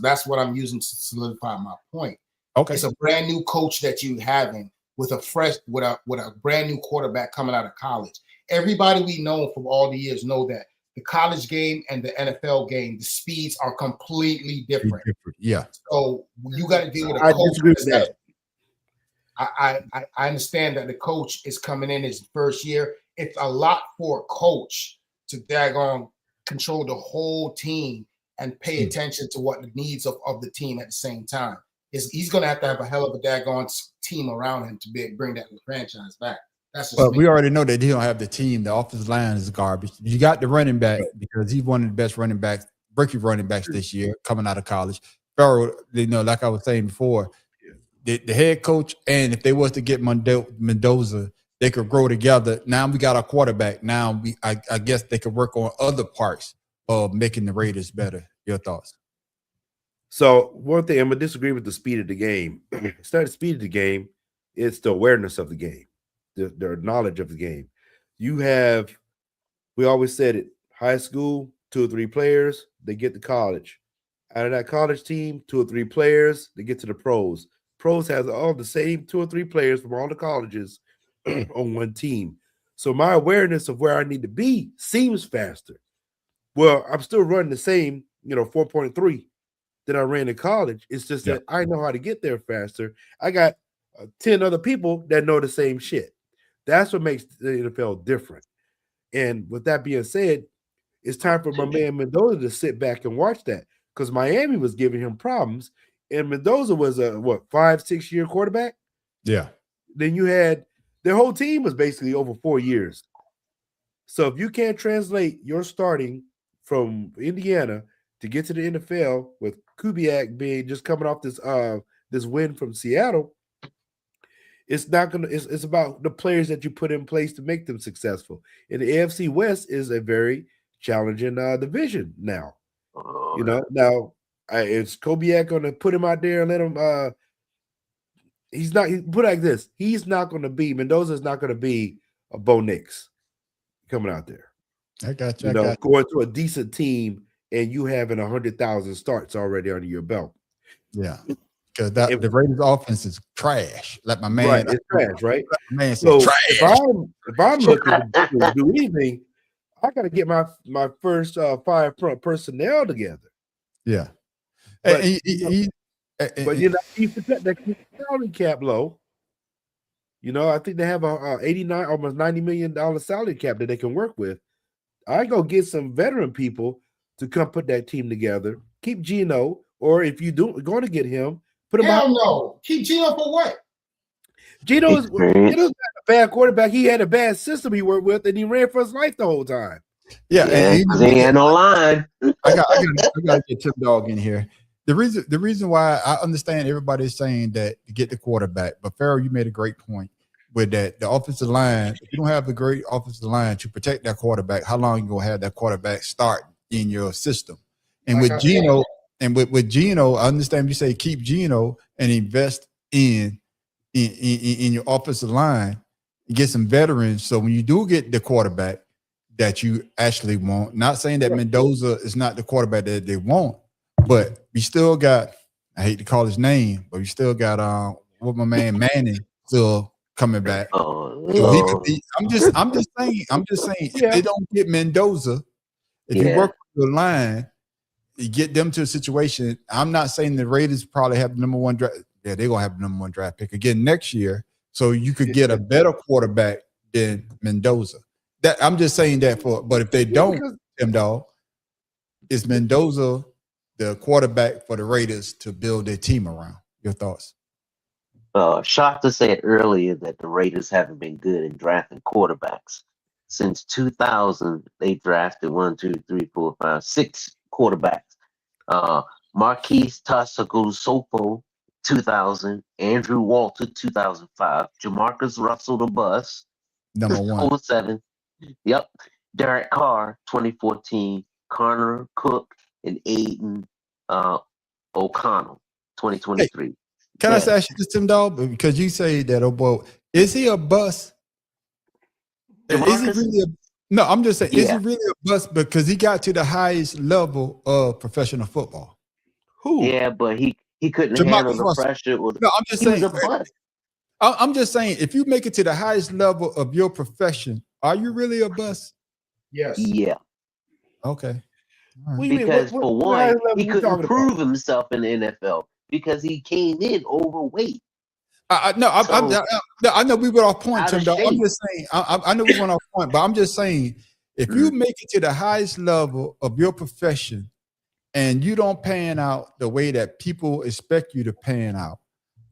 that's what I'm using to solidify my point. Okay, It's a brand new coach that you having with a brand new quarterback coming out of college. Everybody we know from all the years know that the college game and the NFL game, the speeds are completely different. Yeah. So you got to deal with a I coach. disagree with that. I understand that the coach is coming in his first year. It's a lot for a coach to daggone control the whole team and pay attention to what the needs of the team at the same time. He's going to have a hell of a daggone team around him to bring that franchise back. That's just But me. we already know that he don't have the team. The offensive line is garbage. You got the running back because he's one of the best running backs, rookie running backs this year coming out of college. Farrell, like I was saying before, the head coach, and if they was to get Mendoza, they could grow together. Now we got our quarterback. Now I guess they could work on other parts of making the Raiders better. Your thoughts? So one thing, I'm gonna disagree with the speed of the game. It's not the speed of the game; it's the awareness of the game, the knowledge of the game. We always said it: high school, 2 or 3 players, they get to college. Out of that college team, 2 or 3 players, they get to the pros. Pros has all the same 2 or 3 players from all the colleges on one team. So my awareness of where I need to be seems faster. Well, I'm still running the same, 4.3 that I ran in college. It's just that I know how to get there faster. I got 10 other people that know the same shit. That's what makes the NFL different. And with that being said, it's time for my man Mendoza to sit back and watch that, because Miami was giving him problems, and Mendoza was a 5-6 year quarterback. Yeah. Then you had their whole team was basically over 4 years. So if you can't translate your starting from Indiana to get to the NFL with Kubiak being just coming off this win from Seattle, it's not gonna. It's about the players that you put in place to make them successful. And the AFC West is a very challenging division now. Now is Kubiak going to put him out there and let him? He's not. Put it like this: he's not going to be Mendoza. Is not going to be a Bo Nix coming out there. I got you. Going to a decent team and you having 100,000 starts already under your belt. Yeah. Because the Raiders offense is trash. Like my man, right? It's trash, right? Man, so trash. if I'm looking to do anything, I got to get my first 5 personnel together. Yeah, but you protect that salary cap low. I think they have a 89, almost $90 million salary cap that they can work with. I go get some veteran people to come put that team together. Keep Geno, or if you do going to get him, put him out. No. Keep Geno for what? Geno's not a bad quarterback. He had a bad system he worked with, and he ran for his life the whole time. Yeah, and he had no line. I got to get Tim Dog in here. The reason why I understand everybody's saying that to get the quarterback, but Farrell, you made a great point with that. The offensive line, if you don't have a great offensive line to protect that quarterback, how long you gonna have that quarterback start in your system? And with Geno, with Geno, I understand you say keep Geno and invest in your offensive line, get some veterans. So when you do get the quarterback that you actually want, not saying that Mendoza is not the quarterback that they want, but we still got, I hate to call his name, but we still got what my man Manning still coming back. So he could be, I'm just saying, if they don't get Mendoza, if you work with the line, you get them to a situation. I'm not saying the Raiders probably have the number 1 draft. Yeah, they're gonna have the number 1 draft pick again next year. So you could get a better quarterback than Mendoza. That I'm just saying that but if they don't, Tim Dog, is Mendoza the quarterback for the Raiders to build their team around? Your thoughts? Shaka said earlier that the Raiders haven't been good in drafting quarterbacks. Since 2000, they drafted 6 quarterbacks. Marquise Tassagusofo 2000. Andrew Walter, 2005. Jamarcus Russell, the bus, Number 1. 07. Yep. Derek Carr, 2014. Connor Cook and Aiden O'Connell, 2023. Hey, can I ask you this, Tim Dog? Because you say that, oh boy, is he a bust? Is he really no, I'm just saying, is he really a bust because he got to the highest level of professional football? Who? Yeah, but he couldn't handle the pressure. No, I'm just saying. I'm just saying, if you make it to the highest level of your profession, are you really a bust? Yes. Yeah. Okay. Right. Because for one, he couldn't prove himself in the NFL because he came in overweight. I know we went off point, Tim. I'm just saying. I know we went off point, but I'm just saying, if you make it to the highest level of your profession and you don't pan out the way that people expect you to pan out,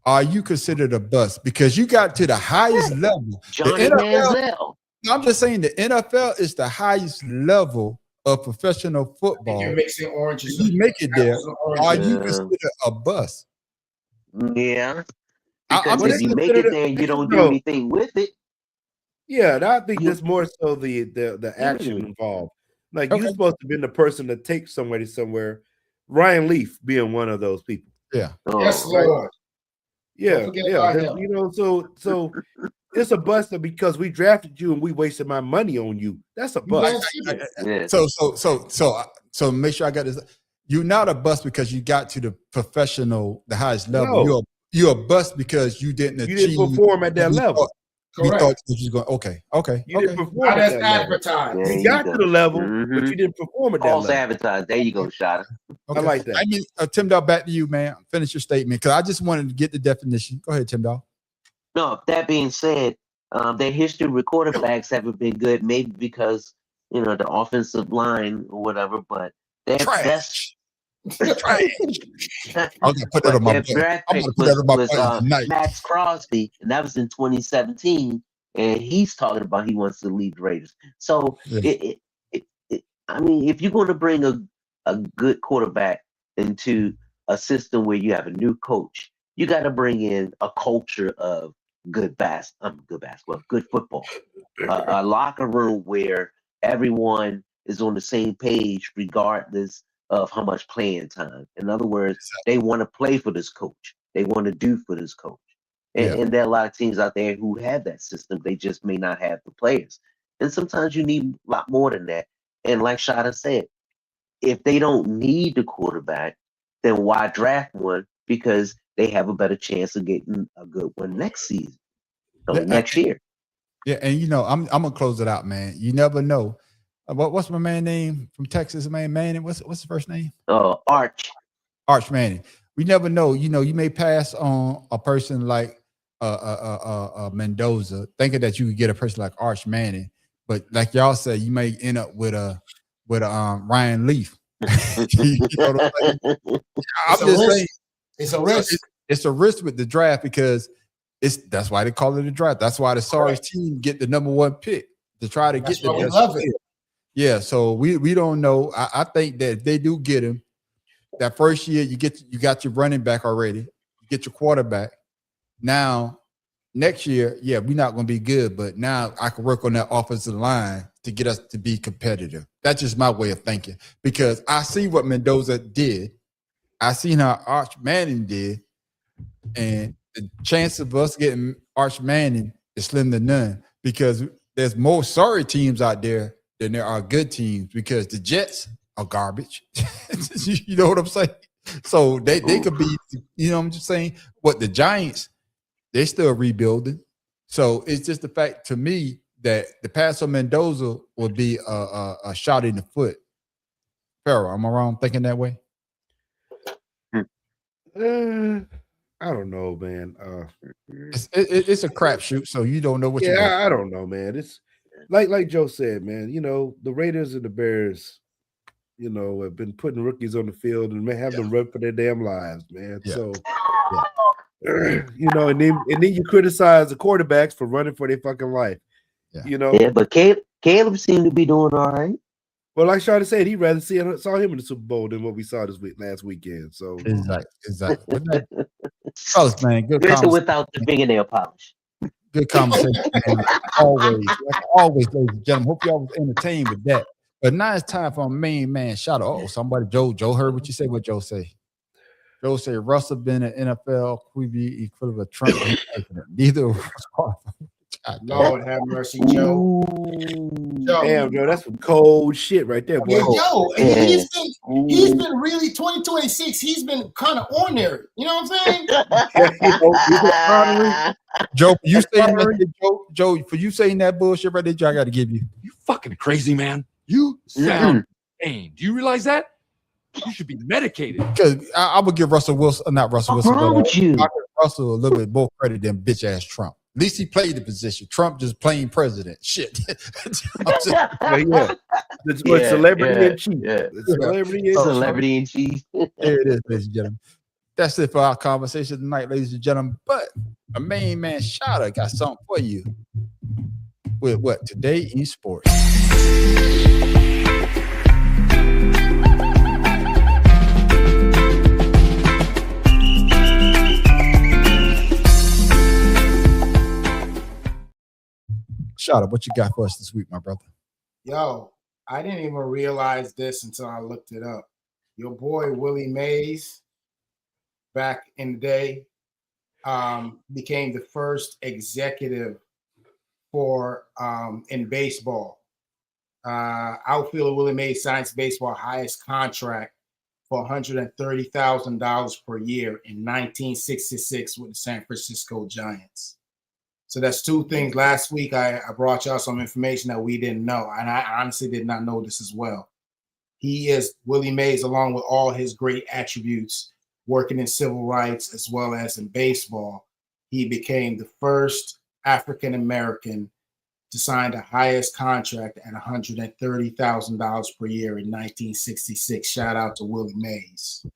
are you considered a bust? Because you got to the highest level. Johnny Manziel. I'm just saying the NFL is the highest level of professional football. You're mixing oranges. You make it there. Are you considered a bust? Yeah. Because if you make it there and you don't do anything with it. Yeah, I think there's more so the action involved. Like you're supposed to be the person that takes somebody somewhere. Ryan Leaf being one of those people. Yeah. Yes, Lord. Yeah. You know, so it's a bust because we drafted you and we wasted my money on you. That's a bust. So make sure I got this. You're not a bust because you got to the highest level. No. You're a bust because you didn't perform at that level. We thought you was going. Okay. You didn't perform at that advertised. level. You got to the level, but you didn't perform at that level. False advertised. There you go, Shada. Okay. I like that. I mean, Tim Dog, back to you, man. Finish your statement because I just wanted to get the definition. Go ahead, Tim Dog. No, that being said, their history with quarterbacks haven't been good. Maybe because the offensive line or whatever, but their best. I'm gonna put that on my draft pick was Max Crosby, and that was in 2017. And he's talking about he wants to leave the Raiders. So, I mean, if you're going to bring a good quarterback into a system where you have a new coach, you got to bring in a culture of good football, a locker room where everyone is on the same page, regardless of how much playing time. In other words, they want to play for this coach. They want to do for this coach. And there are a lot of teams out there who have that system. They just may not have the players. And sometimes you need a lot more than that. And like Shada said, if they don't need the quarterback, then why draft one? Because they have a better chance of getting a good one next season. Next year. Yeah, and I'm gonna close it out, man. You never know. What's my man name from Texas, man? Manning. What's his first name? Arch Manning. We never know. You may pass on a person like Mendoza, thinking that you could get a person like Arch Manning, but like y'all say, you may end up with a Ryan Leaf. You know what I'm saying? I'm just saying it's a risk. It's a risk with the draft because that's why they call it a draft. That's why the sorry team get the number 1 pick to try to get the best player. Yeah, so we don't know. I think that if they do get him, that first year you got your running back already, you get your quarterback. Now, next year, we're not going to be good, but now I can work on that offensive line to get us to be competitive. That's just my way of thinking because I see what Mendoza did. I seen how Arch Manning did, and the chance of us getting Arch Manning is slim to none because there's more sorry teams out there than there are good teams because the Jets are garbage. You know what I'm saying? So they could be, I'm just saying, what the Giants, they're still rebuilding. So it's just the fact to me that the pass on Mendoza would be a shot in the foot. Pharaoh, am I wrong thinking that way? I don't know, man. It's a crapshoot, so you don't know what you're doing. I don't know, man. It's like Joe said, man, the Raiders and the Bears, have been putting rookies on the field and may have them run for their damn lives, man. Yeah. So, and then you criticize the quarterbacks for running for their fucking life. Yeah. Yeah, but Caleb seemed to be doing all right. Well, like Shawty said, he'd rather saw him in the Super Bowl than what we saw last weekend. So exactly. Fellas, man, good With or conversation. without the fingernail polish. Good conversation, man. Always, ladies and gentlemen. Hope y'all was entertained with that. But now it's time for a main man shout out. Oh, somebody, Joe heard what you say. What Joe say? Joe say Russell been an NFL QB equivalent of Trump. Neither was qualified. Lord have mercy, Joe. Damn, Joe, that's some cold shit right there, boy. Yeah, Joe, he's been really 2026. He's been kind of ordinary. You know what I'm saying? Joe, you saying that, Joe, for you saying that bullshit right there, Joe, I got to give you. You fucking crazy, man. You sound insane. Do you realize that? You should be medicated. Because I would give Russell Wilson, not Russell Wilson, wrong with you? I give Russell a little bit more credit than bitch ass Trump. At least he played the position. Trump just plain president. Shit. Celebrity in chief. Celebrity in chief. There it is, ladies and gentlemen. That's it for our conversation tonight, ladies and gentlemen. But a main man Shada got something for you with what today in sports. Shada, what you got for us this week, my brother? Yo, I didn't even realize this until I looked it up. Your boy Willie Mays, back in the day, became the first executive for in baseball. Outfielder Willie Mays signs baseball highest contract for $130,000 per year in 1966 with the San Francisco Giants. So that's two things. Last week, I brought y'all some information that we didn't know, and I honestly did not know this as well. He is Willie Mays, along with all his great attributes, working in civil rights as well as in baseball. He became the first African-American to sign the highest contract at $130,000 per year in 1966. Shout out to Willie Mays.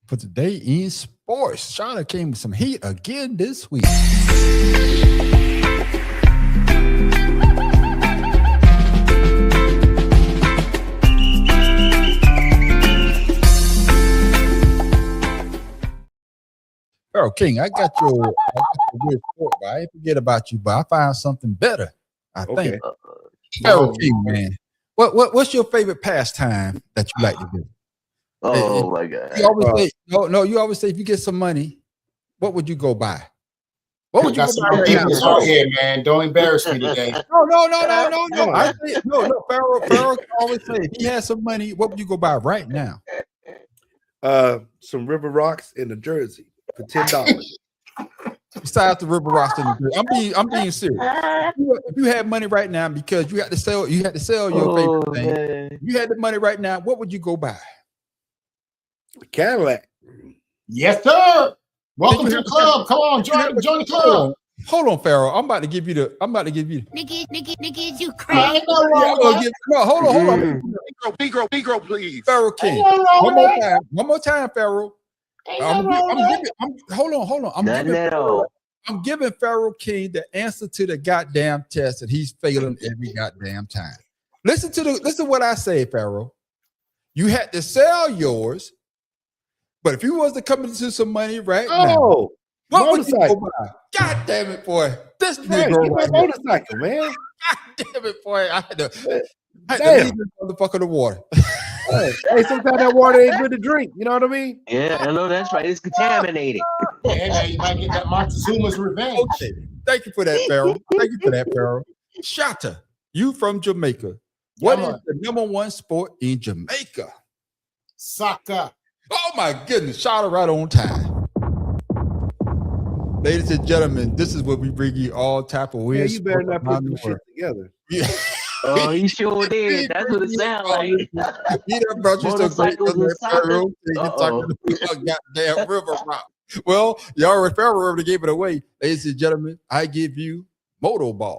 For today in sports, Shada came with some heat again this week. Pharaoh King, I got your good sport, but I didn't forget about you, but I found something better. I think. Pharaoh King, man. What's your favorite pastime that you like to do? Oh my God! You always say You always say if you get some money, what would you go buy? What would you go buy? Right here, man. Don't embarrass me today. No. Pharaoh always say if he has some money, what would you go buy right now? Some River Rocks in New Jersey for $10. Besides the River Rocks in New Jersey, I'm being serious. If you had money right now because you had to sell your favorite thing. Man. You had the money right now. What would you go buy? Cadillac. Yes, sir. Welcome to the club. Come on, join the club. Hold on, Pharaoh. I'm about to give you. Nigga, you crazy. Hold on. Negro, please. Pharaoh King. One more time, Pharaoh. Hold on. I'm giving Pharaoh King the answer to the goddamn test, and he's failing every goddamn time. Listen to what I say, Pharaoh. You had to sell yours, but if you was to come into some money right now, what would you go buy? God damn it, boy! This nigga motorcycle, man. God damn it, boy! I had to leave this motherfucker the water. Hey, sometimes that water ain't good to drink. You know what I mean? Yeah, I know that's right. It's contaminated. Yeah, you might get that Montezuma's revenge. Okay. Thank you for that, Pharaoh. Shata, you from Jamaica. What is the number one sport in Jamaica? Soccer. Oh my goodness, Shada right on time. Ladies and gentlemen, this is what we bring you all type of weird. Yeah, you better not put this shit together. Yeah. Oh, he sure did. That's what it sounds like. He done brought you some great Pharaoh. Talking about goddamn River Rock. Well, y'all Pharaoh already gave it away. Ladies and gentlemen, I give you Moto Ball.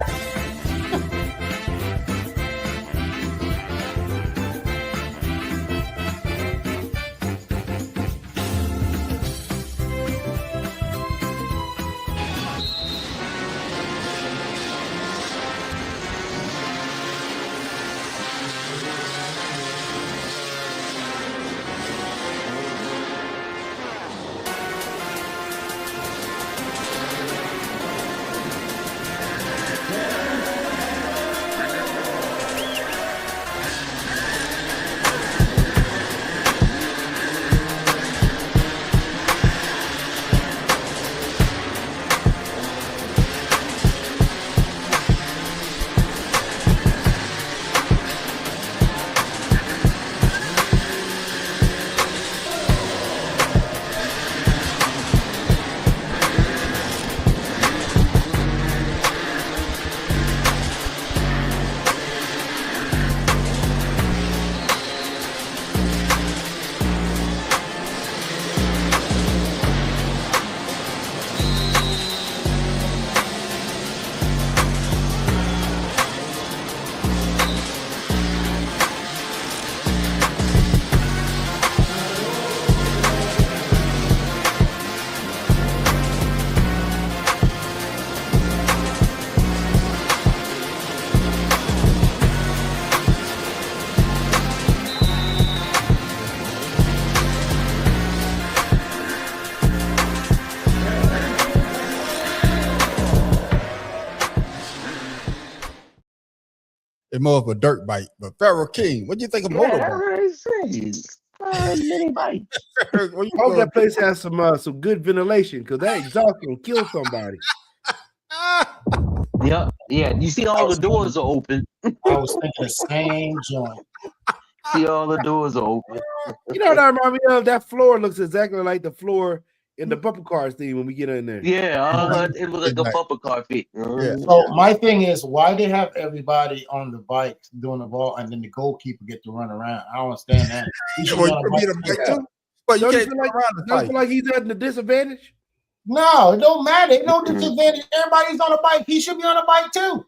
It's more of a dirt bike. But Pharaoh King, what do you think of motorbike? Mini bike. Where you I hope going? that place has some good ventilation because that exhaust will kill somebody. Yeah. You see all the doors are open. I was thinking the same joint. See all the doors are open. You know what I remind me of? That floor looks exactly like the floor in the bumper cars thing when we get in there. Yeah, it was like a bumper car fit. So my thing is, why they have everybody on the bikes doing the ball, and then the goalkeeper get to run around? I don't understand that. He should be on a bike too. But you Don't can't feel like, don't feel like he's at the disadvantage? No, it don't matter. No disadvantage. Everybody's on a bike. He should be on a bike too.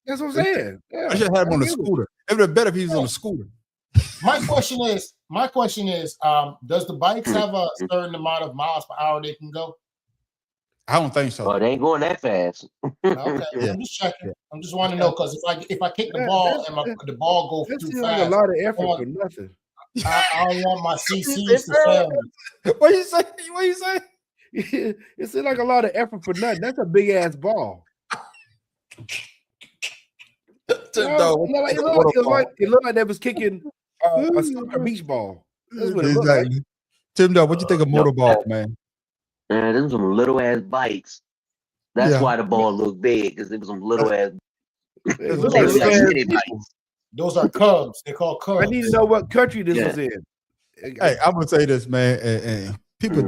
That's what I'm saying. Yeah. I should have him on a scooter. It would be better if he was on a scooter. My question is, does the bikes have a certain amount of miles per hour they can go? I don't think so. Oh, they ain't going that fast. Okay, I'm just checking. I'm just wanting to know because if I kick the ball and the ball goes That too seems fast, like a lot of effort for nothing. I don't want my CCs to fail me. What you say? What you say? It seems like a lot of effort for nothing. That's a big ass ball. It looked like they was kicking a soccer beach ball. That's what it looked like. Tim Dog, what you think of motorball, man? Man, them some little ass bikes. That's why the ball looked big, because it was some little ass. Those are Cubs. They're called Cubs. I need to know what country this was in. Hey, I'm gonna say this, man. And people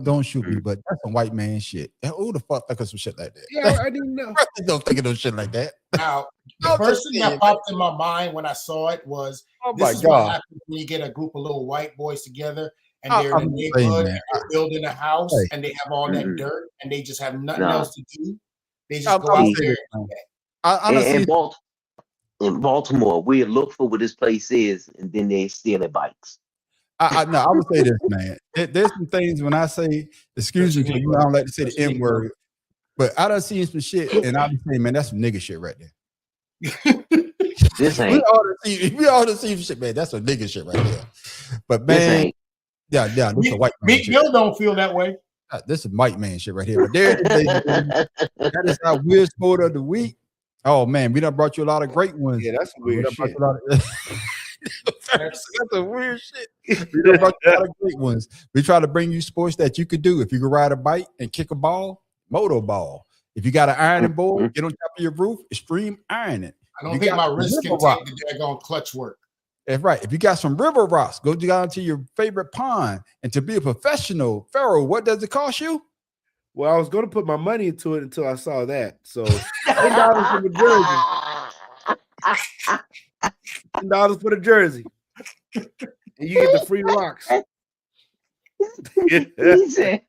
don't shoot me, but that's some white man shit. Who the fuck think of some shit like that? Yeah, I didn't know. Don't think of no shit like that. Now, the first thing that popped in my mind when I saw it was, oh this my is God. what happens when you get a group of little white boys together and they're in the neighborhood and they're building a house and they have all that dirt and they just have nothing else to do. They just go out there and do that. In Baltimore, we look for what this place is, and then they steal their bikes. I would say this, man. There's some things when I say, excuse me, because I don't like to say the N word, but I done seen some shit, and I'm saying, man, that's some nigga shit right there. This ain't. We all done seen some shit, man. That's some nigga shit right there. But man, this is a white man. Meek Mill don't feel that way. This is white man shit right here. But there, that is our weird sport of the week. Oh man, we done brought you a lot of great ones. Yeah, that's weird shit. That's a weird shit. We done brought you a lot of great ones. We try to bring you sports that you could do. If you could ride a bike and kick a ball, motor ball. If you got an ironing board, get on top of your roof, extreme ironing. I don't think my wrist can take the daggone clutch work. That's right. If you got some river rocks, go down to your favorite pond. And to be a professional, Pharaoh, what does it cost you? Well, I was going to put my money into it until I saw that. So $10 for the jersey. $10 for the jersey. And you get the free rocks. He said,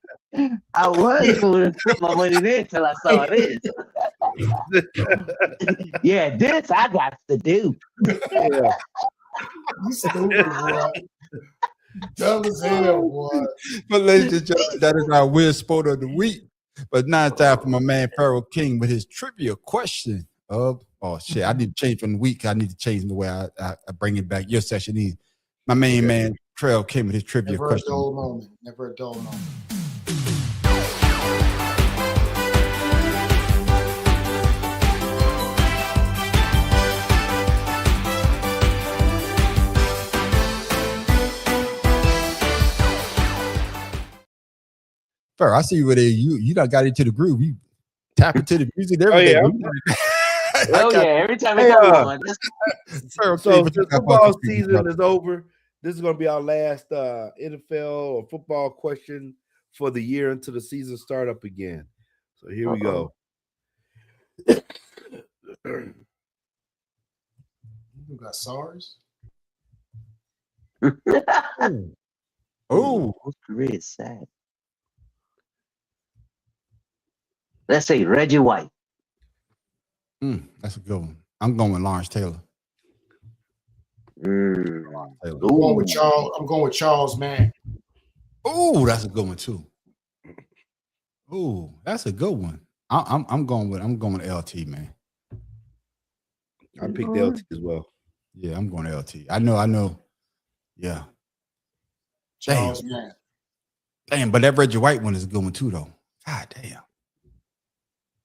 I was going to put my money there until I saw this. Yeah, this I got to do. Yeah. You stupid, boy. Dumb as hell, boy. But ladies and gentlemen, that is our weird sport of the week. But now it's time for my man Pharaoh King with his trivia question of shit. I need to change from the week. I need to change the way I bring it back. Your session is my main man Pharaoh King with his trivia question. Never a dull moment. Never a dull moment. Pharaoh, I see you with you done got into the groove. You tap into the music every day. Every time I come on. So the football season is over. This is going to be our last NFL or football question for the year until the season start up again. So here we go. You got SARS? Oh, what's really sad? Let's say Reggie White. That's a good one. I'm going with Lawrence Taylor. I'm going with Charles Mann. Oh, that's a good one too. Oh, that's a good one. I'm going with LT, man. I picked LT as well. Yeah, I'm going LT. I know. Yeah. Charles Mann. Damn, but that Reggie White one is a good one too, though. God damn.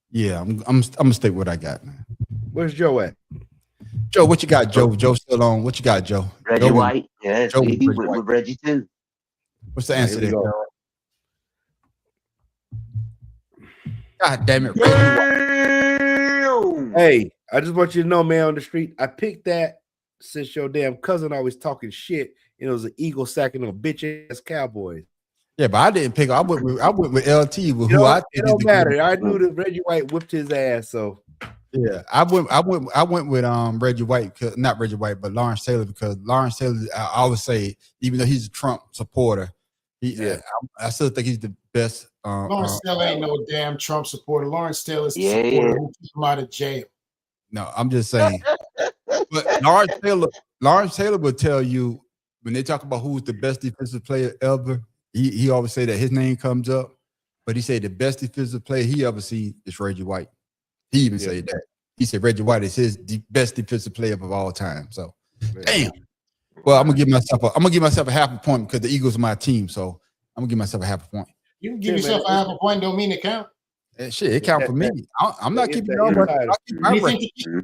Yeah, I'm gonna stick with what I got, man. Where's Joe at? Joe, what you got, Joe? Joe still on. What you got, Joe? Reggie Joe, White. Yeah, Joe baby Reggie with Reggie too. What's the answer Here we there? go. God damn it, Reggie White. Hey, I just want you to know, man, on the street, I picked that since your damn cousin always talking shit, and it was an Eagle sacking on bitch ass Cowboys. Yeah, but I didn't pick. I went with LT, with who I think it is don't the matter. good- I knew that Reggie White whipped his ass, so Yeah, I went with Reggie White, not Reggie White, but Lawrence Taylor, because Lawrence Taylor, I always say, even though he's a Trump supporter, I still think he's the best. Lawrence Taylor ain't no damn Trump supporter. Lawrence Taylor's the Yeah. supporter who took him out of jail. No, I'm just saying. But Lawrence Taylor will tell you when they talk about who's the best defensive player ever. He always say that his name comes up, but he said the best defensive player he ever seen is Reggie White. He even said that. He said Reggie White is his best defensive player of all time. So, damn. Well, I'm gonna give myself a half a point because the Eagles are my team. So I'm gonna give myself a half a point. You can give yourself a half a point, don't mean it count. Shit, it count for me. I'm not keeping it on, but I'll keep my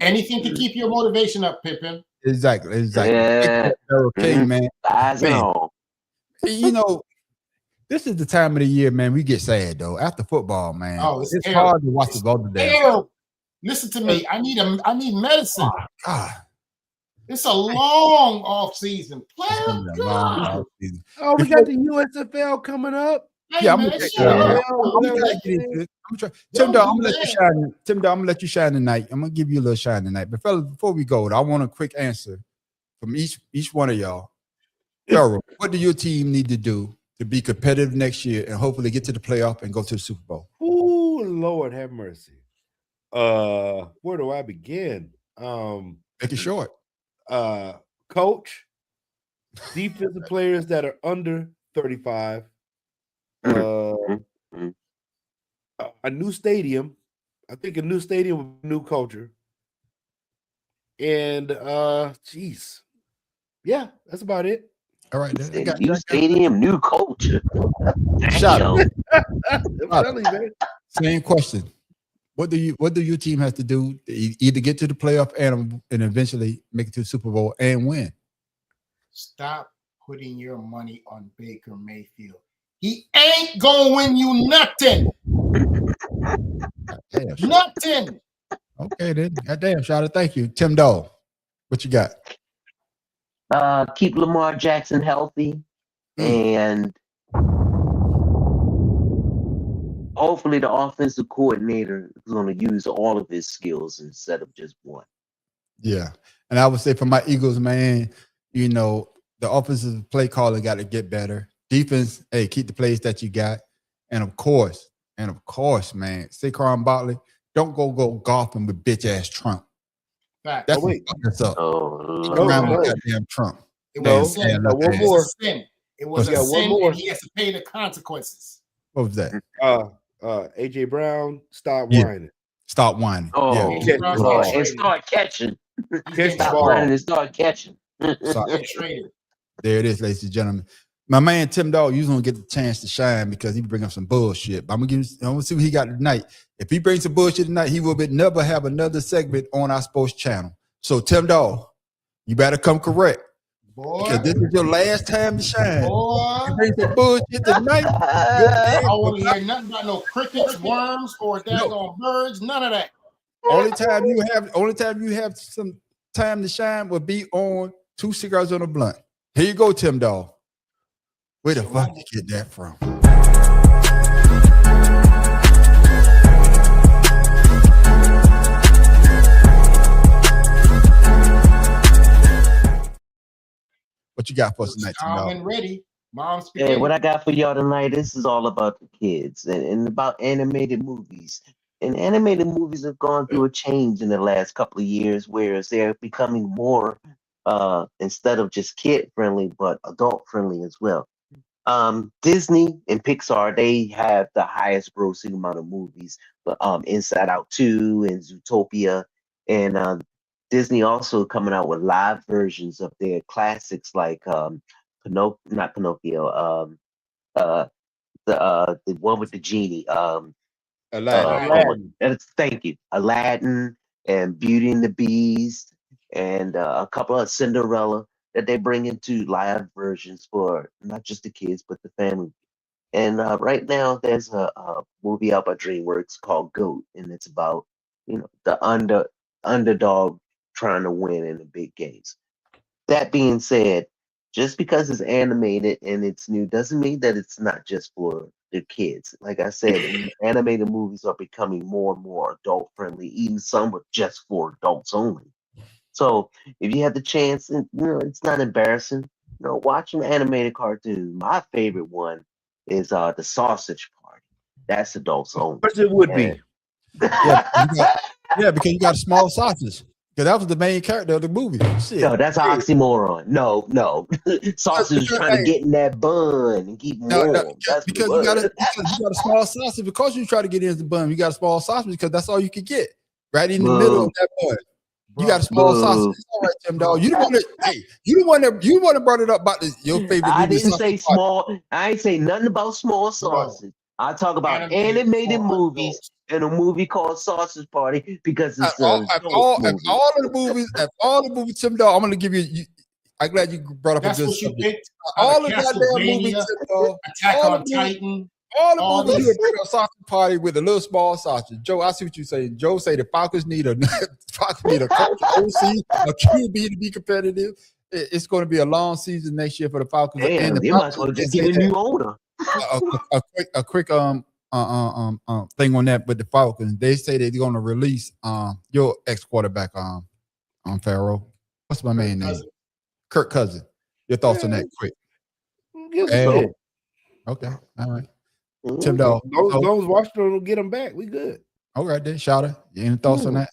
Anything to keep your motivation up, Pippin. Exactly. Yeah. Okay, man. Eyes and all. You know, this is the time of the year, man. We get sad though after football, man. Oh, it's hard to watch the other day. Terrible. Listen to me. I need medicine. Oh, God. It's a long off season. Oh, we got the USFL coming up. Yeah, I'm gonna get into it. Tim Dog, I'm gonna let you shine. Tim Dog, I'm gonna let you shine tonight. I'm gonna give you a little shine tonight. But fellas, before we go, I want a quick answer from each one of y'all. Gerald, what do your team need to do to be competitive next year and hopefully get to the playoff and go to the Super Bowl? Oh, Lord have mercy. Where do I begin? Make it short. Coach, defensive players that are under 35. A new stadium. I think a new stadium with new culture. And geez. Yeah, that's about it. All right. New stadium, new culture. Shot. Damn. Same question. What do your team have to do to either get to the playoff and eventually make it to the Super Bowl and win? Stop putting your money on Baker Mayfield. He ain't gonna win you nothing. Nothing. Okay, then. Goddamn, Shada. Thank you. Tim Dog, what you got? Keep Lamar Jackson healthy, and hopefully the offensive coordinator is going to use all of his skills instead of just one. Yeah, and I would say for my Eagles, man, you know, the offensive play caller got to get better. Defense, hey, keep the plays that you got, and of course, man, Saquon Barkley, don't go golfing with bitch ass Trump. Fact. That's wait. what's up. No. Goddamn Trump. It was a sin. One more. Sin. It was a sin, and he has to pay the consequences. What was that? AJ Brown, stop whining. Stop whining. Oh, yeah. and start catching. Stop whining and start catching. There it is, ladies and gentlemen. My man Tim Dog, you're gonna get the chance to shine because he bring up some bullshit. But I'm gonna see what he got tonight. If he brings some bullshit tonight, he will never have another segment on our sports channel. So Tim Dog, you better come correct. Boy. Because this is your last time to shine. Boy. You bring some bullshit tonight. I want to hear nothing about no crickets, worms, or daggone birds. None of that. Only time you have some time to shine will be on 2 cigars on a blunt. Here you go, Tim Dog. Where the fuck did you get that from? What you got for us tonight, Tim Dog? I'm ready. Mom's Hey, what I got for y'all tonight, this is all about the kids and about animated movies. And animated movies have gone through a change in the last couple of years, whereas they're becoming more, instead of just kid-friendly, but adult-friendly as well. Disney and Pixar, they have the highest grossing amount of movies, but Inside Out 2 and Zootopia. And Disney also coming out with live versions of their classics like not Pinocchio, the one with the genie, Aladdin. thank you, Aladdin and Beauty and the Beast and a couple of Cinderella that they bring into live versions for not just the kids but the family. And right now, there's a movie out by DreamWorks called GOAT, and it's about the underdog trying to win in the big games. That being said, just because it's animated and it's new doesn't mean that it's not just for the kids. Like I said, animated movies are becoming more and more adult friendly. Even some are just for adults only. So if you have the chance, and it's not embarrassing. Watch an animated cartoon. My favorite one is the Sausage Party. That's adults only. Of course it would be. Yeah, because you got a small sausage. Because that was the main character of the movie. Shit. No, that's an oxymoron. No. Sausage is trying to get in that bun and keep warm. That's because you got a small sausage. Because you try to get in the bun, you got a small sausage because that's all you could get. Right in the middle of that bun. You got a small sausage. It's all right, Tim Dog. You the one that brought it up about your favorite. I didn't say small. I ain't say nothing about small sausage. I talk about animated movies and a movie called Sausage Party because it's all the movies, Tim Dog. I'm gonna give you. I'm glad you brought up a good subject. All the goddamn movies, Tim Dog. Attack on Titan. All the movies you bring a sausage party with a little small sausage. Joe, I see what you're saying. Joe say the Falcons need a coach, OC, a QB to be competitive. It's going to be a long season next year for the Falcons. Damn, and the they might as well just get a new owner. A quick thing on that, but the Falcons, they say they're going to release your ex-quarterback Pharaoh. What's my main name? Kirk Cousins. Your thoughts on that quick? Okay, all right. Tim Dog. Those Washington will get them back. We good. All right, then. Shouter. Any thoughts on that?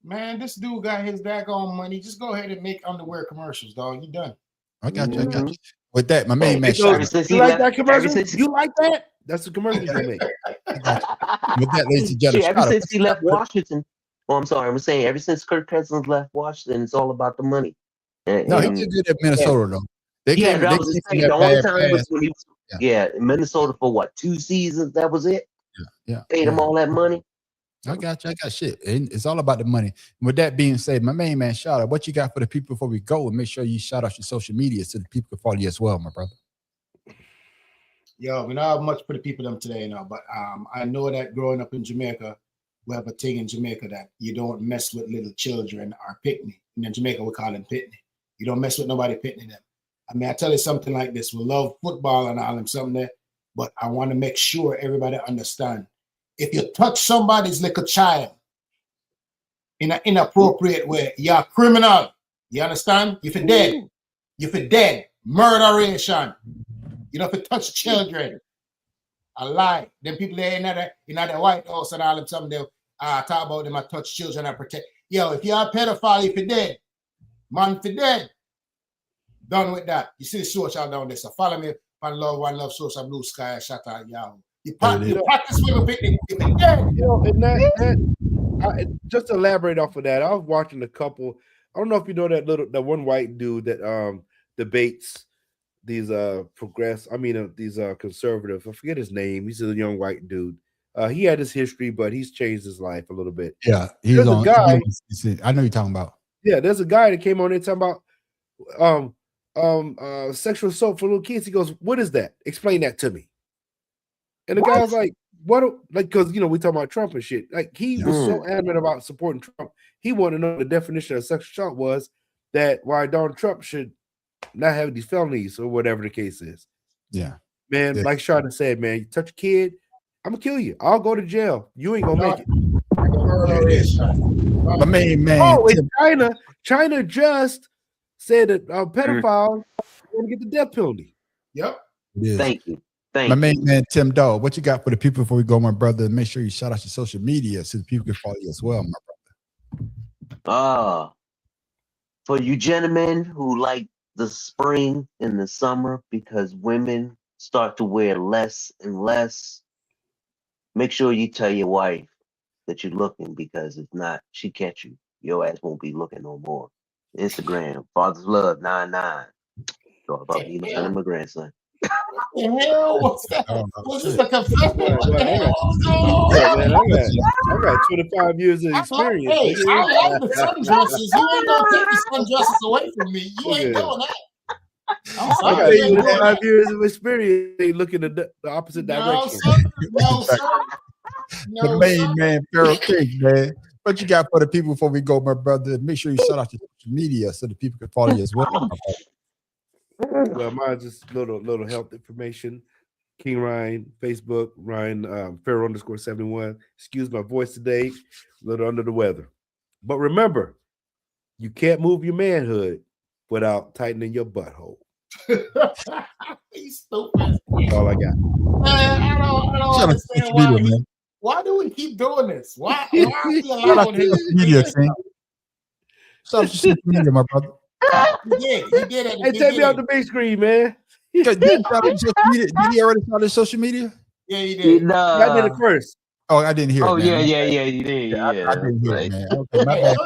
Man, this dude got his daggone money. Just go ahead and make underwear commercials, dog. You done. I got you. With that, my main man. You like that commercial? You like that? That's the commercial you make. With that, ladies and gentlemen. Ever since he left Washington. I'm sorry. I'm saying ever since Kirk Cousins left Washington, it's all about the money. No, he did good at Minnesota, though. The only time was when he was in Minnesota for what, 2 seasons? That was it. Yeah. Paid him all that money. I got you. I got shit. And it's all about the money. And with that being said, my main man, shout out. What you got for the people before we go? And make sure you shout out your social media so the people can follow you as well, my brother. Yo, we don't have much for the people them today now, but I know that growing up in Jamaica, we have a thing in Jamaica that you don't mess with little children or pitney. And in Jamaica, we call them pitney. You don't mess with nobody pitney them. I mean, I tell you something like this. We love football and all and something there, but I want to make sure everybody understand. If you touch somebody's little child in an inappropriate way, you're a criminal. You understand? If you're dead, murderation. You know, if you touch children, a lie. Then people there in the White House and all of something, they talk about them, I touch children and protect. Yo, if you're a pedophile, if you're dead, man, if you're dead, done with that. You see the social down there. So follow me on Love One Love Social Blue Sky, shout out Yahoo. You practice with a picnic. Just to elaborate off of that, I was watching a couple. I don't know if you know that one white dude that debates these conservative. I forget his name. He's a young white dude. He had his history, but he's changed his life a little bit. Yeah, he's on. I know you're talking about. Yeah, there's a guy that came on there talking about sexual assault for little kids. He goes, "What is that? Explain that to me." And the guy was like, "What?" Like, because we talking about Trump and shit. Like, he was so adamant about supporting Trump. He wanted to know the definition of sexual assault was that why Donald Trump should not have these felonies or whatever the case is. Yeah, man. Like Shada said, man, you touch a kid, I'm gonna kill you. I'll go to jail. You ain't gonna make it. My main man. Oh, in China just said that pedophiles want to get the death penalty. Yep. Thank you. My main man, Tim Dog. What you got for the people before we go, my brother? Make sure you shout out your social media so the people can follow you as well, my brother. For you gentlemen who like the spring and the summer because women start to wear less and less, make sure you tell your wife that you're looking, because if not, she catch you. Your ass won't be looking no more. Instagram, Father's Love 99. It's all about me and my grandson. the hell was that? Was this a confession? What the hell was Man, going on? I got 25 years of experience. Hey, I love the sundresses. You ain't gonna take the sundresses away from me. You ain't doing that. I'm I sorry. got 25 years of experience. They look in the opposite direction. No, sir. The main man, Pharaoh King, man. What you got for the people before we go, my brother? Make sure you shout out your social media so the people can follow you as well. Well, mine's just little health information. King Ryan, Facebook, Ryan Pharaoh _71. Excuse my voice today, a little under the weather. But remember, you can't move your manhood without tightening your butthole. He's stupid. That's all I got. Man, I don't understand why do we keep doing this? Why are we allowing him to do this? Shout out to social media, my brother. You did it. Hey, take me out the big screen, man. Did he already start his social media? Yeah, he did. I did it first. Oh, I didn't hear it. Oh, man. yeah, you did. I didn't hear it, man. Okay, my Hey, bad,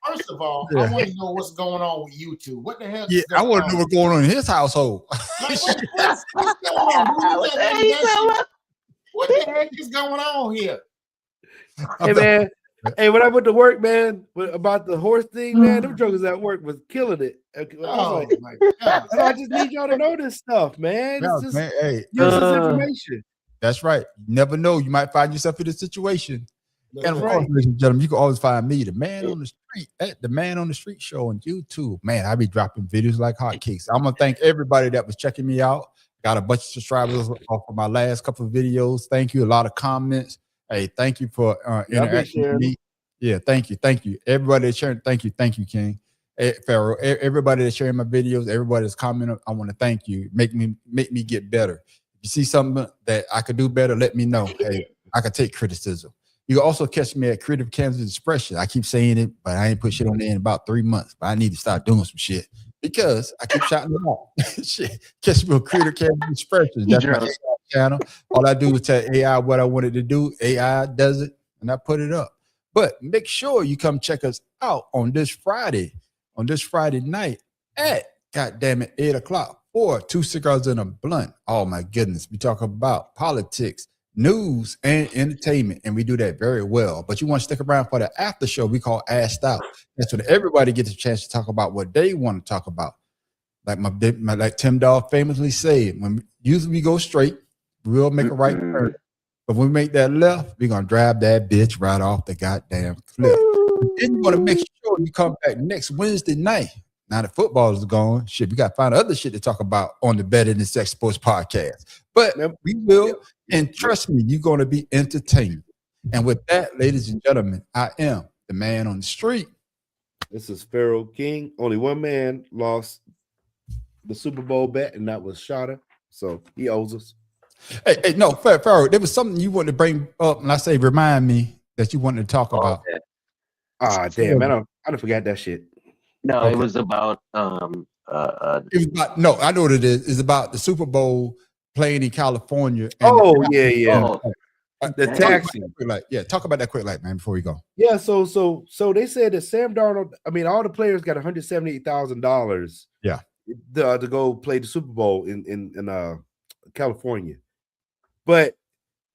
first of all, Yeah. I want to know what's going on with YouTube. What the hell? Yeah, I want to know what's going on in his household. What's going on? What the heck is going on here? Hey, man. Hey, when I went to work, man, about the horse thing, man, them jokers at work was killing it. I was like, my God. I just need y'all to know this stuff, man. Yeah, It's just man, hey, useless information. That's right. You never know. You might find yourself in a situation. That's And of right. course, ladies and gentlemen, you can always find me, the man on the street, at the Man on the Street show on YouTube. Man, I be dropping videos like hotcakes. I'm gonna thank everybody that was checking me out. Got a bunch of subscribers off of my last couple of videos. Thank you. A lot of comments. Hey, thank you for interacting with me. Yeah, thank you. Everybody that's sharing, thank you, King. Hey, Pharaoh, everybody that's sharing my videos, everybody that's commenting, I want to thank you. Make me get better. If you see something that I could do better, let me know. Hey, I can take criticism. You can also catch me at Creative Kansas Expression. I keep saying it, but I ain't put shit on there in about 3 months. But I need to start doing some shit because I keep shouting it out. Shit. Catch me on Creative Kansas Expression. That's my AI channel. All I do is tell AI what I wanted to do. AI does it, and I put it up. But make sure you come check us out on this Friday night at, goddamn it, 8 o'clock for 2 cigars and a blunt. Oh my goodness. We talk about politics, news, and entertainment, and we do that very well. But you want to stick around for the after show we call Asked Out. That's when everybody gets a chance to talk about what they want to talk about. Like like Tim Dog famously said, when usually we go straight, we'll make a right turn. But when we make that left, we're gonna drive that bitch right off the goddamn cliff. Then you want to make sure you come back next Wednesday night. Now the football is gone. Shit, we got to find other shit to talk about on the Better Than Sex Sports podcast. But we will, and trust me, you're going to be entertained. And with that, ladies and gentlemen, I am the Man on the Street. This is Pharaoh King. Only one man lost the Super Bowl bet, and that was Shada. So he owes us. Hey, no, Pharaoh, there was something you wanted to bring up, and I say remind me that you wanted to talk about. Damn, man, I forgot that shit. No, Okay. it was about It was about, no, I know what it is. It's about the Super Bowl playing in California. Oh, yeah. The taxi. Talk about that quick, like, man, before we go. Yeah, so they said that Sam Darnold, I mean, all the players got $178,000 Yeah. to go play the Super Bowl in California. But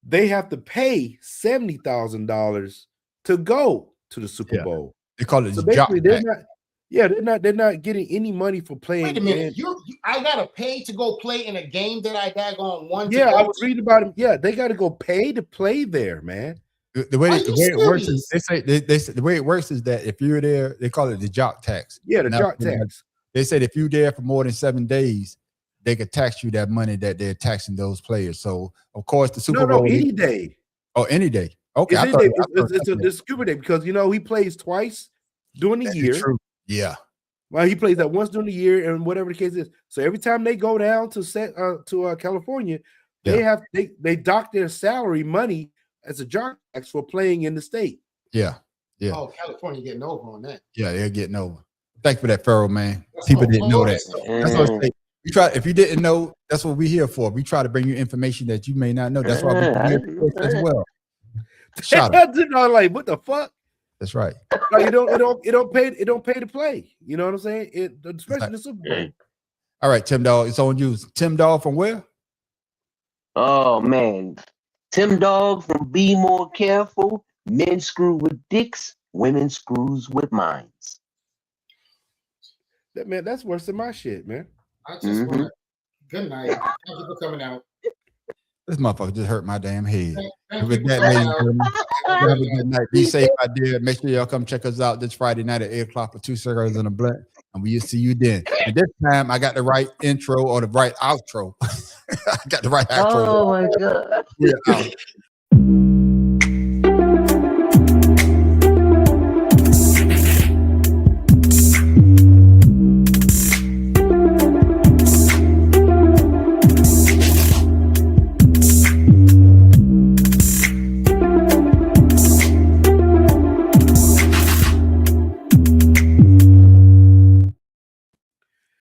they have to pay $70,000 to go to the Super Bowl. They call it So job basically they're not getting any money for playing. Wait a minute. I gotta pay to go play in a game that I daggone won. Yeah, I was reading about it. Yeah, they got to go pay to play there, man. The way it works is they say the way it works is that if you're there, they call it the jock tax. Yeah, the Now, jock tax. They said if you're there for more than 7 days, they could tax you that money that they're taxing those players. So of course the Super Bowl. any day. Oh, any day. Okay, It's a Super Day because he plays twice during the year. True. Yeah. Well, he plays that once during the year, and whatever the case is. So every time they go down to California, they dock their salary money as a jock tax for playing in the state. Yeah. Oh, California getting over on that. Yeah, they're getting over. Thank you for that, Pharaoh, man. People didn't know that. That's what I say. If you didn't know, that's what we're here for. We try to bring you information that you may not know. That's why we're here as well. Shout out. Like, what the fuck? That's right. Like, it don't pay to play. You know what I'm saying? Especially the Super Bowl. All right, Tim Dog, it's on you. Tim Dog from where? Oh man, Tim Dog from Be More Careful. Men screw with dicks, women screws with minds. That man, that's worse than my shit, man. I just want to. Good night. Thank you for coming out. This motherfucker just hurt my damn head. Thank With you that, for ladies coming and out. gentlemen, have a good night. Be safe out there. Make sure y'all come check us out this Friday night at 8 o'clock for Two Cigars and a Blunt. And we'll see you then. And this time I got the right intro or the right outro. I got the right outro. Oh my God. We're out.